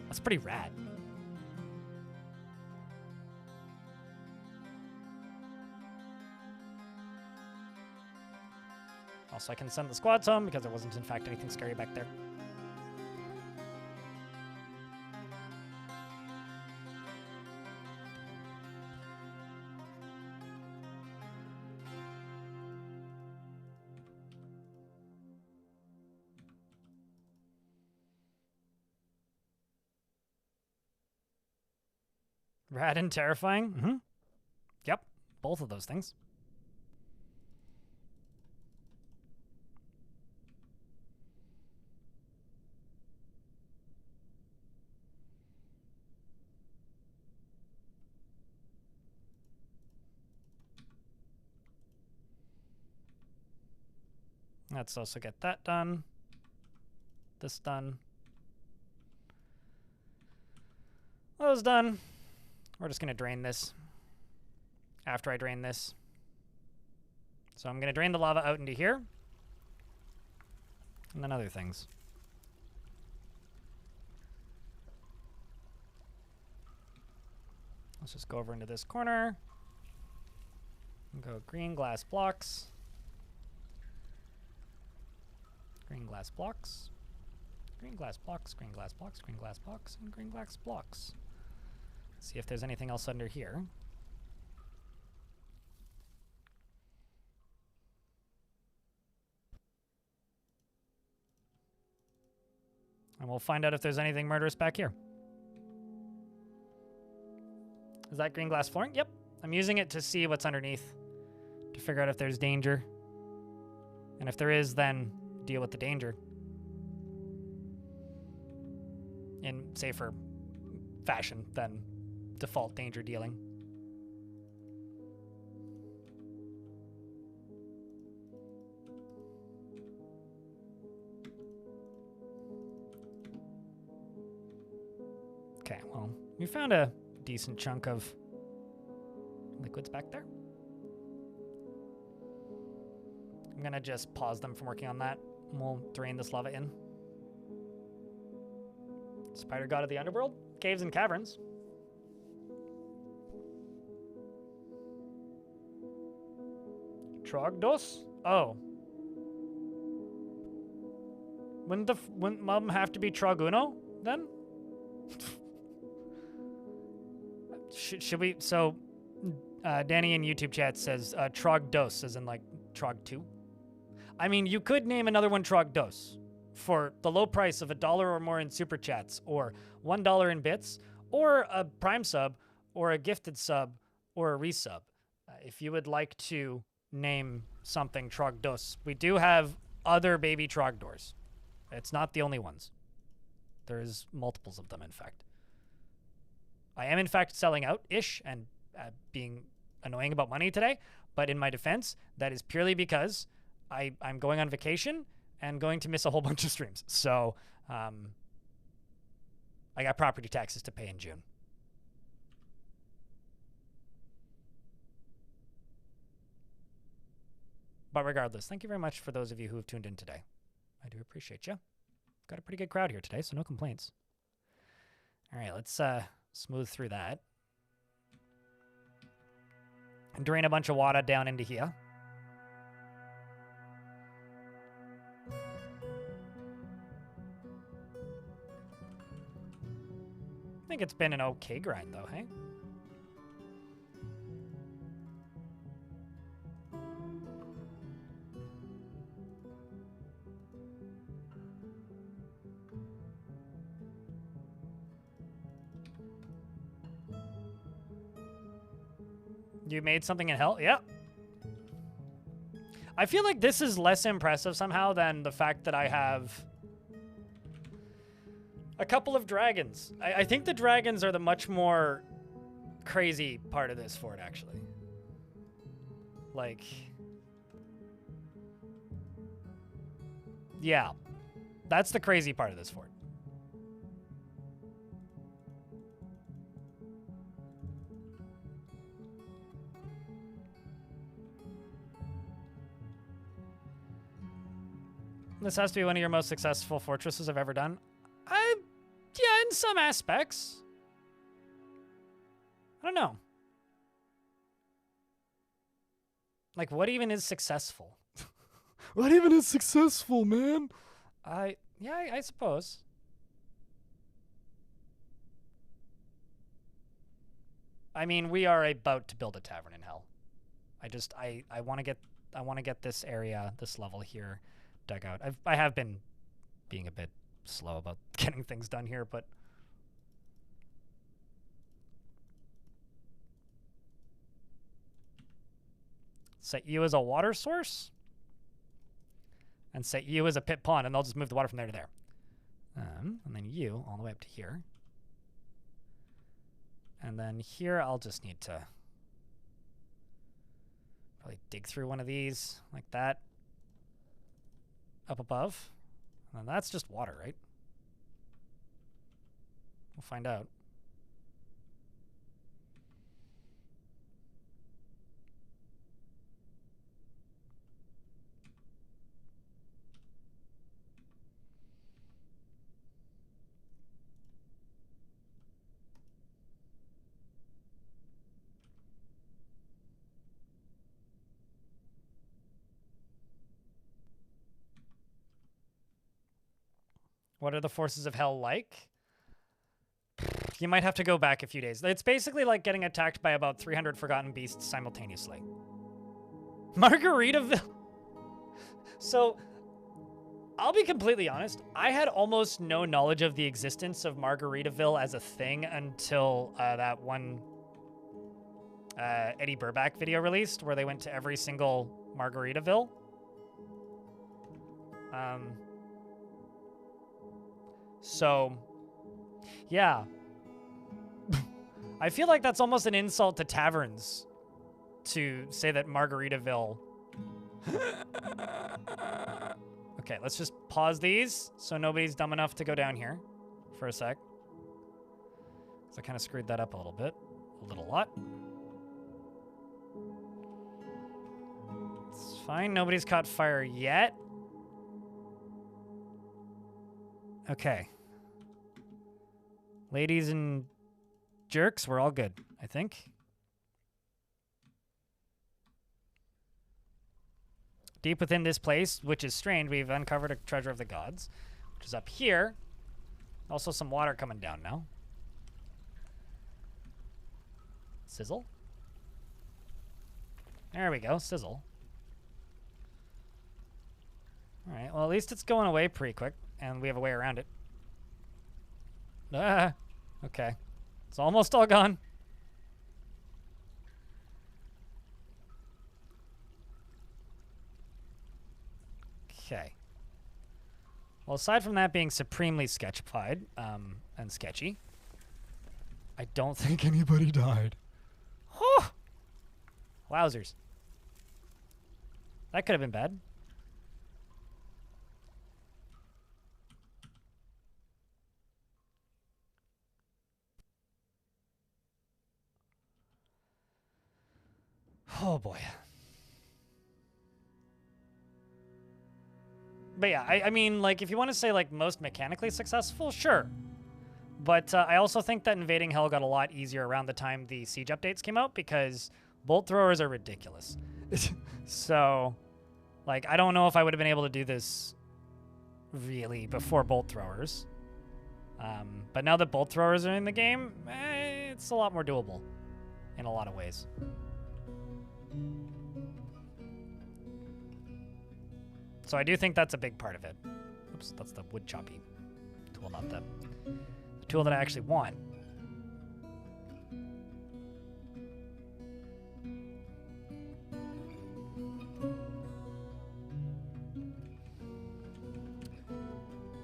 That's pretty rad. Also, I can send the squads home because there wasn't, in fact, anything scary back there. Rad and terrifying? Mm-hmm. Yep, both of those things. Let's also get that done. This done. Those done. We're just going to drain this after I drain this. So I'm going to drain the lava out into here. And then other things. Let's just go over into this corner. And go green glass blocks. Green glass blocks. Green glass blocks, green glass blocks, green glass blocks, and green glass blocks. See if there's anything else under here. And we'll find out if there's anything murderous back here. Is that green glass flooring? Yep. I'm using it to see what's underneath, to figure out if there's danger. And if there is, then deal with the danger in safer fashion than default danger dealing. Okay, well, we found a decent chunk of liquids back there. I'm gonna just pause them from working on that, and we'll drain this lava in. Spider god of the underworld, caves and caverns. Trogdos? Oh. Wouldn't mom have to be Troguno then? Should we? So, Danny in YouTube chat says Trogdos, as in like Trog 2. I mean, you could name another one Trogdos for the low price of $1 or more in super chats, or $1 in bits, or a prime sub, or a gifted sub, or a resub. If you would like to name something Trogdos, we do have other baby Trogdors. It's not the only ones. There's multiples of them, in fact. I am, in fact, selling out-ish and being annoying about money today, but in my defense, that is purely because I'm going on vacation and going to miss a whole bunch of streams. So I got property taxes to pay in June. But regardless, thank you very much for those of you who have tuned in today. I do appreciate you. Got a pretty good crowd here today, so no complaints. All right, let's smooth through that. And drain a bunch of water down into here. I think it's been an okay grind, though, hey? You made something in hell? Yeah. I feel like this is less impressive somehow than the fact that I have a couple of dragons. I think the dragons are the much more crazy part of this fort, actually. Like, yeah, that's the crazy part of this fort. This has to be one of your most successful fortresses I've ever done. Yeah, in some aspects. I don't know. Like, what even is successful? What even is successful, man? Yeah, I suppose. I mean, we are about to build a tavern in hell. I want to get this area, this level here, dug out. I have been being a bit slow about getting things done here, but set you as a water source and set you as a pit pond, and they'll just move the water from there to there. And then you all the way up to here. And then here I'll just need to probably dig through one of these like that up above. And that's just water, right? We'll find out. What are the forces of hell like? You might have to go back a few days. It's basically like getting attacked by about 300 forgotten beasts simultaneously. Margaritaville. So, I'll be completely honest. I had almost no knowledge of the existence of Margaritaville as a thing until that one Eddie Burback video released where they went to every single Margaritaville. So, yeah. I feel like that's almost an insult to taverns to say that Margaritaville... Okay, let's just pause these so nobody's dumb enough to go down here for a sec. So I kind of screwed that up a little bit. A little lot. It's fine. Nobody's caught fire yet. Okay. Ladies and jerks, we're all good, I think. Deep within this place, which is strange, we've uncovered a treasure of the gods, which is up here. Also some water coming down now. Sizzle. There we go, sizzle. Alright, well at least it's going away pretty quick, and we have a way around it. Ah, okay. It's almost all gone. Okay. Well, aside from that being supremely sketchified and sketchy, I don't think anybody died. Whew! Wowzers. That could have been bad. Oh boy. But yeah, I mean, like, if you want to say, like, most mechanically successful, sure. But I also think that invading Hell got a lot easier around the time the Siege updates came out, because bolt throwers are ridiculous. So, like, I don't know if I would have been able to do this really before bolt throwers. But now that bolt throwers are in the game, it's a lot more doable in a lot of ways. So I do think that's a big part of it. Oops, that's the wood choppy tool, not the tool that I actually want.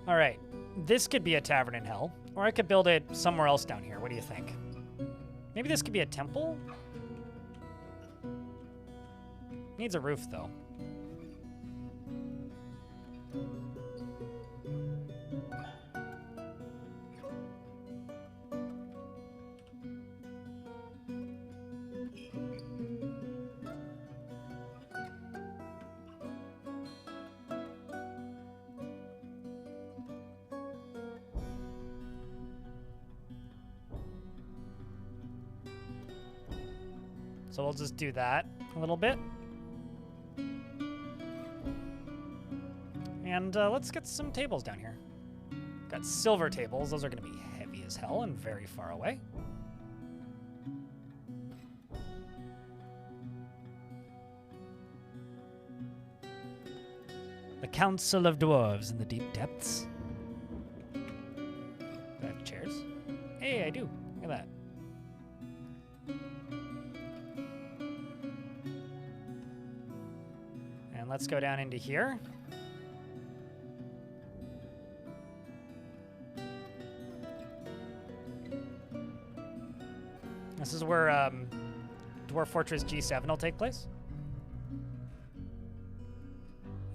All right, this could be a tavern in hell, or I could build it somewhere else down here. What do you think? Maybe this could be a temple? Needs a roof, though. So we'll just do that a little bit. And let's get some tables down here. Got silver tables. Those are going to be heavy as hell and very far away. The Council of Dwarves in the deep depths. Do I have chairs? Hey, I do. Look at that. And let's go down into here. This is where Dwarf Fortress G7 will take place.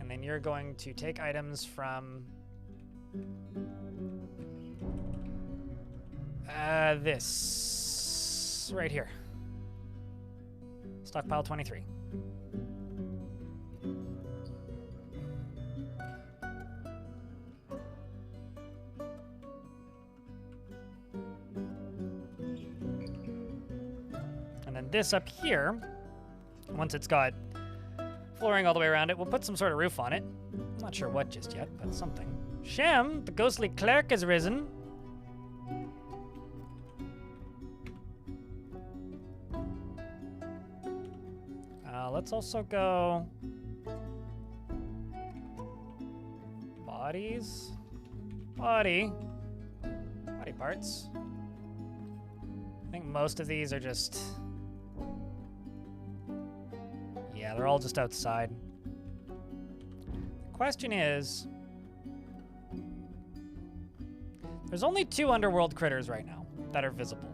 And then you're going to take items from this right here. Stockpile 23. And then this up here, once it's got flooring all the way around it, we'll put some sort of roof on it. I'm not sure what just yet, but something. Shem, the ghostly cleric has risen. Let's also go bodies, body parts. I think most of these are just, yeah, they're all just outside. The question is, there's only 2 underworld critters right now that are visible.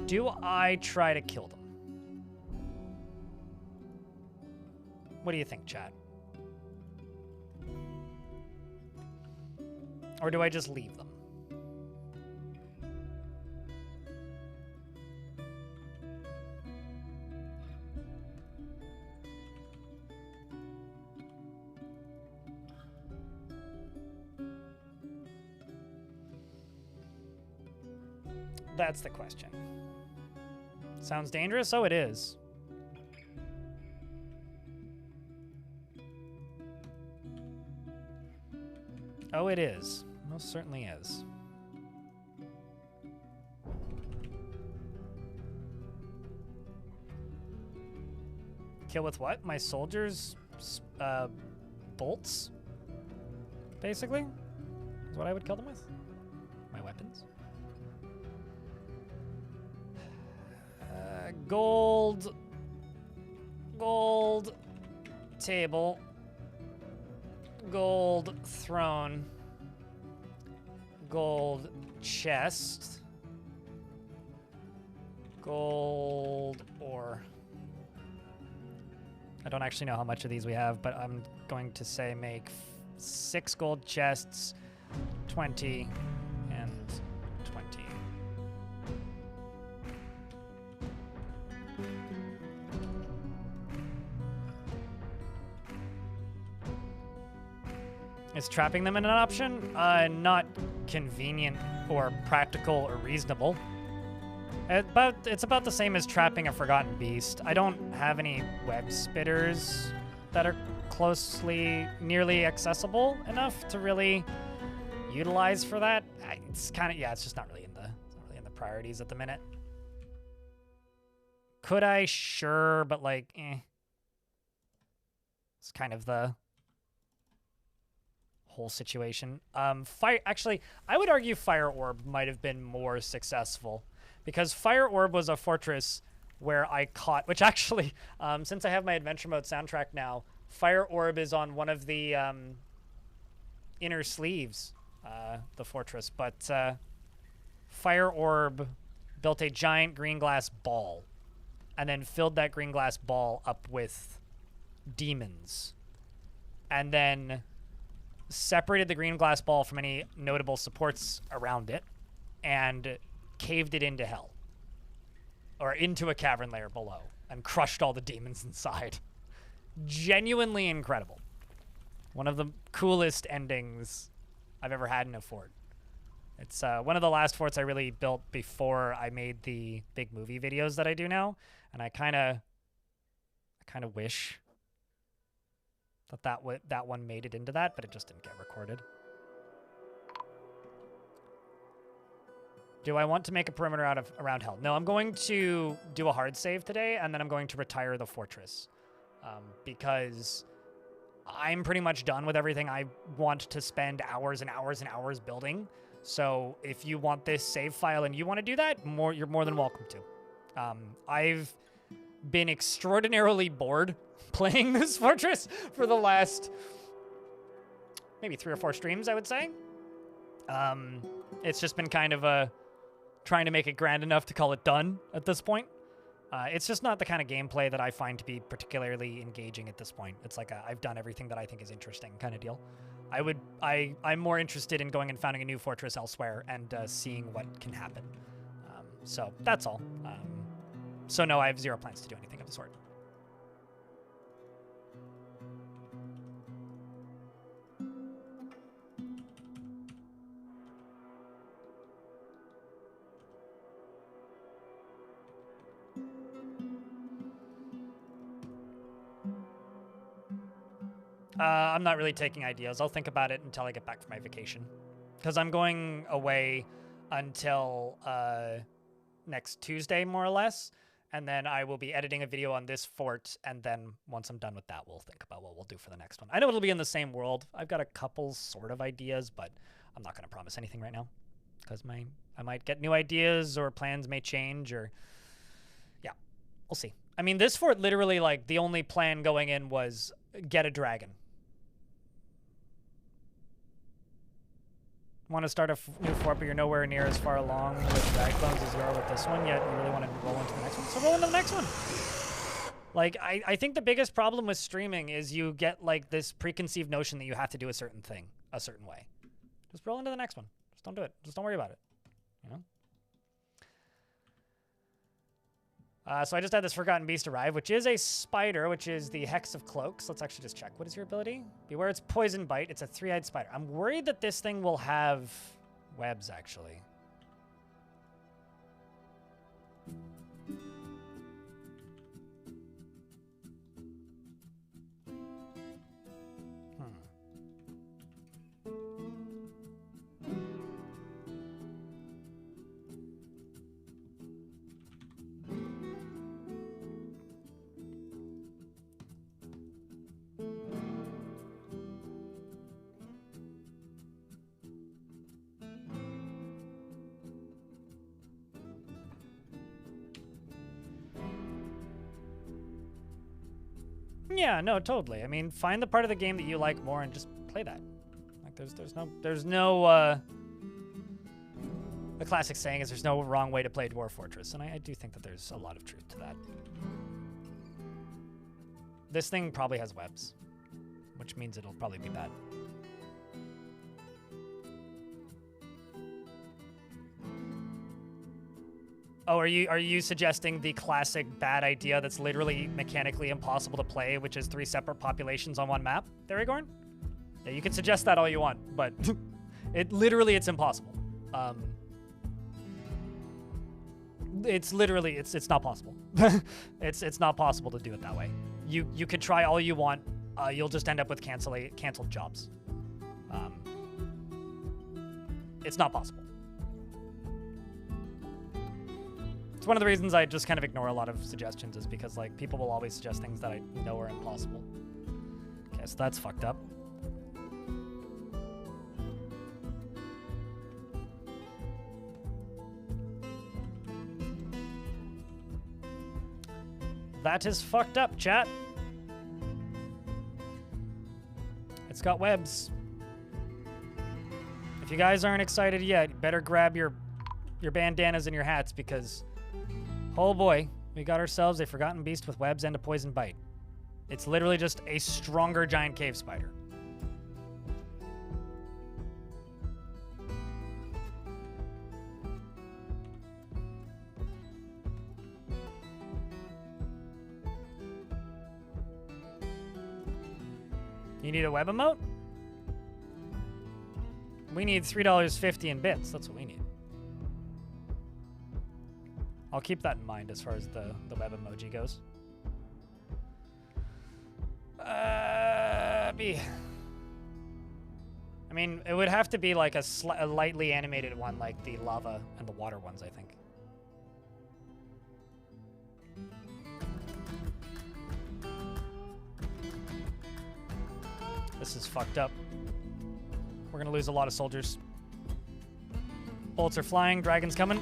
Do I try to kill them? What do you think, chat? Or do I just leave them? That's the question. Sounds dangerous? Oh, it is. Oh, it is. Most certainly is. Kill with what? My soldiers' bolts? Basically? Is what I would kill them with? My weapons? Gold table, gold throne, gold chest, gold ore. I don't actually know how much of these we have, but I'm going to say make 6 gold chests, 20 and 20. Is trapping them an option? Not convenient or practical or reasonable. But it's about the same as trapping a forgotten beast. I don't have any web spitters that are nearly accessible enough to really utilize for that. It's kind of, yeah, it's just not really in the priorities at the minute. Could I? Sure, but like, It's kind of the whole situation. Actually, I would argue Fire Orb might have been more successful, because Fire Orb was a fortress where I caught, which actually, since I have my Adventure Mode soundtrack now, Fire Orb is on one of the inner sleeves, the fortress, but Fire Orb built a giant green glass ball and then filled that green glass ball up with demons, and then separated the green glass ball from any notable supports around it and caved it into hell, or into a cavern layer below, and crushed all the demons inside. Genuinely incredible. One of the coolest endings I've ever had in a fort. It's one of the last forts I really built before I made the big movie videos that I do now, and I kind of wish that one made it into that, but it just didn't get recorded. Do I want to make a perimeter around hell? No, I'm going to do a hard save today, and then I'm going to retire the fortress. Because I'm pretty much done with everything I want to spend hours and hours and hours building. So if you want this save file and you want to do that, you're more than welcome to. I've been extraordinarily bored playing this fortress for the last maybe 3 or 4 streams, I would say. It's just been kind of trying to make it grand enough to call it done at this point. It's just not the kind of gameplay that I find to be particularly engaging at this point. It's like I've done everything that I think is interesting kind of deal. I'm more interested in going and founding a new fortress elsewhere and seeing what can happen. So that's all. So no, I have 0 plans to do anything of the sort. I'm not really taking ideas. I'll think about it until I get back from my vacation. Because I'm going away until next Tuesday, more or less. And then I will be editing a video on this fort. And then once I'm done with that, we'll think about what we'll do for the next one. I know it'll be in the same world. I've got a couple sort of ideas, but I'm not going to promise anything right now. Because I might get new ideas or plans may change or... Yeah, we'll see. I mean, this fort literally, like, the only plan going in was get a dragon. Want to start a new fort, but you're nowhere near as far along with drag bones as you are with this one, yet you really want to roll into the next one. So roll into the next one. Like, I think the biggest problem with streaming is you get, like, this preconceived notion that you have to do a certain thing a certain way. Just roll into the next one. Just don't do it. Just don't worry about it. You know? So I just had this Forgotten Beast arrive, which is a spider, which is the Hex of Cloaks. Let's actually just check. What is your ability? Beware its poison bite. It's a 3-eyed spider. I'm worried that this thing will have webs, actually. Yeah, no, totally. I mean, find the part of the game that you like more and just play that. Like, there's no, the classic saying is there's no wrong way to play Dwarf Fortress, and I do think that there's a lot of truth to that. This thing probably has webs, which means it'll probably be bad. Oh, are you suggesting the classic bad idea that's literally mechanically impossible to play, which is 3 separate populations on one map, Theragorn? Yeah, you can suggest that all you want, but it's impossible. It's literally it's not possible. it's not possible to do it that way. You could try all you want, you'll just end up with canceled jobs. It's not possible. It's one of the reasons I just kind of ignore a lot of suggestions is because, like, people will always suggest things that I know are impossible. Okay, so that's fucked up. That is fucked up, chat. It's got webs. If you guys aren't excited yet, you better grab your bandanas and your hats because... oh boy, we got ourselves a Forgotten Beast with webs and a poison bite. It's literally just a stronger giant cave spider. You need a web emote? We need $3.50 in bits. That's what we need. I'll keep that in mind as far as the web emoji goes. B. I mean, it would have to be like a lightly animated one, like the lava and the water ones, I think. This is fucked up. We're gonna lose a lot of soldiers. Bullets are flying, dragon's coming.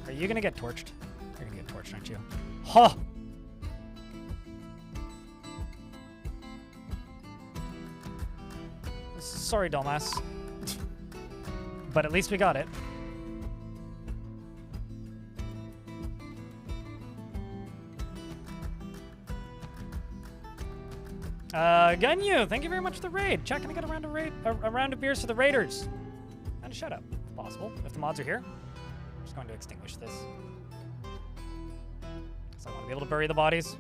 Are you gonna get torched? You're gonna get torched, aren't you? Huh! Sorry, dumbass. But at least we got it. Gunyu, thank you very much for the raid. Chat, can I get a round of beers for the raiders? And shut up, if possible. If the mods are here, I'm just going to extinguish this. Because I want to be able to bury the bodies.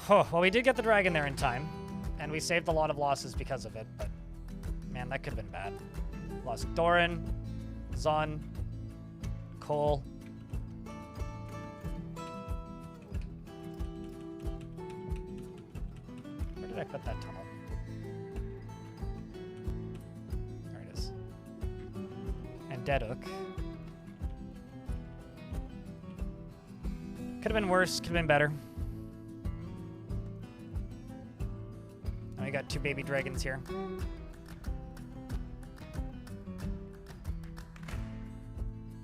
Oh, well, we did get the dragon there in time. And we saved a lot of losses because of it, but man, that could have been bad. Lost Doran, Zon, Cole. Where did I put that tunnel? There it is. And Deduk. Could have been worse, could have been better. We got 2 baby dragons here.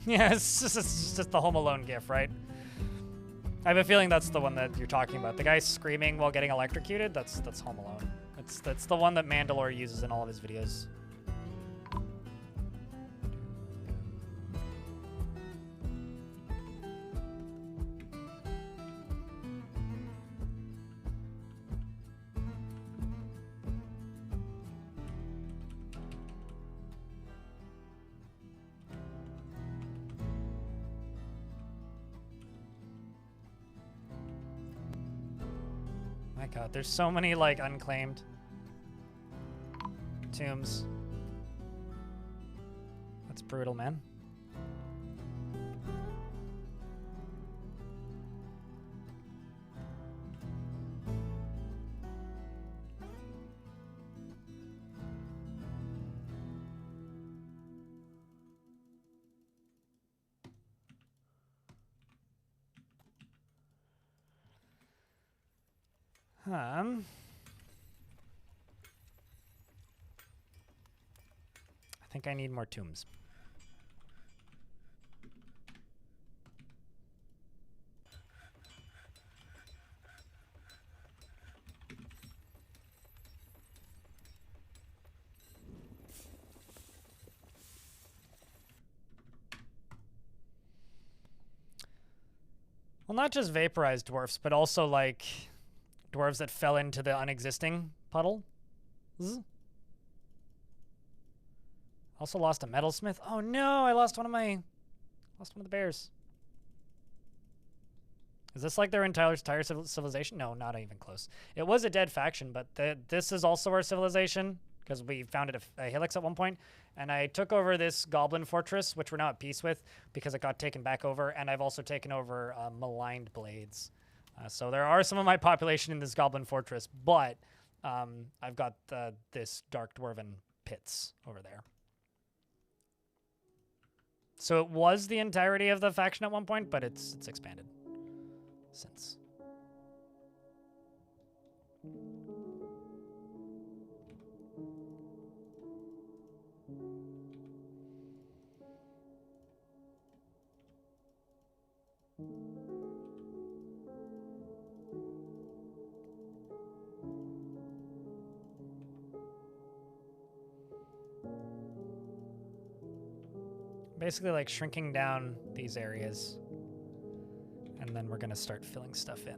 Yeah, it's just the Home Alone gif, right? I have a feeling that's the one that you're talking about. The guy screaming while getting electrocuted, that's Home Alone. That's the one that Mandalore uses in all of his videos. God, there's so many, like, unclaimed tombs. That's brutal, man. I think I need more tombs. Well, not just vaporized dwarfs, but also like dwarves that fell into the unexisting puddle. Also lost a metalsmith. Oh no, I lost one of the bears. Is this like their entire civilization? No, not even close. It was a dead faction, but this is also our civilization because we founded a helix at one point, and I took over this goblin fortress, which we're now at peace with because it got taken back over, and I've also taken over maligned blades. So there are some of my population in this goblin fortress, but I've got this dark dwarven pits over there. So it was the entirety of the faction at one point, but it's expanded since. Basically like shrinking down these areas, and then we're gonna start filling stuff in.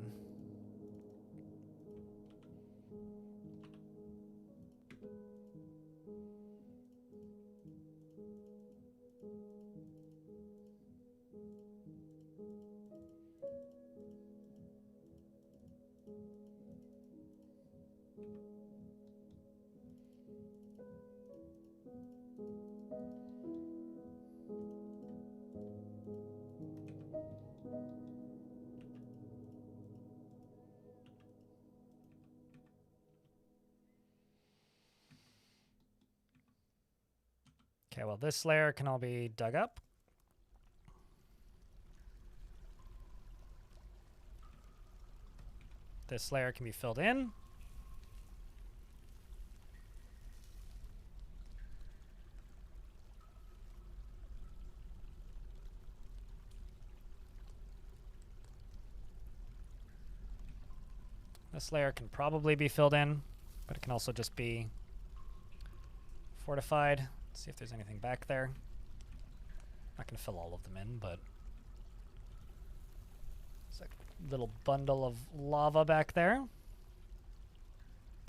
Okay, well, this layer can all be dug up. This layer can be filled in. This layer can probably be filled in, but it can also just be fortified. Let's see if there's anything back there. I'm not going to fill all of them in, but there's a little bundle of lava back there,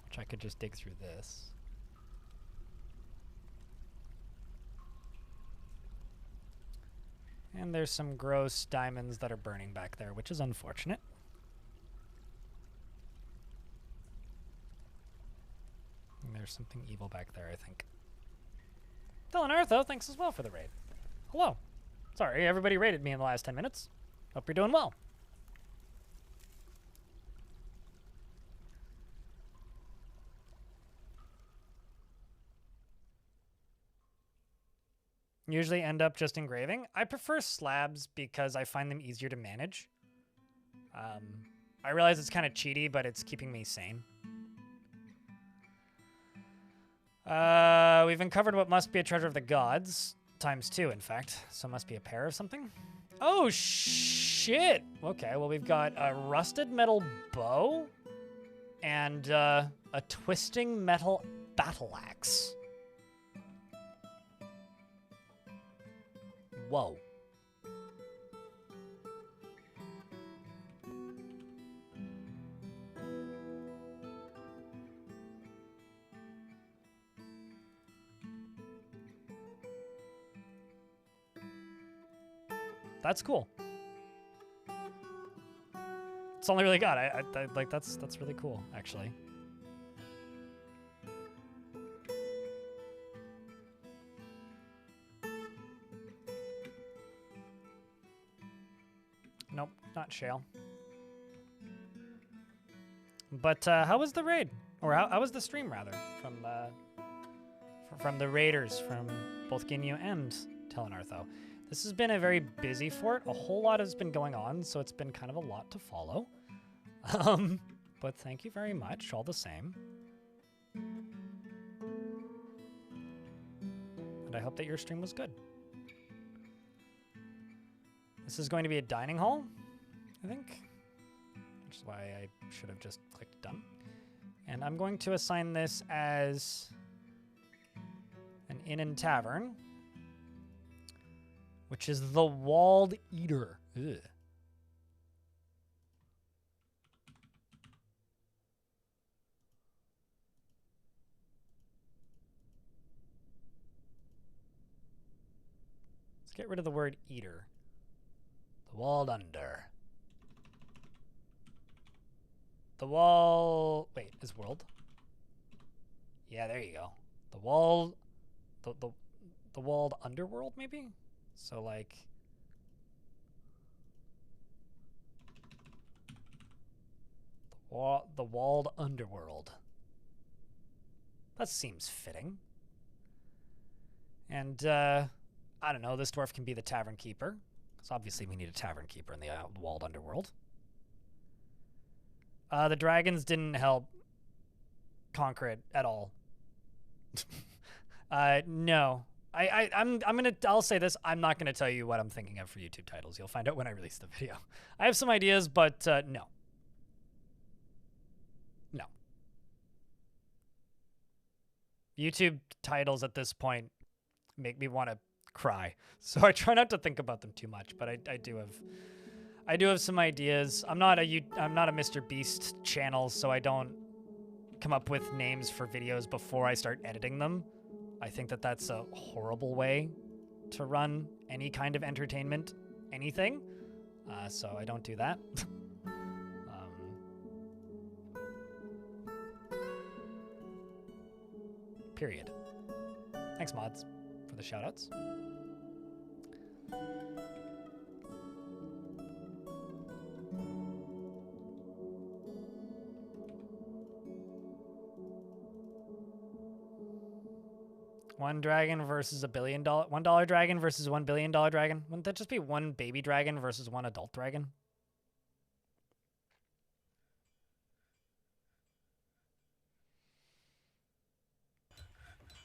which I could just dig through this. And there's some gross diamonds that are burning back there, which is unfortunate. And there's something evil back there, I think. Dylan Artho, thanks as well for the raid. Hello. Sorry, everybody raided me in the last 10 minutes. Hope you're doing well. Usually end up just engraving. I prefer slabs because I find them easier to manage. I realize it's kind of cheaty, but it's keeping me sane. We've uncovered what must be a treasure of the gods. ×2, in fact. So it must be a pair of something. Oh, shit! Okay, well, we've got a rusted metal bow and a twisting metal battle axe. Whoa. That's cool. It's all I really got. I like that's really cool, actually. Nope, not shale. But how was the raid? Or how was the stream, rather, from the raiders, from both Ginyu and Telenartho? This has been a very busy fort. A whole lot has been going on, so it's been kind of a lot to follow. But thank you very much, all the same. And I hope that your stream was good. This is going to be a dining hall, I think, which is why I should have just clicked done. And I'm going to assign this as an inn and tavern, which is the Walled Eater. Ugh. Let's get rid of the word eater. The Walled Under. The wall... Wait, is world? Yeah, there you go. The walled... The walled underworld, maybe? So, like... The walled underworld. That seems fitting. And, I don't know, this dwarf can be the tavern keeper. Because obviously we need a tavern keeper in the walled underworld. The dragons didn't help conquer it at all. No. I'll say this. I'm not gonna tell you what I'm thinking of for YouTube titles. You'll find out when I release the video. I have some ideas, but no. No. YouTube titles at this point make me want to cry. So I try not to think about them too much, but I do have some ideas. I'm not a Mr. Beast channel, so I don't come up with names for videos before I start editing them. I think that that's a horrible way to run any kind of entertainment, anything. So I don't do that. Period. Thanks, mods, for the shoutouts. One dragon versus $1 dragon versus $1 billion dragon. Wouldn't that just be one baby dragon versus one adult dragon?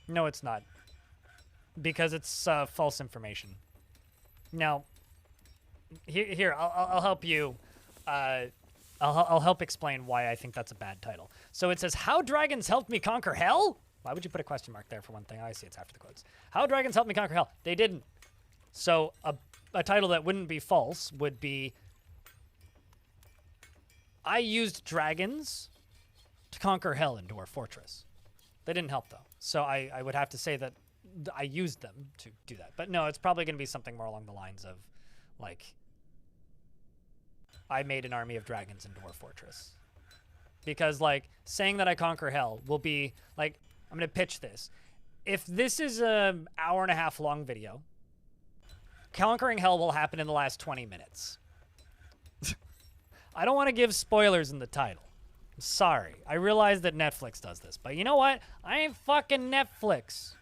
No, it's not. Because it's false information. Now, here I'll help you. I'll help explain why I think that's a bad title. So it says, "How Dragons Helped Me Conquer Hell?" Why would you put a question mark there for one thing? I see it's after the quotes. "How Dragons Helped Me Conquer Hell?" They didn't. So a title that wouldn't be false would be, "I used dragons to conquer hell in Dwarf Fortress." They didn't help, though. So I would have to say that I used them to do that. But no, it's probably going to be something more along the lines of, like, I made an army of dragons in Dwarf Fortress. Because, like, saying that I conquer hell will be, like, I'm going to pitch this. If this is an hour-and-a-half long video, conquering hell will happen in the last 20 minutes. I don't want to give spoilers in the title. I'm sorry. I realize that Netflix does this. But you know what? I ain't fucking Netflix.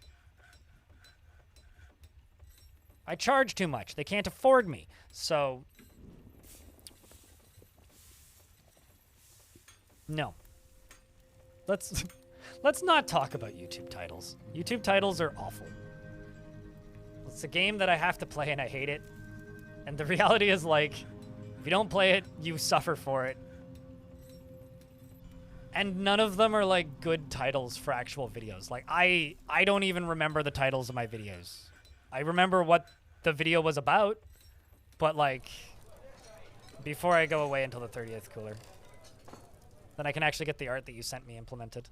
I charge too much. They can't afford me. So, no. Let's not talk about YouTube titles. YouTube titles are awful. It's a game that I have to play and I hate it. And the reality is, like, if you don't play it, you suffer for it. And none of them are, like, good titles for actual videos. Like, I don't even remember the titles of my videos. I remember what the video was about, but, like, before I go away until the 30th cooler, then I can actually get the art that you sent me implemented.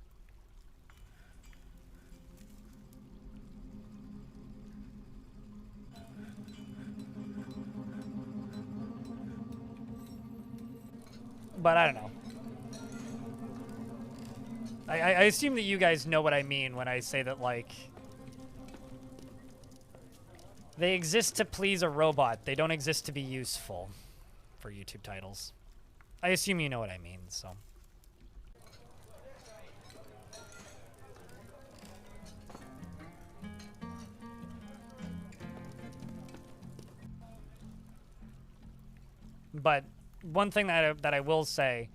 But I don't know. I assume that you guys know what I mean when I say that, like, they exist to please a robot. They don't exist to be useful for YouTube titles. I assume you know what I mean, so. But one thing that I will say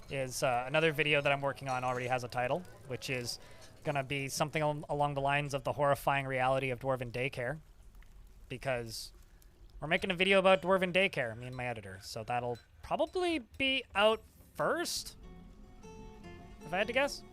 is another video that I'm working on already has a title, which is going to be something along the lines of the horrifying reality of Dwarven daycare, because we're making a video about Dwarven daycare, me and my editor, so that'll probably be out first, if I had to guess.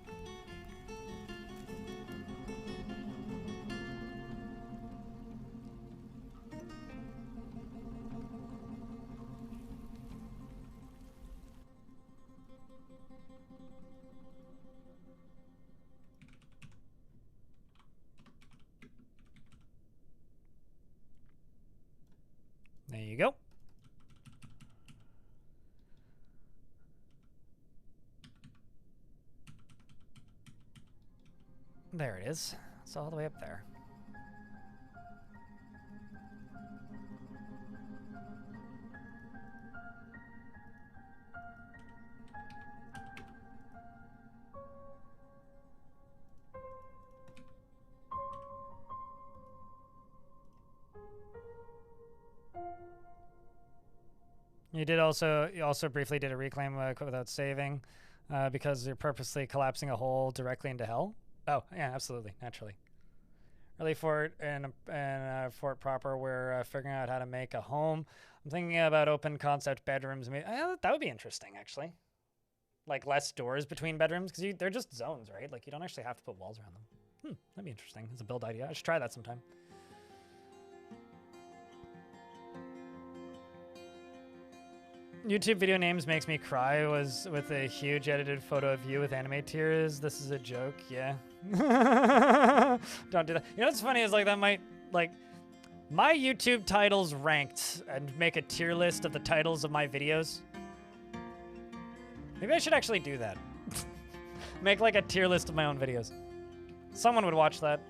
There you go. There it is. It's all the way up there. You also briefly did a reclaim without saving, because you're purposely collapsing a hole directly into hell. Oh yeah, absolutely, naturally. Early fort and fort proper, we're figuring out how to make a home. I'm thinking about open concept bedrooms. That would be interesting, actually. Like less doors between bedrooms, because they're just zones, right? Like you don't actually have to put walls around them. That'd be interesting. It's a build idea. I should try that sometime. YouTube video names makes me cry was with a huge edited photo of you with anime tears. This is a joke, yeah. Don't do that. You know what's funny is like that might, like, my YouTube titles ranked and make a tier list of the titles of my videos. Maybe I should actually do that. Make like a tier list of my own videos. Someone would watch that.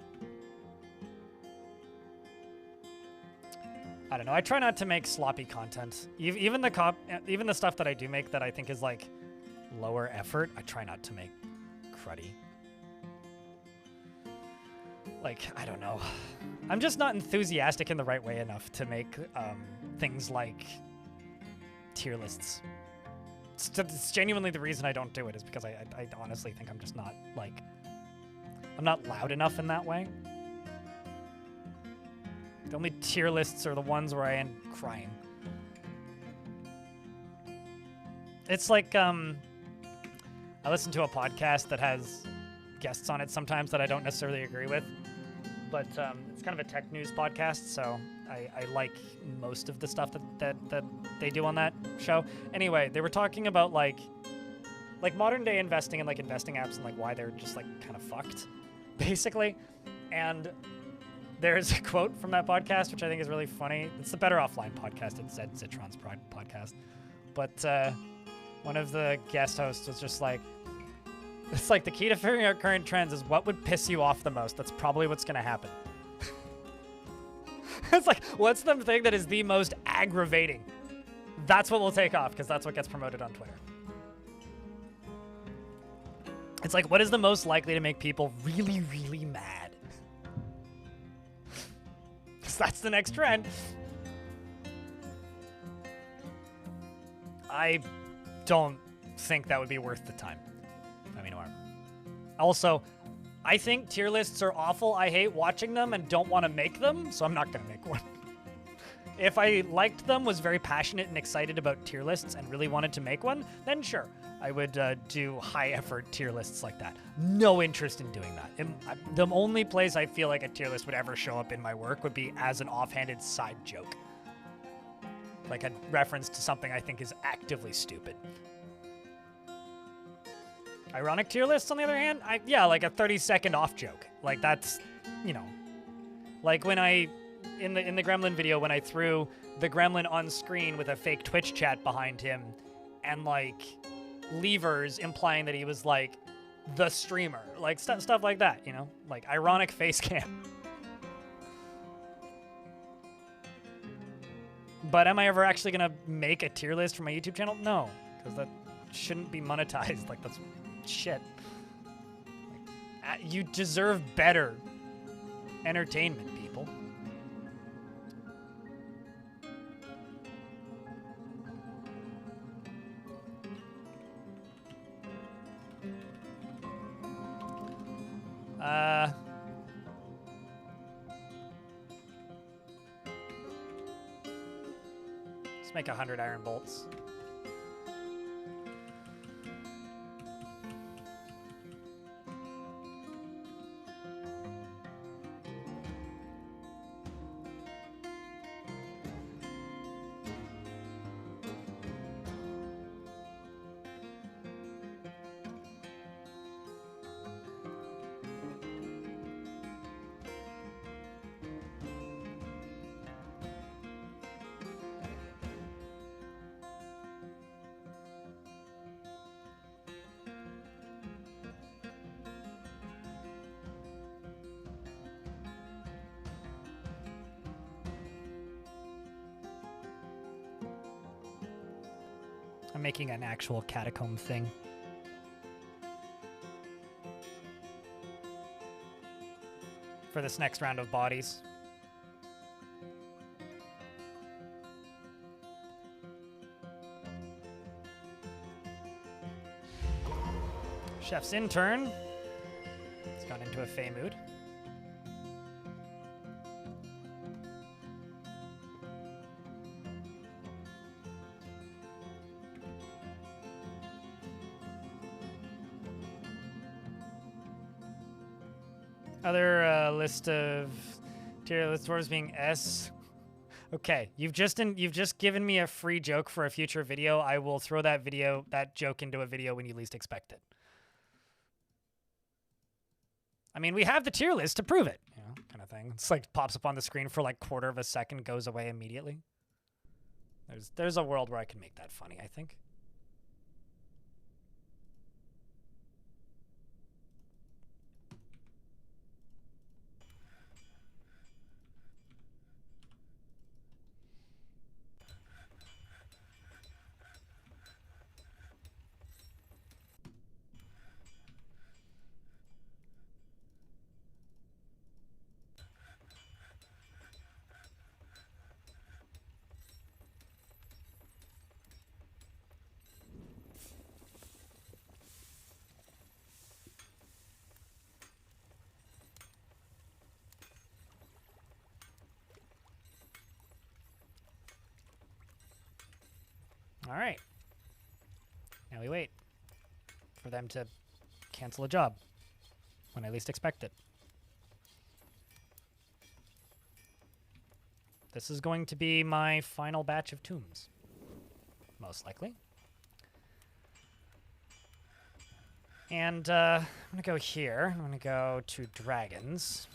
I don't know. I try not to make sloppy content. Even the stuff that I do make that I think is like lower effort, I try not to make cruddy. like, I don't know. I'm just not enthusiastic in the right way enough to make things like tier lists. It's genuinely the reason I don't do it, is because I honestly think I'm just not, like, I'm not loud enough in that way. The only tier lists are the ones where I end crying. It's like, I listen to a podcast that has guests on it sometimes that I don't necessarily agree with, but it's kind of a tech news podcast, so I like most of the stuff that they do on that show. Anyway, they were talking about like modern day investing and like investing apps and like why they're just like kind of fucked, basically. And there's a quote from that podcast which I think is really funny. It's the Better Offline podcast. It's Zitron's podcast, but one of the guest hosts was just like, it's like the key to figuring out current trends is what would piss you off the most. That's probably what's going to happen. It's like, what's the thing that is the most aggravating? That's what will take off, because that's what gets promoted on Twitter. It's like, what is the most likely to make people really, really mad? Because that's the next trend. I don't think that would be worth the time. I mean, also, I think tier lists are awful. I hate watching them and don't want to make them, so I'm not going to make one. If I liked them, was very passionate and excited about tier lists, and really wanted to make one, then sure, I would do high-effort tier lists like that. No interest in doing that. The only place I feel like a tier list would ever show up in my work would be as an offhanded side joke. Like a reference to something I think is actively stupid. Ironic tier lists, on the other hand, yeah, like a 30-second off joke. Like that's, you know, like when in the Gremlin video, when I threw the Gremlin on screen with a fake Twitch chat behind him, and like levers implying that he was like the streamer, like stuff like that, you know, like ironic face cam. But am I ever actually gonna make a tier list for my YouTube channel? No, because that shouldn't be monetized. Like that's shit. Like, you deserve better entertainment, people. Let's make 100 iron bolts. I'm making an actual catacomb thing. For this next round of bodies. Chef's intern. It's gone into a Fey mood. Other list of tier list dwarves being S. Okay, you've just given me a free joke for a future video. I will throw that joke into a video when you least expect it. I mean, we have the tier list to prove it, you know, kind of thing. It's like pops up on the screen for like quarter of a second, goes away immediately. There's a world where I can make that funny, I think. All right. Now we wait for them to cancel a job when I least expect it. This is going to be my final batch of tombs, most likely. And I'm going to go here. I'm going to go to dragons.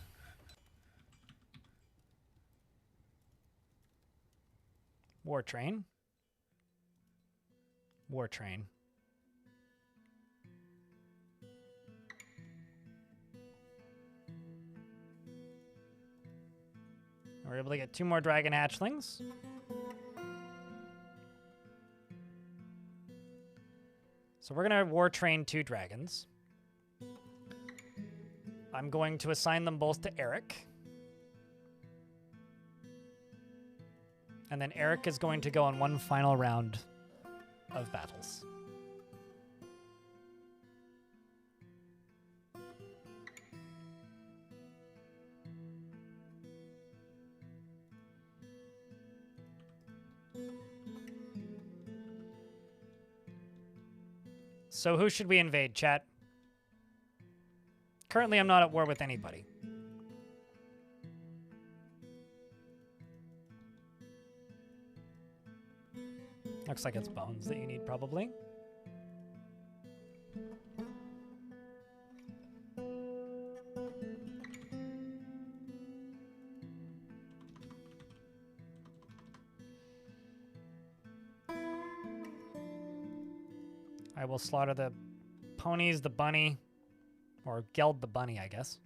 War train. War train. We're able to get 2 more dragon hatchlings. So we're going to war train 2 dragons. I'm going to assign them both to Eric. And then Eric is going to go on one final round of battles. So who should we invade, chat? Currently, I'm not at war with anybody. Looks like it's bones that you need, probably. I will slaughter the ponies, the bunny, or geld the bunny, I guess.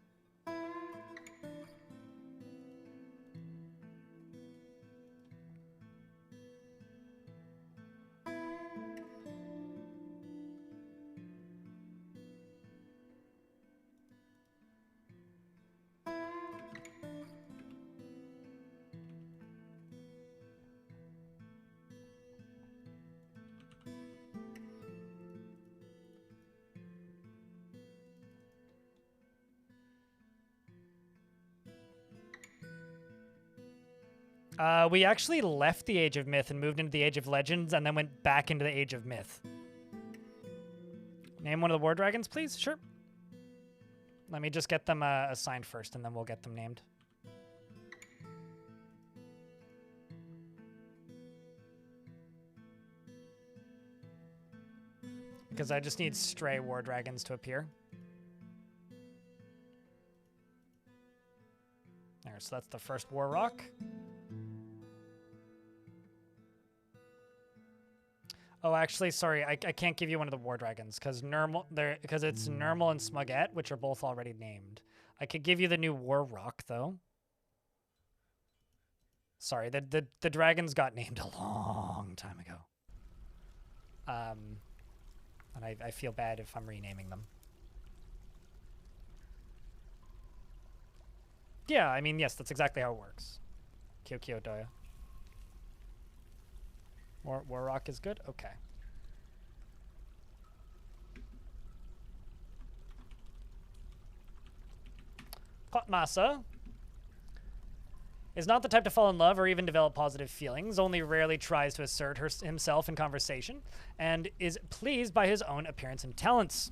We actually left the Age of Myth and moved into the Age of Legends and then went back into the Age of Myth. Name one of the War Dragons, please? Sure. Let me just get them assigned first, and then we'll get them named. Because I just need stray War Dragons to appear. There, so that's the first War Rock. Oh, actually, sorry, I can't give you one of the War Dragons because it's Nermal and Smugette, which are both already named. I could give you the new War Rock, though. Sorry, the dragons got named a long time ago. And I feel bad if I'm renaming them. Yeah, I mean, yes, that's exactly how it works. Kyokyo Doya. War Rock is good? Okay. Potmasa is not the type to fall in love or even develop positive feelings, only rarely tries to assert himself in conversation, and is pleased by his own appearance and talents.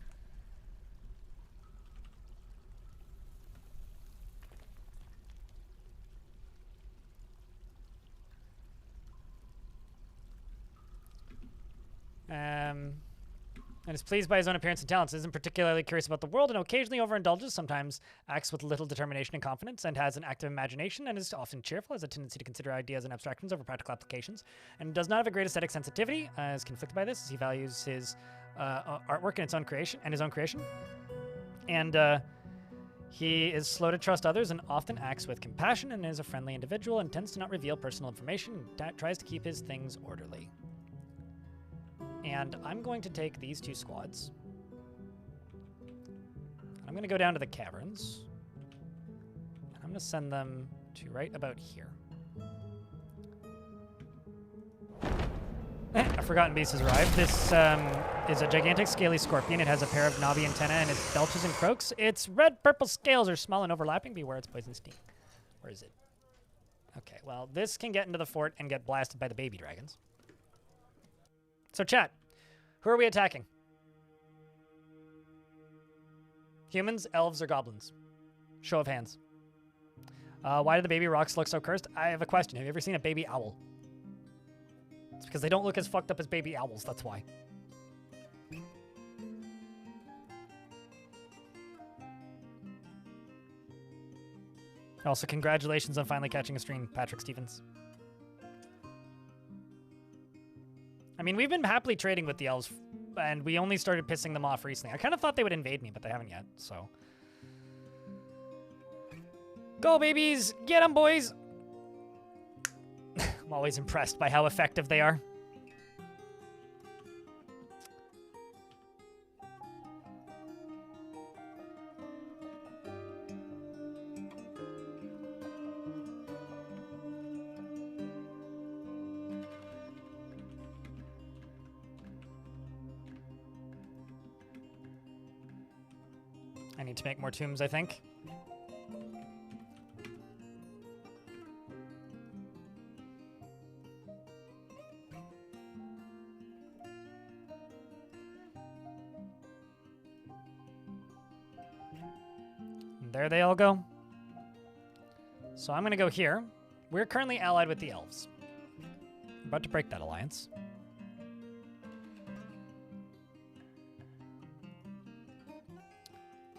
And is pleased by his own appearance and talents, isn't particularly curious about the world, and occasionally overindulges, sometimes acts with little determination and confidence, and has an active imagination, and is often cheerful, has a tendency to consider ideas and abstractions over practical applications, and does not have a great aesthetic sensitivity, is conflicted by this, as he values his artwork and his own creation. And he is slow to trust others and often acts with compassion, and is a friendly individual, and tends to not reveal personal information, and tries to keep his things orderly. And I'm going to take these 2 squads. I'm going to go down to the caverns. And I'm going to send them to right about here. A forgotten beast has arrived. This is a gigantic scaly scorpion. It has a pair of knobby antennae and it belches and croaks. Its red-purple scales are small and overlapping. Beware its poison sting. Where is it? Okay, well, this can get into the fort and get blasted by the baby dragons. So chat, who are we attacking? Humans, elves, or goblins? Show of hands. Why do the baby rocks look so cursed? I have a question. Have you ever seen a baby owl? It's because they don't look as fucked up as baby owls, that's why. Also, congratulations on finally catching a stream, Patrick Stevens. I mean, we've been happily trading with the elves, and we only started pissing them off recently. I kind of thought they would invade me, but they haven't yet, so. Go, babies! Get them, boys! I'm always impressed by how effective they are. I need to make more tombs, I think. And there they all go. So I'm going to go here. We're currently allied with the elves. I'm about to break that alliance.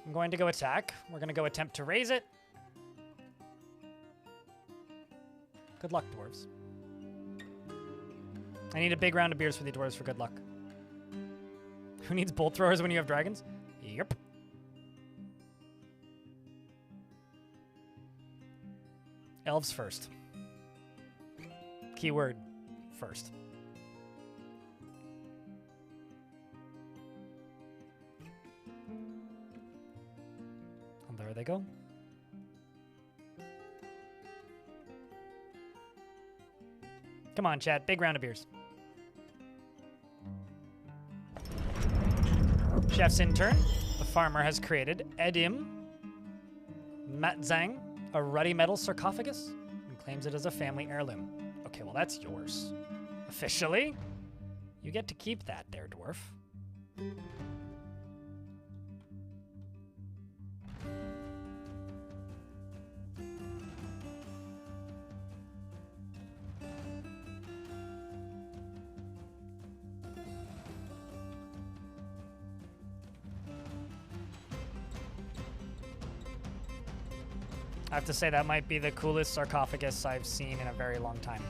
I'm going to go attack. We're going to go attempt to raise it. Good luck, dwarves. I need a big round of beers for the dwarves for good luck. Who needs bolt throwers when you have dragons? Yep. Elves first. Keyword first. And there they go. Come on, chat. Big round of beers. Chef's intern. The farmer has created Edim Matzang, a ruddy metal sarcophagus, and claims it as a family heirloom. Okay, well, that's yours. Officially, you get to keep that there, dwarf. I have to say that might be the coolest sarcophagus I've seen in a very long time.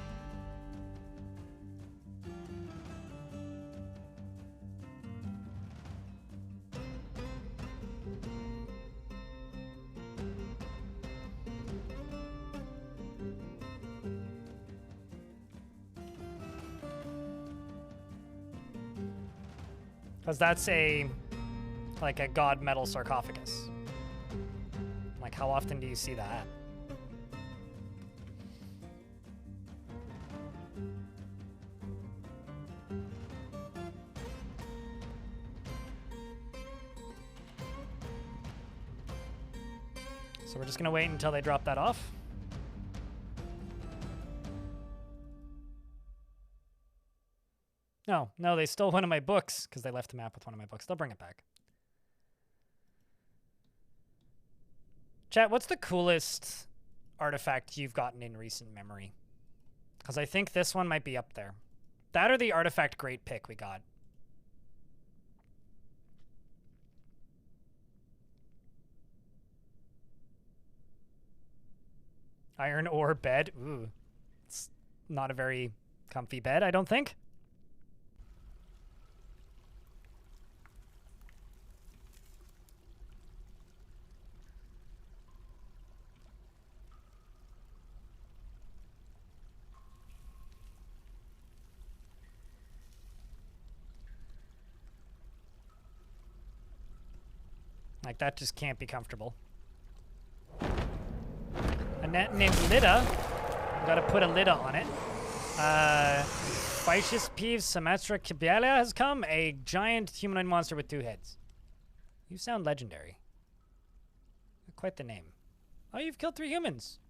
Because that's like a god metal sarcophagus. Like, how often do you see that? So we're just gonna wait until they drop that off. No, they stole one of my books because they left a map with one of my books. They'll bring it back. Chat, what's the coolest artifact you've gotten in recent memory? Because I think this one might be up there. That or the artifact great pick we got. Iron ore bed. Ooh. It's not a very comfy bed, I don't think. Like, that just can't be comfortable. A net named Lida. Gotta put a Lida on it. Vicious Peeves Semestra Kibialia has come. A giant humanoid monster with 2 heads. You sound legendary. Quite the name. Oh, you've killed 3 humans.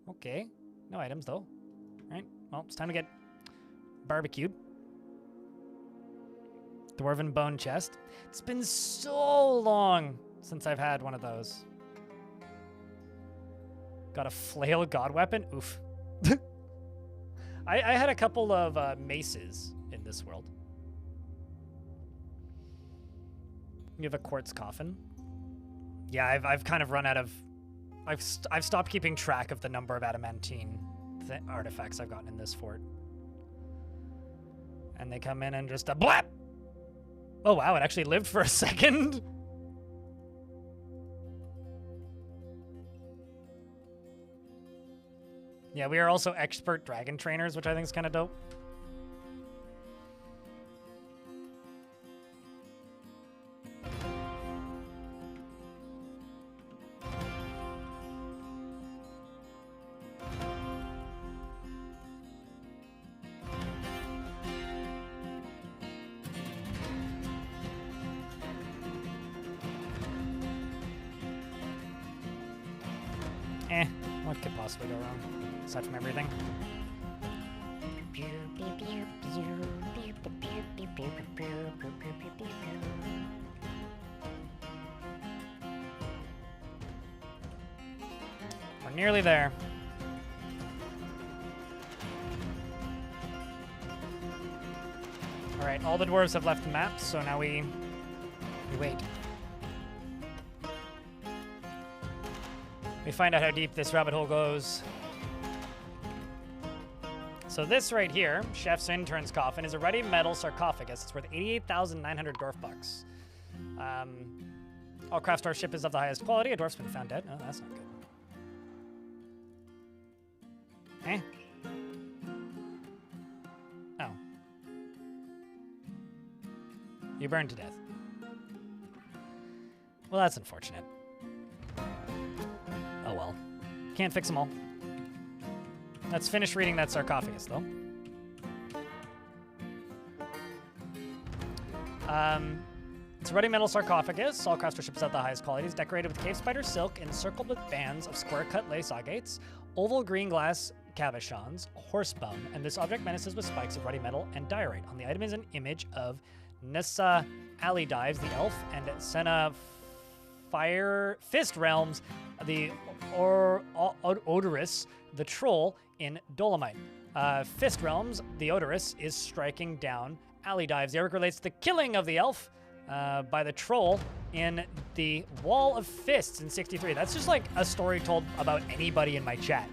Okay. No items, though. Right. Well, it's time to get barbecued. Dwarven bone chest. It's been so long since I've had one of those. Got a flail god weapon? Oof. I had a couple of maces in this world. You have a quartz coffin. Yeah, I've kind of run out of... I've stopped keeping track of the number of adamantine artifacts I've gotten in this fort. And they come in and just a blap! Oh wow, it actually lived for a second. Yeah, we are also expert dragon trainers, which I think is kind of dope. What could possibly go wrong, aside from everything? We're nearly there. All right, all the dwarves have left the map, so now we wait. We find out how deep this rabbit hole goes. So this right here, Chef's Intern's Coffin, is a ready metal sarcophagus. It's worth 88,900 dwarf bucks. All craft store ship is of the highest quality. A dwarf's been found dead. Oh, that's not good. Eh? Oh. You burned to death. Well, that's unfortunate. Oh well. Can't fix them all. Let's finish reading that sarcophagus, though. It's a ruddy metal sarcophagus. All craftsmanship is at the highest quality. It's decorated with cave spider silk, encircled with bands of square-cut lace agates, oval green glass cabochons, horse bone, and this object menaces with spikes of ruddy metal and diorite. On the item is an image of Nissa Alidives, the elf, and Senna Fire Fist Realms, the Odorous, the troll in Dolomite. Fist Realms, the Odorous, is striking down Alidives. The artwork relates to the killing of the elf by the troll in the Wall of Fists in 63. That's just like a story told about anybody in my chat.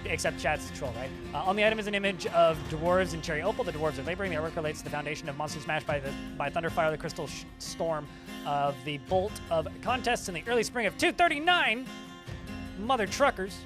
Except chat's the troll, right? On the item is an image of dwarves in Cherry Opal. The dwarves are laboring. The artwork relates to the foundation of Monstermesh by Thunderfire, the Crystal Storm of the Bolt of Contests in the early spring of 239. Mother truckers.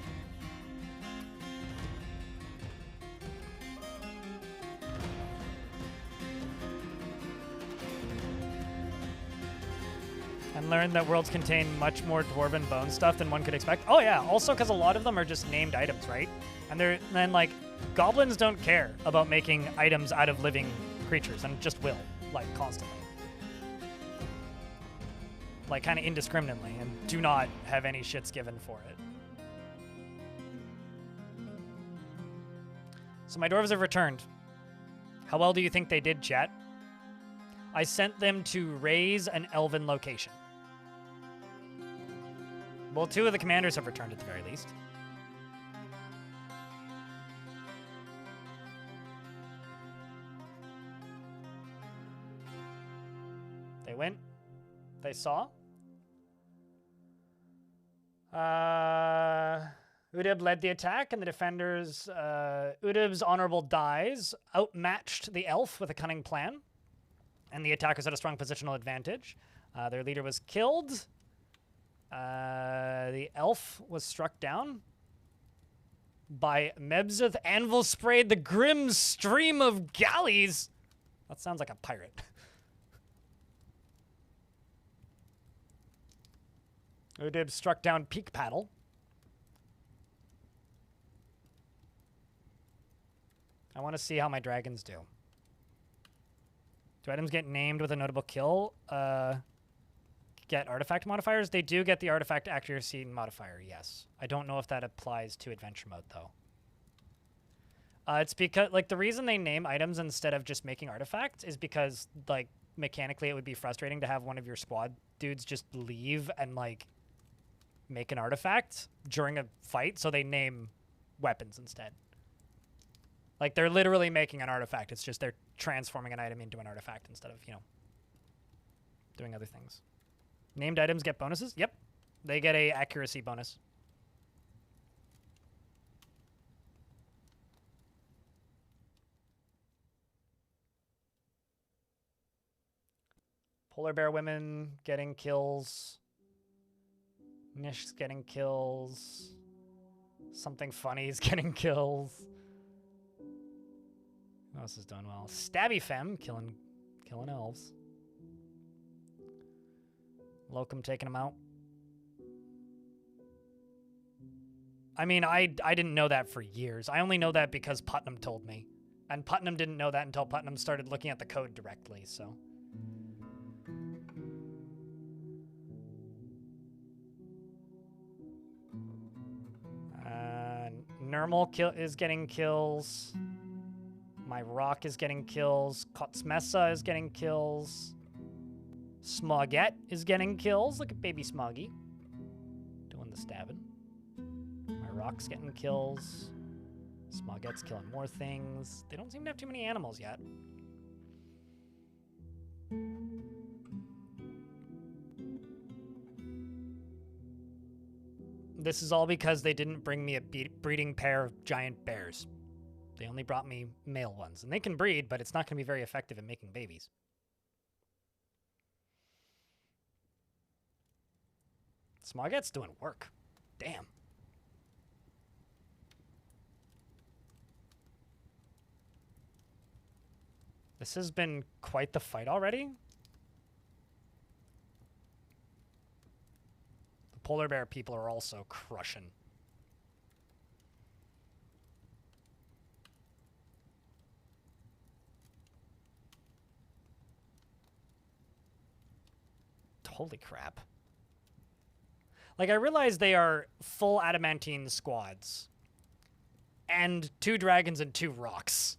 And learned that worlds contain much more dwarven bone stuff than one could expect. Oh yeah, also because a lot of them are just named items, right? And then like goblins don't care about making items out of living creatures and just will, like constantly. Like kind of indiscriminately, and do not have any shits given for it. So my dwarves have returned. How well do you think they did, chat? I sent them to raise an elven location. Well, 2 of the commanders have returned at the very least. They went. They saw. Udib led the attack, and the defenders, Udib's honorable dies outmatched the elf with a cunning plan, and the attackers had a strong positional advantage. Their leader was killed. The elf was struck down by Mebzeth Anvil sprayed the grim stream of galleys. That sounds like a pirate. Udib struck down Peak Paddle. I want to see how my dragons do. Do items get named with a notable kill? Get artifact modifiers? They do get the artifact accuracy modifier, yes. I don't know if that applies to adventure mode, though. It's because, like, the reason they name items instead of just making artifacts is because, like, mechanically it would be frustrating to have one of your squad dudes just leave and, like, make an artifact during a fight, so they name weapons instead. Like, they're literally making an artifact. It's just they're transforming an item into an artifact instead of, you know, doing other things. Named items get bonuses? Yep. They get a accuracy bonus. Polar bear women getting kills. Nish's getting kills. Something funny is getting kills. Who else is doing well? Stabby Femme killing elves. Locum taking them out. I mean, I didn't know that for years. I only know that because Putnam told me. And Putnam didn't know that until Putnam started looking at the code directly, so. Nermal is getting kills. My Rock is getting kills. Kotsmessa is getting kills. Smoggette is getting kills. Look at baby Smoggy. Doing the stabbing. My Rock's getting kills. Smoggette's killing more things. They don't seem to have too many animals yet. This is all because they didn't bring me a breeding pair of giant bears. They only brought me male ones. And they can breed, but it's not going to be very effective in making babies. Smoggette's doing work. Damn. This has been quite the fight already. The polar bear people are also crushing. Holy crap. Like, I realize they are full adamantine squads. And 2 dragons and 2 rocks.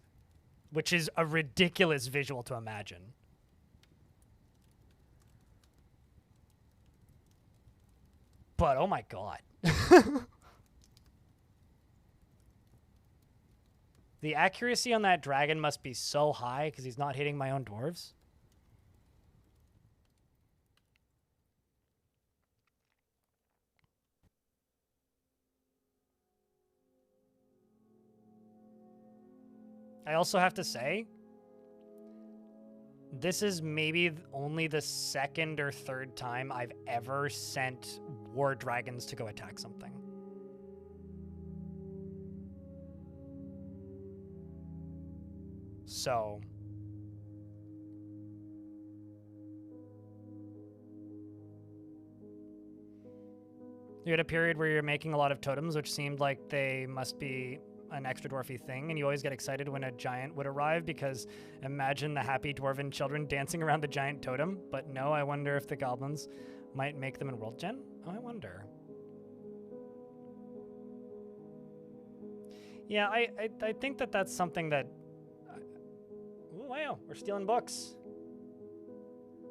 Which is a ridiculous visual to imagine. But, oh my god. The accuracy on that dragon must be so high because he's not hitting my own dwarves. I also have to say, this is maybe only the 2nd or 3rd time I've ever sent war dragons to go attack something. So, you had a period where you're making a lot of totems, which seemed like they must be an extra dwarfy thing, and you always get excited when a giant would arrive because imagine the happy dwarven children dancing around the giant totem. But no, I wonder if the goblins might make them in World Gen? Oh, I wonder. Yeah, I think that that's something that... Oh, wow, we're stealing books.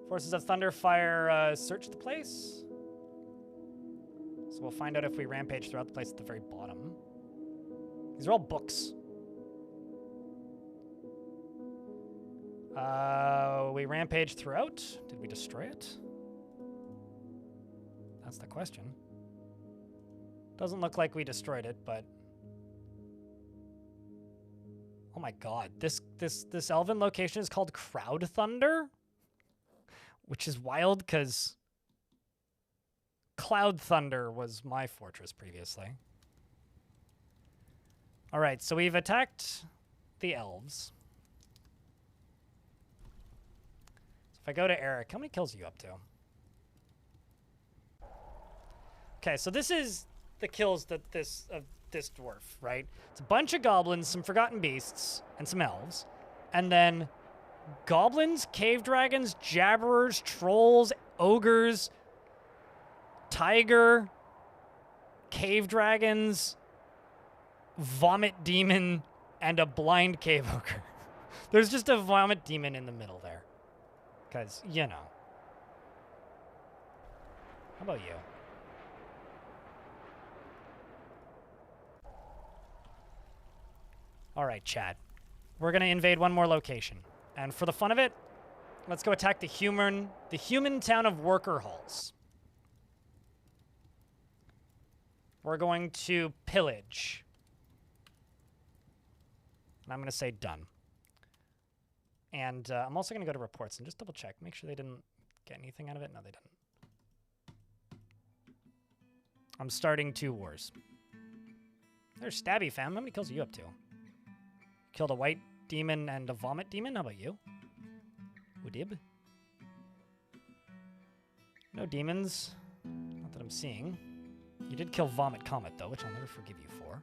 Forces of Thunderfire search the place. So we'll find out if we rampage throughout the place at the very bottom. These are all books. We rampage throughout. Did we destroy it? That's the question. Doesn't look like we destroyed it, but... Oh my god. This elven location is called Crowd Thunder? Which is wild, because... Cloud Thunder was my fortress previously. All right, so we've attacked the elves. So if I go to Eric, how many kills are you up to? Okay, so this is the kills that this dwarf, right? It's a bunch of goblins, some forgotten beasts, and some elves. And then goblins, cave dragons, jabberers, trolls, ogres, tiger, cave dragons, vomit demon, and a blind cave ogre. There's just a vomit demon in the middle there. Because, you know. How about you? All right, chat. We're going to invade one more location. And for the fun of it, let's go attack the human town of Worker Halls. We're going to pillage. And I'm going to say done. And I'm also going to go to reports and just double check. Make sure they didn't get anything out of it. No, they didn't. I'm starting 2 wars. There's Stabby fam. How many kills are you up to? Killed a white demon and a vomit demon. How about you? Udib? No demons. Not that I'm seeing. You did kill Vomit Comet, though, which I'll never forgive you for.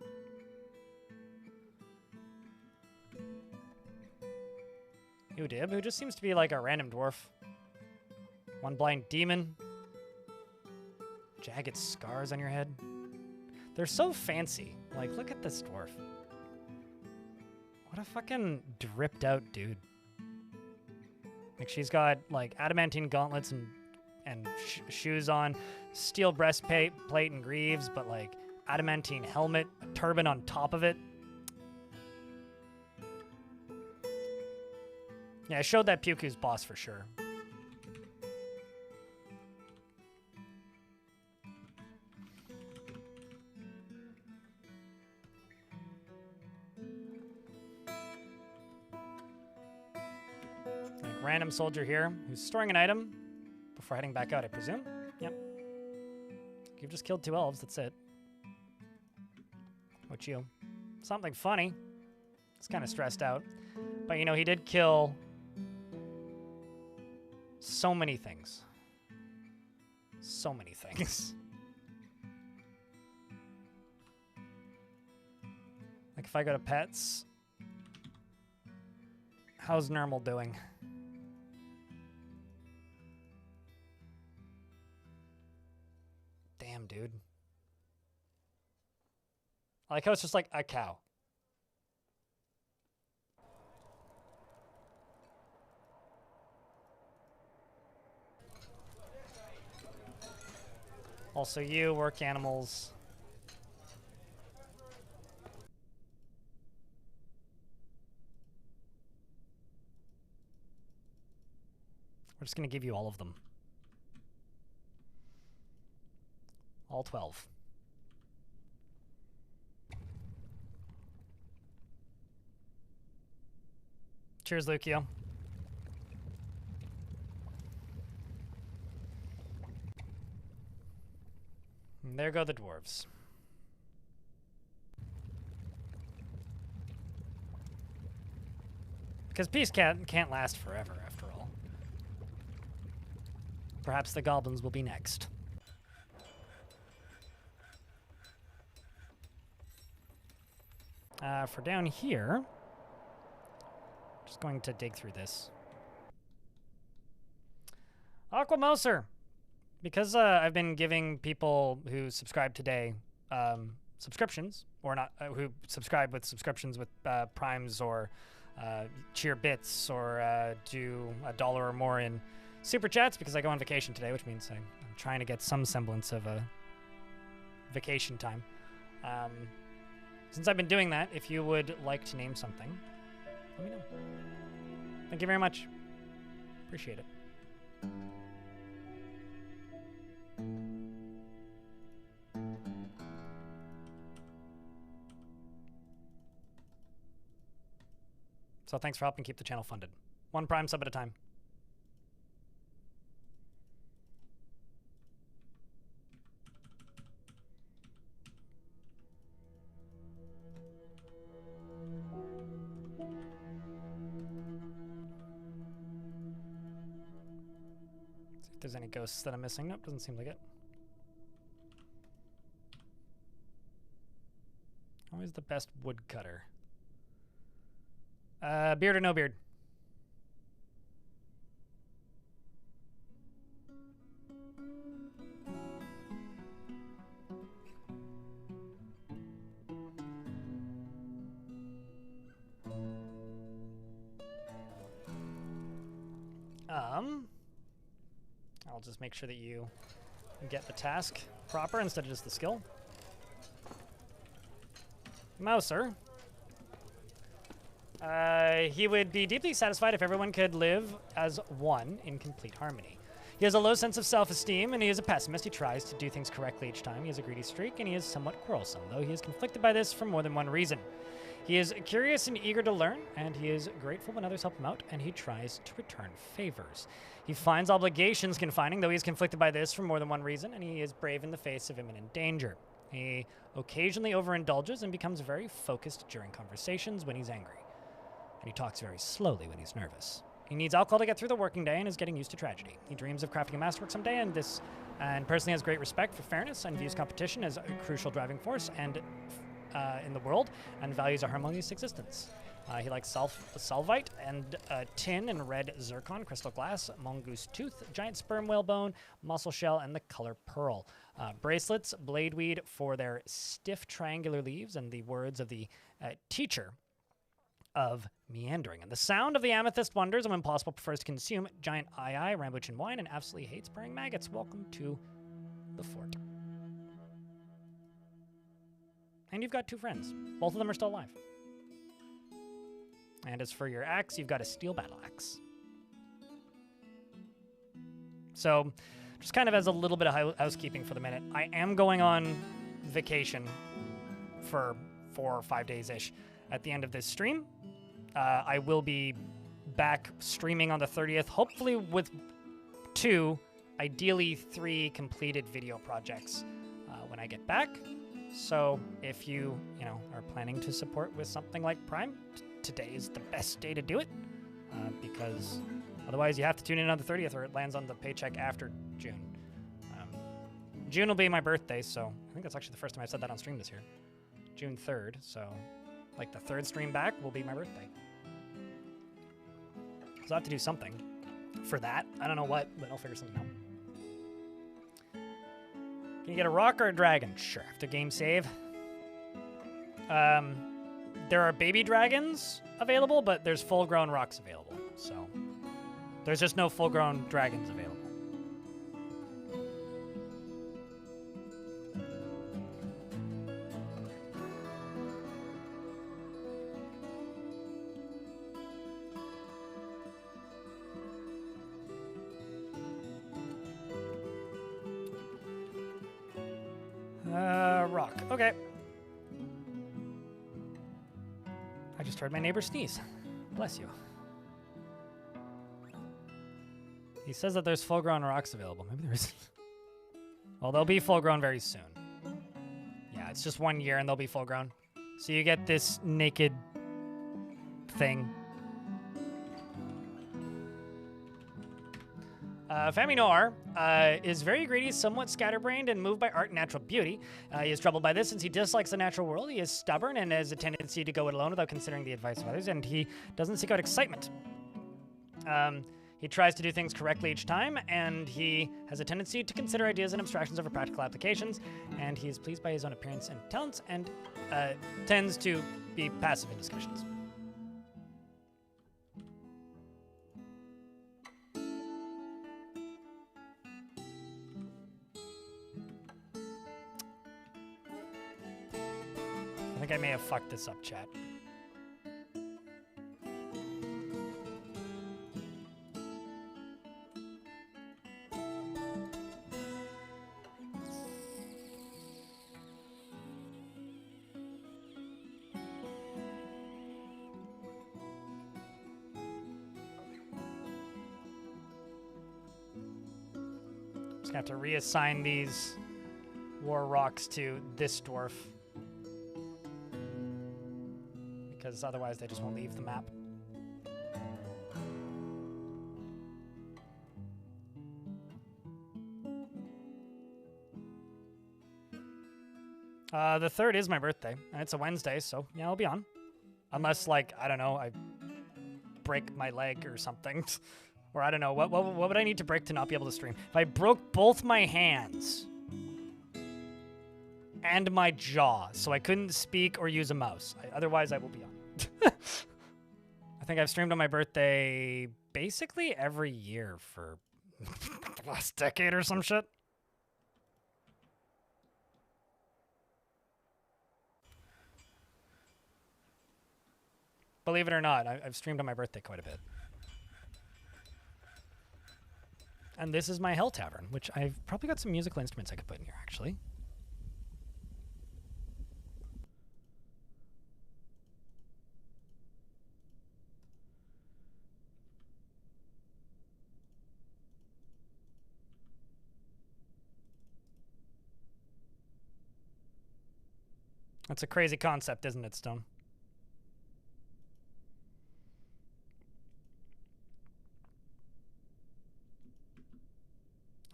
Udib, who just seems to be like a random dwarf. One blind demon. Jagged scars on your head. They're so fancy. Like, look at this dwarf. What a fucking dripped out dude. Like, she's got, like, adamantine gauntlets and shoes on, steel breastplate and greaves, but, like, adamantine helmet, a turban on top of it. Yeah, I showed that Puku's boss for sure. Like, random soldier here who's storing an item before heading back out, I presume. Yep. You've just killed 2 elves, that's it. What you? Something funny. It's kind of stressed out. But, you know, he did kill so many things. So many things. Like, if I go to pets, how's Normal doing? Damn, dude. I like how it's just like a cow. Also, you work animals. We're just going to give you all of them. All 12. Cheers, Lucio. And there go the dwarves. Because peace can't last forever, after all. Perhaps the goblins will be next. For down here, just going to dig through this. Aquamoser! Because I've been giving people who subscribe today subscriptions, or not, who subscribe with subscriptions with primes or cheer bits or do $1 or more in super chats because I go on vacation today, which means I'm trying to get some semblance of a vacation time. Since I've been doing that, if you would like to name something, let me know. Thank you very much. Appreciate it. So thanks for helping keep the channel funded. 1 Prime sub at a time. See if there's any ghosts that I'm missing. Nope, doesn't seem like it. Always the best woodcutter. Beard or no beard? I'll just make sure that you get the task proper instead of just the skill. Mouser. He would be deeply satisfied if everyone could live as one in complete harmony. He has a low sense of self-esteem, and he is a pessimist. He tries to do things correctly each time. He has a greedy streak, and he is somewhat quarrelsome, though he is conflicted by this for more than one reason. He is curious and eager to learn, and he is grateful when others help him out, and he tries to return favors. He finds obligations confining, though he is conflicted by this for more than one reason, and he is brave in the face of imminent danger. He occasionally overindulges and becomes very focused during conversations when he's angry. And he talks very slowly when he's nervous. He needs alcohol to get through the working day and is getting used to tragedy. He dreams of crafting a masterwork someday, and personally has great respect for fairness and views competition as a crucial driving force and in the world, and values a harmonious existence. He likes Salvite and tin and red zircon, crystal glass, mongoose tooth, giant sperm whale bone, mussel shell, and the color pearl. Bracelets, bladeweed for their stiff triangular leaves, and the words of the teacher of meandering. And the sound of the amethyst wonders, and when possible prefers to consume giant Rambuchan wine, and absolutely hates burning maggots. Welcome to the fort. And you've got 2 friends. Both of them are still alive. And as for your axe, you've got a steel battle axe. So, just kind of as a little bit of housekeeping for the minute, I am going on vacation for 4 or 5 days-ish at the end of this stream. I will be back streaming on the 30th, hopefully with 2, ideally 3 completed video projects when I get back. So if you are planning to support with something like Prime, today is the best day to do it, because otherwise you have to tune in on the 30th or it lands on the paycheck after June. June will be my birthday, so I think that's actually the first time I've said that on stream this year. June 3rd, so like the 3rd stream back will be my birthday. So I have to do something for that. I don't know what, but I'll figure something out. Can you get a rock or a dragon? Sure, after game save. There are baby dragons available, but there's full-grown rocks available. So there's just no full-grown dragons available. Rock. Okay. I just heard my neighbor sneeze. Bless you. He says that there's full-grown rocks available. Maybe there isn't. Well, they'll be full-grown very soon. Yeah, it's just 1 year and they'll be full-grown. So you get this naked thing. Fami Noir is very greedy, somewhat scatterbrained, and moved by art and natural beauty. He is troubled by this since he dislikes the natural world. He is stubborn and has a tendency to go it alone without considering the advice of others, and he doesn't seek out excitement. He tries to do things correctly each time, and he has a tendency to consider ideas and abstractions over practical applications, and he is pleased by his own appearance and talents, and tends to be passive in discussions. I think I may have fucked this up, chat. Just gonna have to reassign these war rocks to this dwarf, because otherwise they just won't leave the map. The 3rd is my birthday, and it's a Wednesday, so yeah, I'll be on. Unless, like, I don't know, I break my leg or something. Or I don't know, what would I need to break to not be able to stream? If I broke both my hands and my jaw, so I couldn't speak or use a mouse. Otherwise, I will be on. I think I've streamed on my birthday basically every year for the last decade or some shit. Believe it or not, I've streamed on my birthday quite a bit. And this is my Hell Tavern, which I've probably got some musical instruments I could put in here, actually. That's a crazy concept, isn't it, Stone?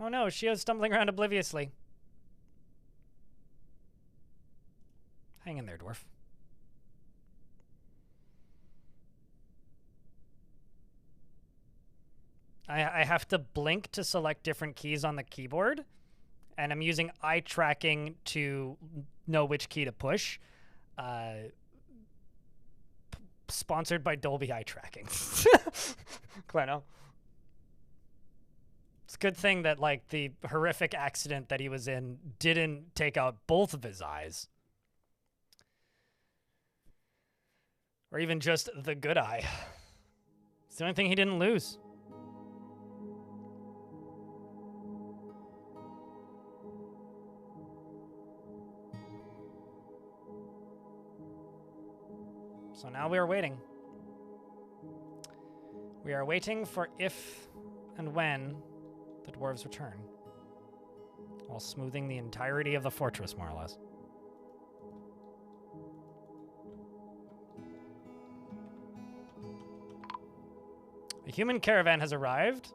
Oh no, Shio's stumbling around obliviously. Hang in there, Dwarf. I have to blink to select different keys on the keyboard, and I'm using eye tracking to know which key to push. Sponsored by Dolby Eye Tracking. Gleno. It's a good thing that, like, the horrific accident that he was in didn't take out both of his eyes. Or even just the good eye. It's the only thing he didn't lose. So now we are waiting. We are waiting for if and when the dwarves return, while smoothing the entirety of the fortress, more or less. A human caravan has arrived.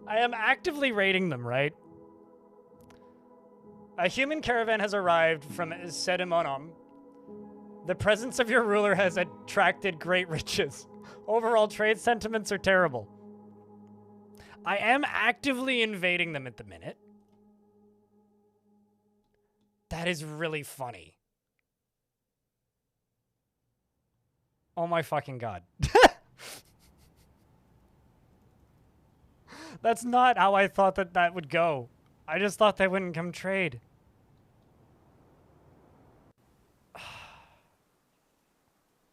I am actively rating them, right? A human caravan has arrived from Sedimonom. The presence of your ruler has attracted great riches. Overall trade sentiments are terrible. I am actively invading them at the minute. That is really funny. Oh my fucking god. That's not how I thought that would go. I just thought they wouldn't come trade.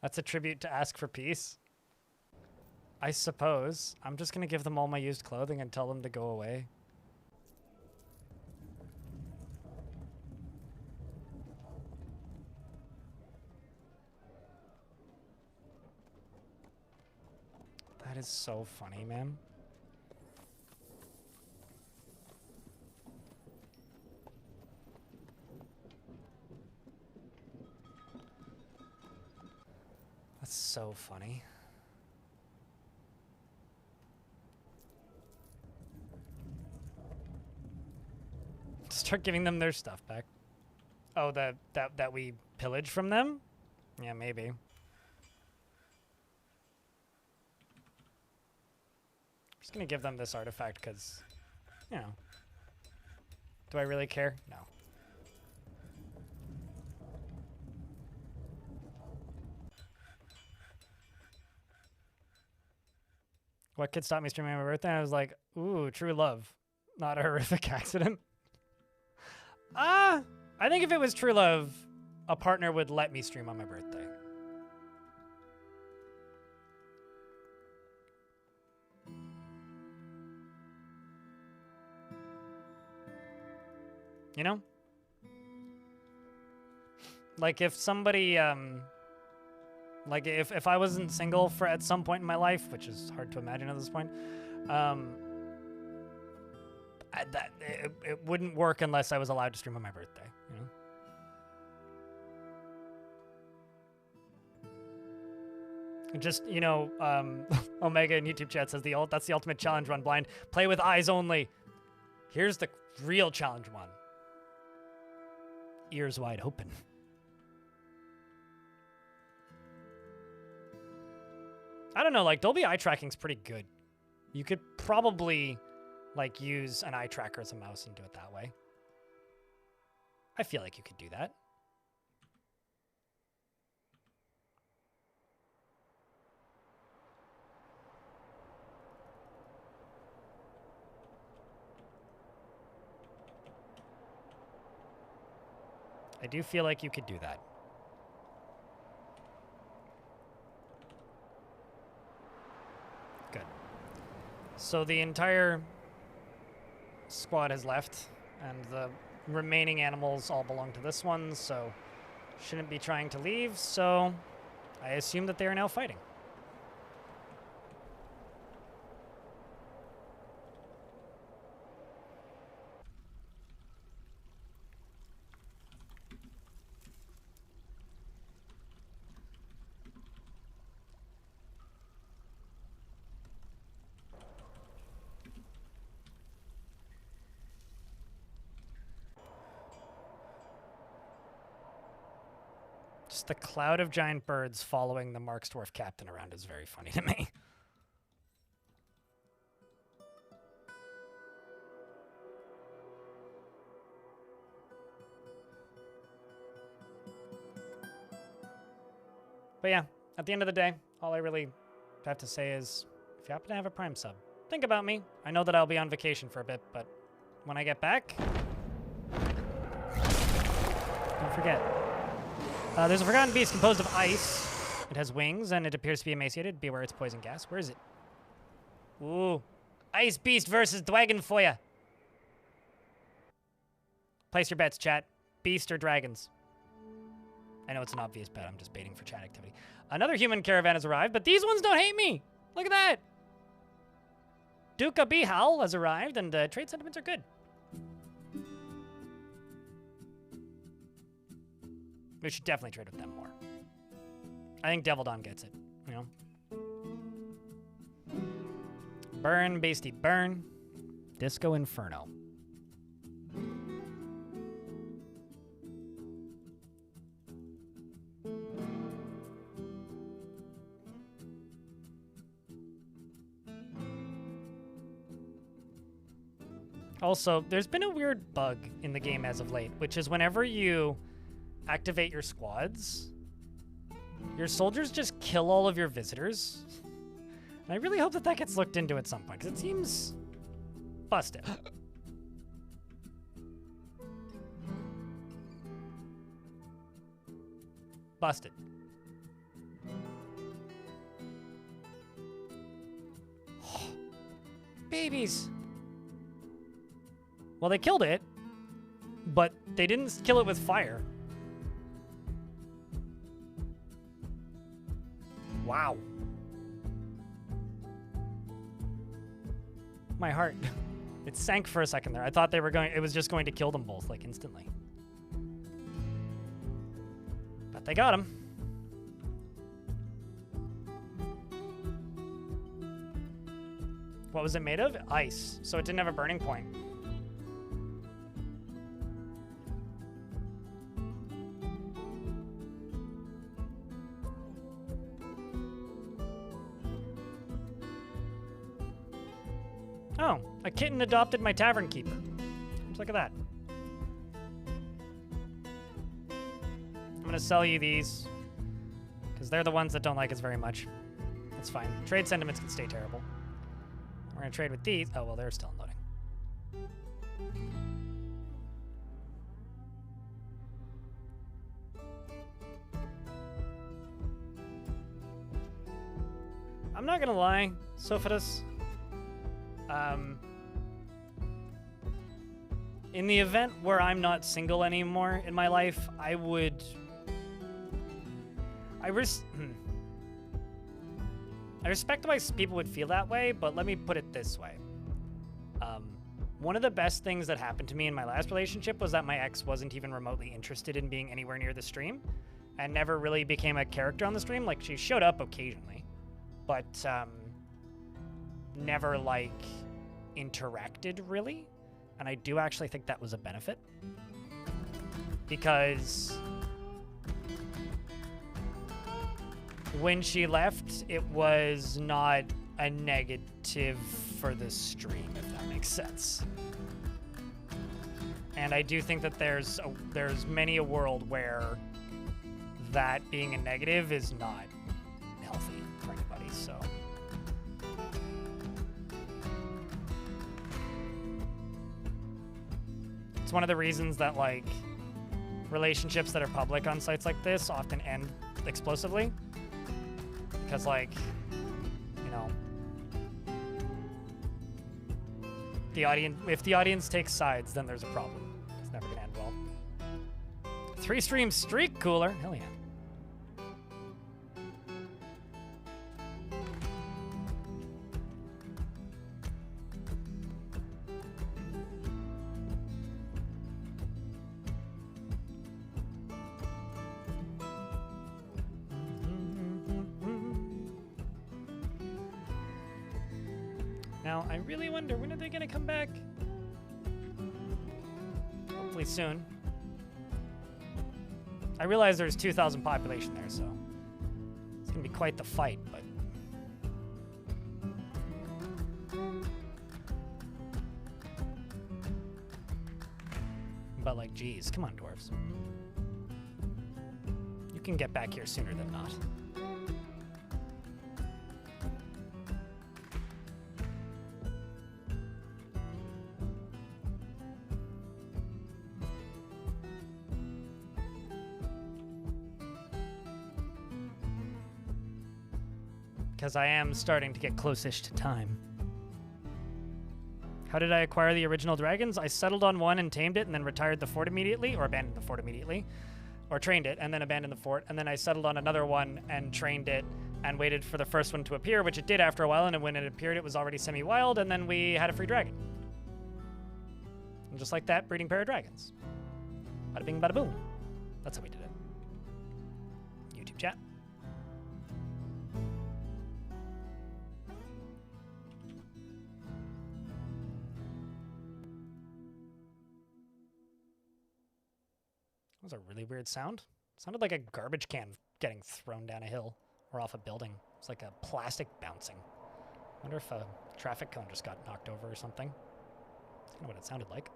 That's a tribute to ask for peace. I suppose. I'm just gonna give them all my used clothing and tell them to go away. That is so funny, man. That's so funny. Start giving them their stuff back. Oh, that we pillaged from them? Yeah, maybe. Just gonna give them this artifact because, you know. Do I really care? No. What could stop me streaming on my birthday? I was like, ooh, true love. Not a horrific accident. I think if it was true love, a partner would let me stream on my birthday. You know? Like if somebody, like if I wasn't single for at some point in my life, which is hard to imagine at this point, it wouldn't work unless I was allowed to stream on my birthday, you know? Just, you know, Omega in YouTube chat says that's the ultimate challenge run blind. Play with eyes only. Here's the real challenge one. Ears wide open. I don't know, like Dolby eye tracking's pretty good. You could probably like use an eye tracker as a mouse and do it that way. I feel like you could do that. I do feel like you could do that. Good. So the entire squad has left, and the remaining animals all belong to this one, so shouldn't be trying to leave, so I assume that they are now fighting. Just the cloud of giant birds following the Dwarf captain around is very funny to me. But yeah, at the end of the day, all I really have to say is, if you happen to have a Prime sub, think about me. I know that I'll be on vacation for a bit, but when I get back, don't forget. There's a forgotten beast composed of ice. It has wings, and it appears to be emaciated. Beware its poison gas. Where is it? Ooh. Ice beast versus Dragonfeuer. Place your bets, chat. Beast or dragons? I know it's an obvious bet. I'm just baiting for chat activity. Another human caravan has arrived, but these ones don't hate me. Look at that. Duca Bihal has arrived, and trade sentiments are good. We should definitely trade with them more. I think Devil Dawn gets it, you know? Burn, Beastie, burn. Disco Inferno. Also, there's been a weird bug in the game as of late, which is whenever you activate your squads, your soldiers just kill all of your visitors. And I really hope that that gets looked into at some point, because it seems busted. Busted. Babies. Well, they killed it, but they didn't kill it with fire. Wow. My heart. It sank for a second there. I thought they were going, it was just going to kill them both, like, instantly. But they got him. What was it made of? Ice. So it didn't have a burning point. Oh, a kitten adopted my tavern keeper. Just look at that. I'm gonna sell you these, because they're the ones that don't like us very much. That's fine. Trade sentiments can stay terrible. We're gonna trade with these. Oh, well, they're still unloading. I'm not gonna lie, Sophitus. In the event where I'm not single anymore in my life, I respect why people would feel that way, but let me put it this way. One of the best things that happened to me in my last relationship was that my ex wasn't even remotely interested in being anywhere near the stream and never really became a character on the stream. Like, she showed up occasionally, but never, like, interacted really. And I do actually think that was a benefit, because when she left, it was not a negative for the stream, if that makes sense. And I do think that there's many a world where that being a negative is not healthy for anybody, so. It's one of the reasons that, like, relationships that are public on sites like this often end explosively. Because, like, you know, if the audience takes sides, then there's a problem. It's never gonna end well. 3-stream streak cooler. Hell yeah. Now, I really wonder, when are they going to come back? Hopefully soon. I realize there's 2,000 population there, so it's going to be quite the fight, but... But, like, geez, come on, dwarves. You can get back here sooner than not. Because I am starting to get close-ish to time. How did I acquire the original dragons? I settled on one and tamed it and then retired the fort immediately, or abandoned the fort immediately, or trained it and then abandoned the fort, and then I settled on another one and trained it and waited for the first one to appear, which it did after a while, and when it appeared it was already semi-wild, and then we had a free dragon. And just like that, breeding pair of dragons. Bada bing, bada boom. That's how we did it. YouTube chat. That was a really weird sound. It sounded like a garbage can getting thrown down a hill or off a building. It's like a plastic bouncing. I wonder if a traffic cone just got knocked over or something. That's kind of what it sounded like.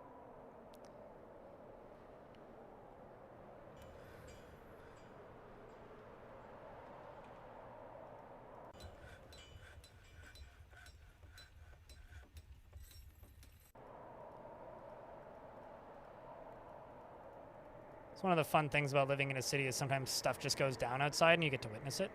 One of the fun things about living in a city is sometimes stuff just goes down outside and you get to witness it.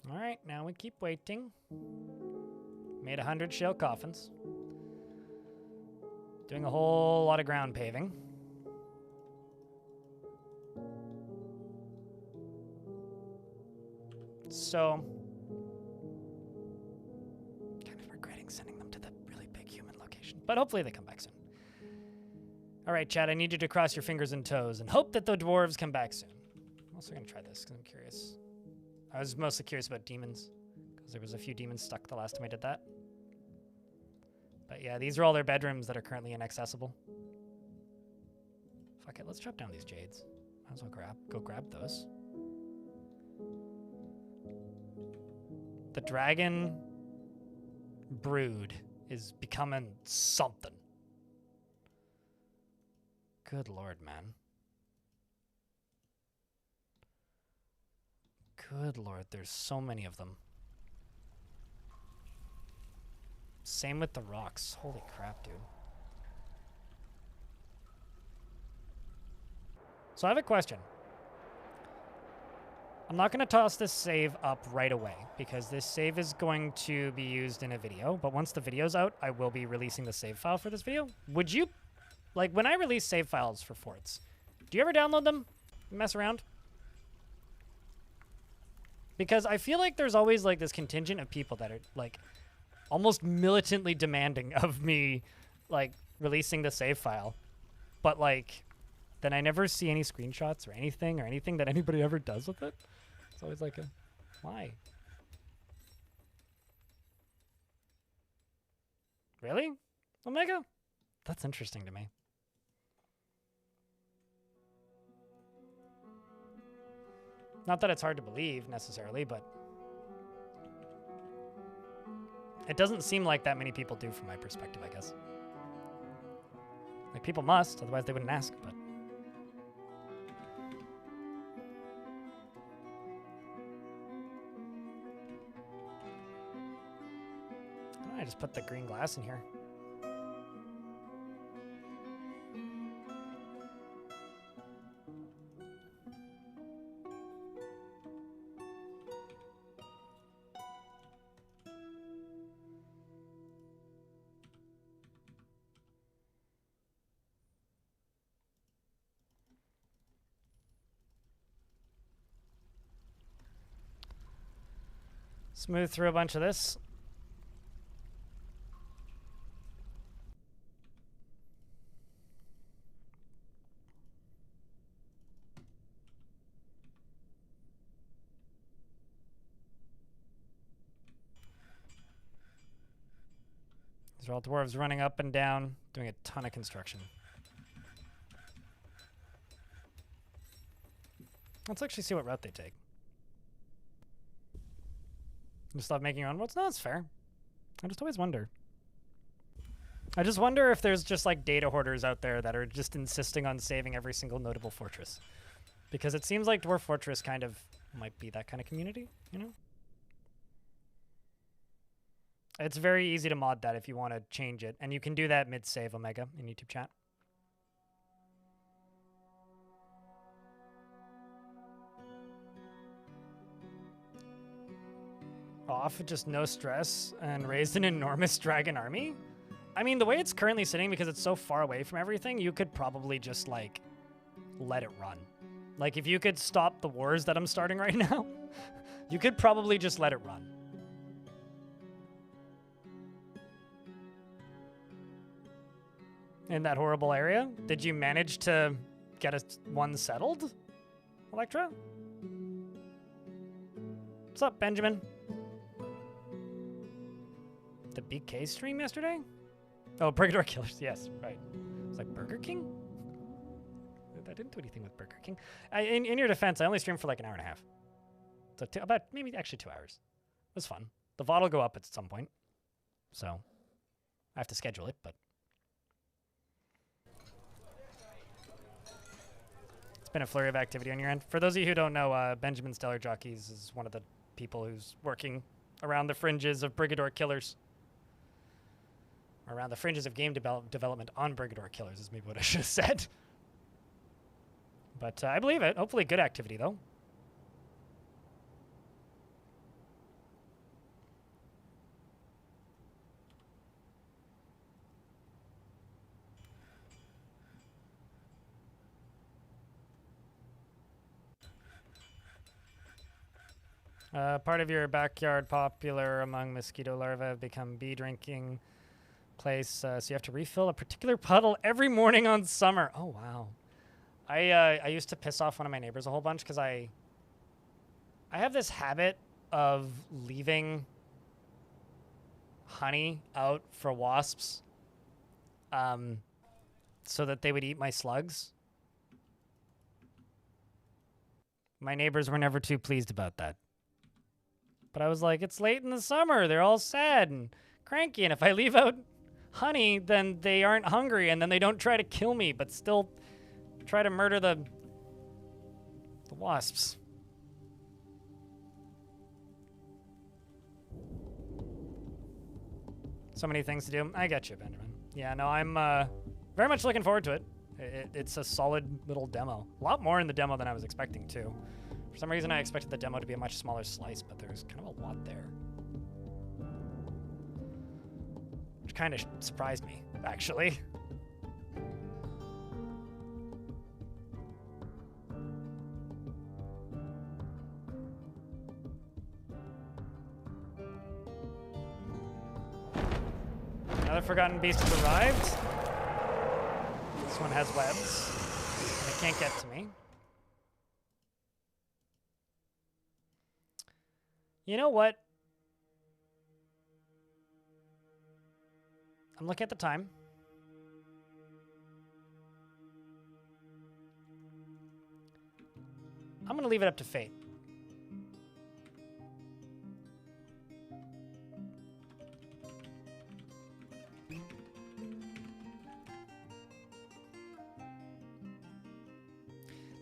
All right, now we keep waiting. Made 100 shell coffins. Doing a whole lot of ground paving. So, kind of regretting sending them to the really big human location. But hopefully they come back soon. All right, Chad, I need you to cross your fingers and toes and hope that the dwarves come back soon. I'm also going to try this because I'm curious. I was mostly curious about demons, because there was a few demons stuck the last time I did that. But yeah, these are all their bedrooms that are currently inaccessible. Fuck it, let's chop down these jades. Might as well go grab those. The dragon brood is becoming something. Good lord, man. Good lord, there's so many of them. Same with the rocks. Holy crap, dude. So I have a question. I'm not going to toss this save up right away because this save is going to be used in a video, but once the video's out, I will be releasing the save file for this video. Would you, like, when I release save files for forts, do you ever download them? Mess around? Because I feel like there's always, like, this contingent of people that are, like, almost militantly demanding of me, like, releasing the save file. But, like, then I never see any screenshots or anything that anybody ever does with it. It's always like, why? Really? Omega? That's interesting to me. Not that it's hard to believe, necessarily, but it doesn't seem like that many people do from my perspective, I guess. Like, people must, otherwise they wouldn't ask, but... I just put the green glass in here. Smooth through a bunch of this. These are all dwarves running up and down, doing a ton of construction. Let's actually see what route they take. Just stop making your own roads? No, it's fair. I just always wonder. I just wonder if there's just like data hoarders out there that are just insisting on saving every single notable fortress. Because it seems like Dwarf Fortress kind of might be that kind of community, you know? It's very easy to mod that if you want to change it. And you can do that mid-save, Omega, in YouTube chat. Off, just no stress, and raised an enormous dragon army? I mean, the way it's currently sitting, because it's so far away from everything, you could probably just, like, let it run. Like, if you could stop the wars that I'm starting right now, you could probably just let it run. In that horrible area? Did you manage to get one settled, Electra? What's up, Benjamin? The BK stream yesterday? Oh, Burger Killers. Yes, right. It's like Burger King? I didn't do anything with Burger King. In your defense, I only streamed for like an hour and a half. So about maybe actually 2 hours. It was fun. The VOD will go up at some point. So I have to schedule it, but it's been a flurry of activity on your end. For those of you who don't know, Benjamin Stellar Jockeys is one of the people who's working around the fringes of Brigador Killers. Around the fringes of game development on Brigador Killers is maybe what I should have said. But I believe it. Hopefully good activity, though. Part of your backyard popular among mosquito larvae have become bee drinking place, so you have to refill a particular puddle every morning on summer. Oh, wow. I used to piss off one of my neighbors a whole bunch because I have this habit of leaving honey out for wasps so that they would eat my slugs. My neighbors were never too pleased about that. But I was like, it's late in the summer. They're all sad and cranky. And if I leave out honey, then they aren't hungry. And then they don't try to kill me, but still try to murder the wasps. So many things to do. I get you, Benjamin. Yeah, no, I'm very much looking forward to it. It's a solid little demo. A lot more in the demo than I was expecting, too. For some reason, I expected the demo to be a much smaller slice, but there's kind of a lot there. Which kind of surprised me, actually. Another Forgotten Beast has arrived. This one has webs. And it can't get to me. You know what? I'm looking at the time. I'm going to leave it up to fate.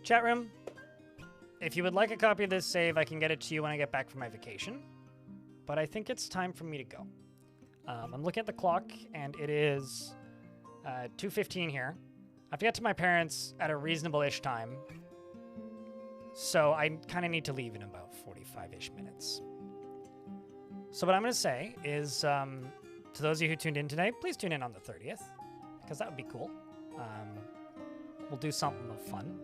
Chat room, if you would like a copy of this save, I can get it to you when I get back from my vacation. But I think it's time for me to go. I'm looking at the clock, and it is 2:15 here. I have to get to my parents at a reasonable-ish time. So I kind of need to leave in about 45-ish minutes. So what I'm going to say is, to those of you who tuned in today, please tune in on the 30th, because that would be cool. We'll do something of fun.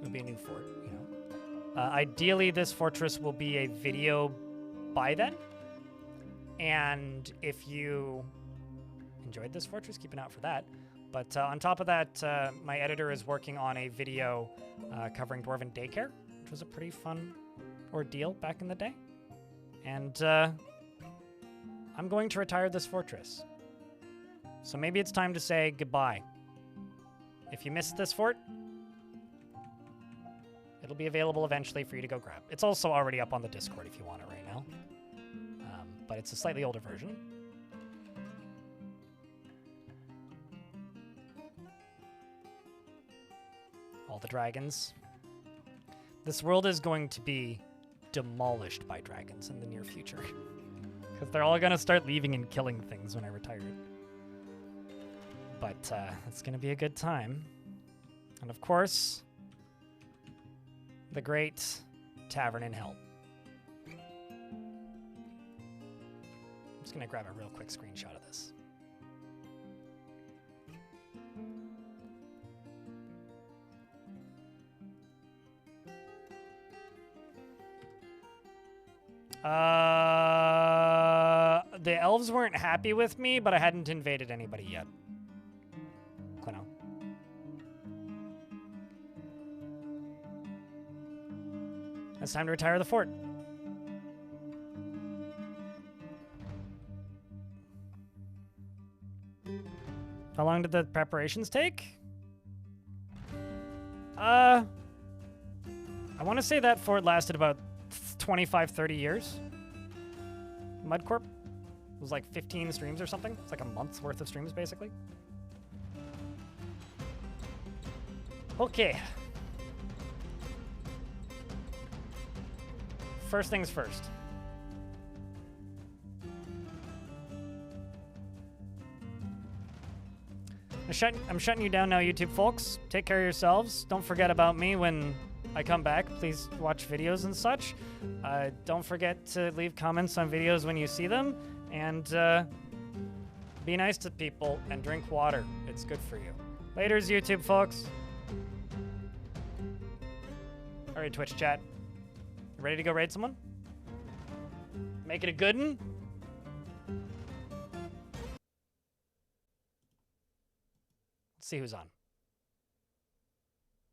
It'll be a new fort, you know. Ideally, this fortress will be a video by then. And if you enjoyed this fortress, keep an eye out for that. But on top of that, my editor is working on a video covering Dwarven Daycare, which was a pretty fun ordeal back in the day. And I'm going to retire this fortress. So maybe it's time to say goodbye. If you missed this fort, it'll be available eventually for you to go grab. It's also already up on the Discord if you want it right now. But it's a slightly older version. All the dragons. This world is going to be demolished by dragons in the near future. Because they're all going to start leaving and killing things when I retire it. But it's going to be a good time. And of course, the great tavern in hell. I'm just going to grab a real quick screenshot of this. The elves weren't happy with me, but I hadn't invaded anybody yet. Quino. It's time to retire the fort. How long did the preparations take? I want to say that fort lasted about 25, 30 years. Mudcorp was like 15 streams or something. It's like a month's worth of streams, basically. Okay. First things first. I'm shutting you down now, YouTube folks. Take care of yourselves. Don't forget about me when I come back. Please watch videos and such. Don't forget to leave comments on videos when you see them. And be nice to people and drink water. It's good for you. Laters, YouTube folks. All right, Twitch chat. You ready to go raid someone? Make it a good one? Let's see who's on.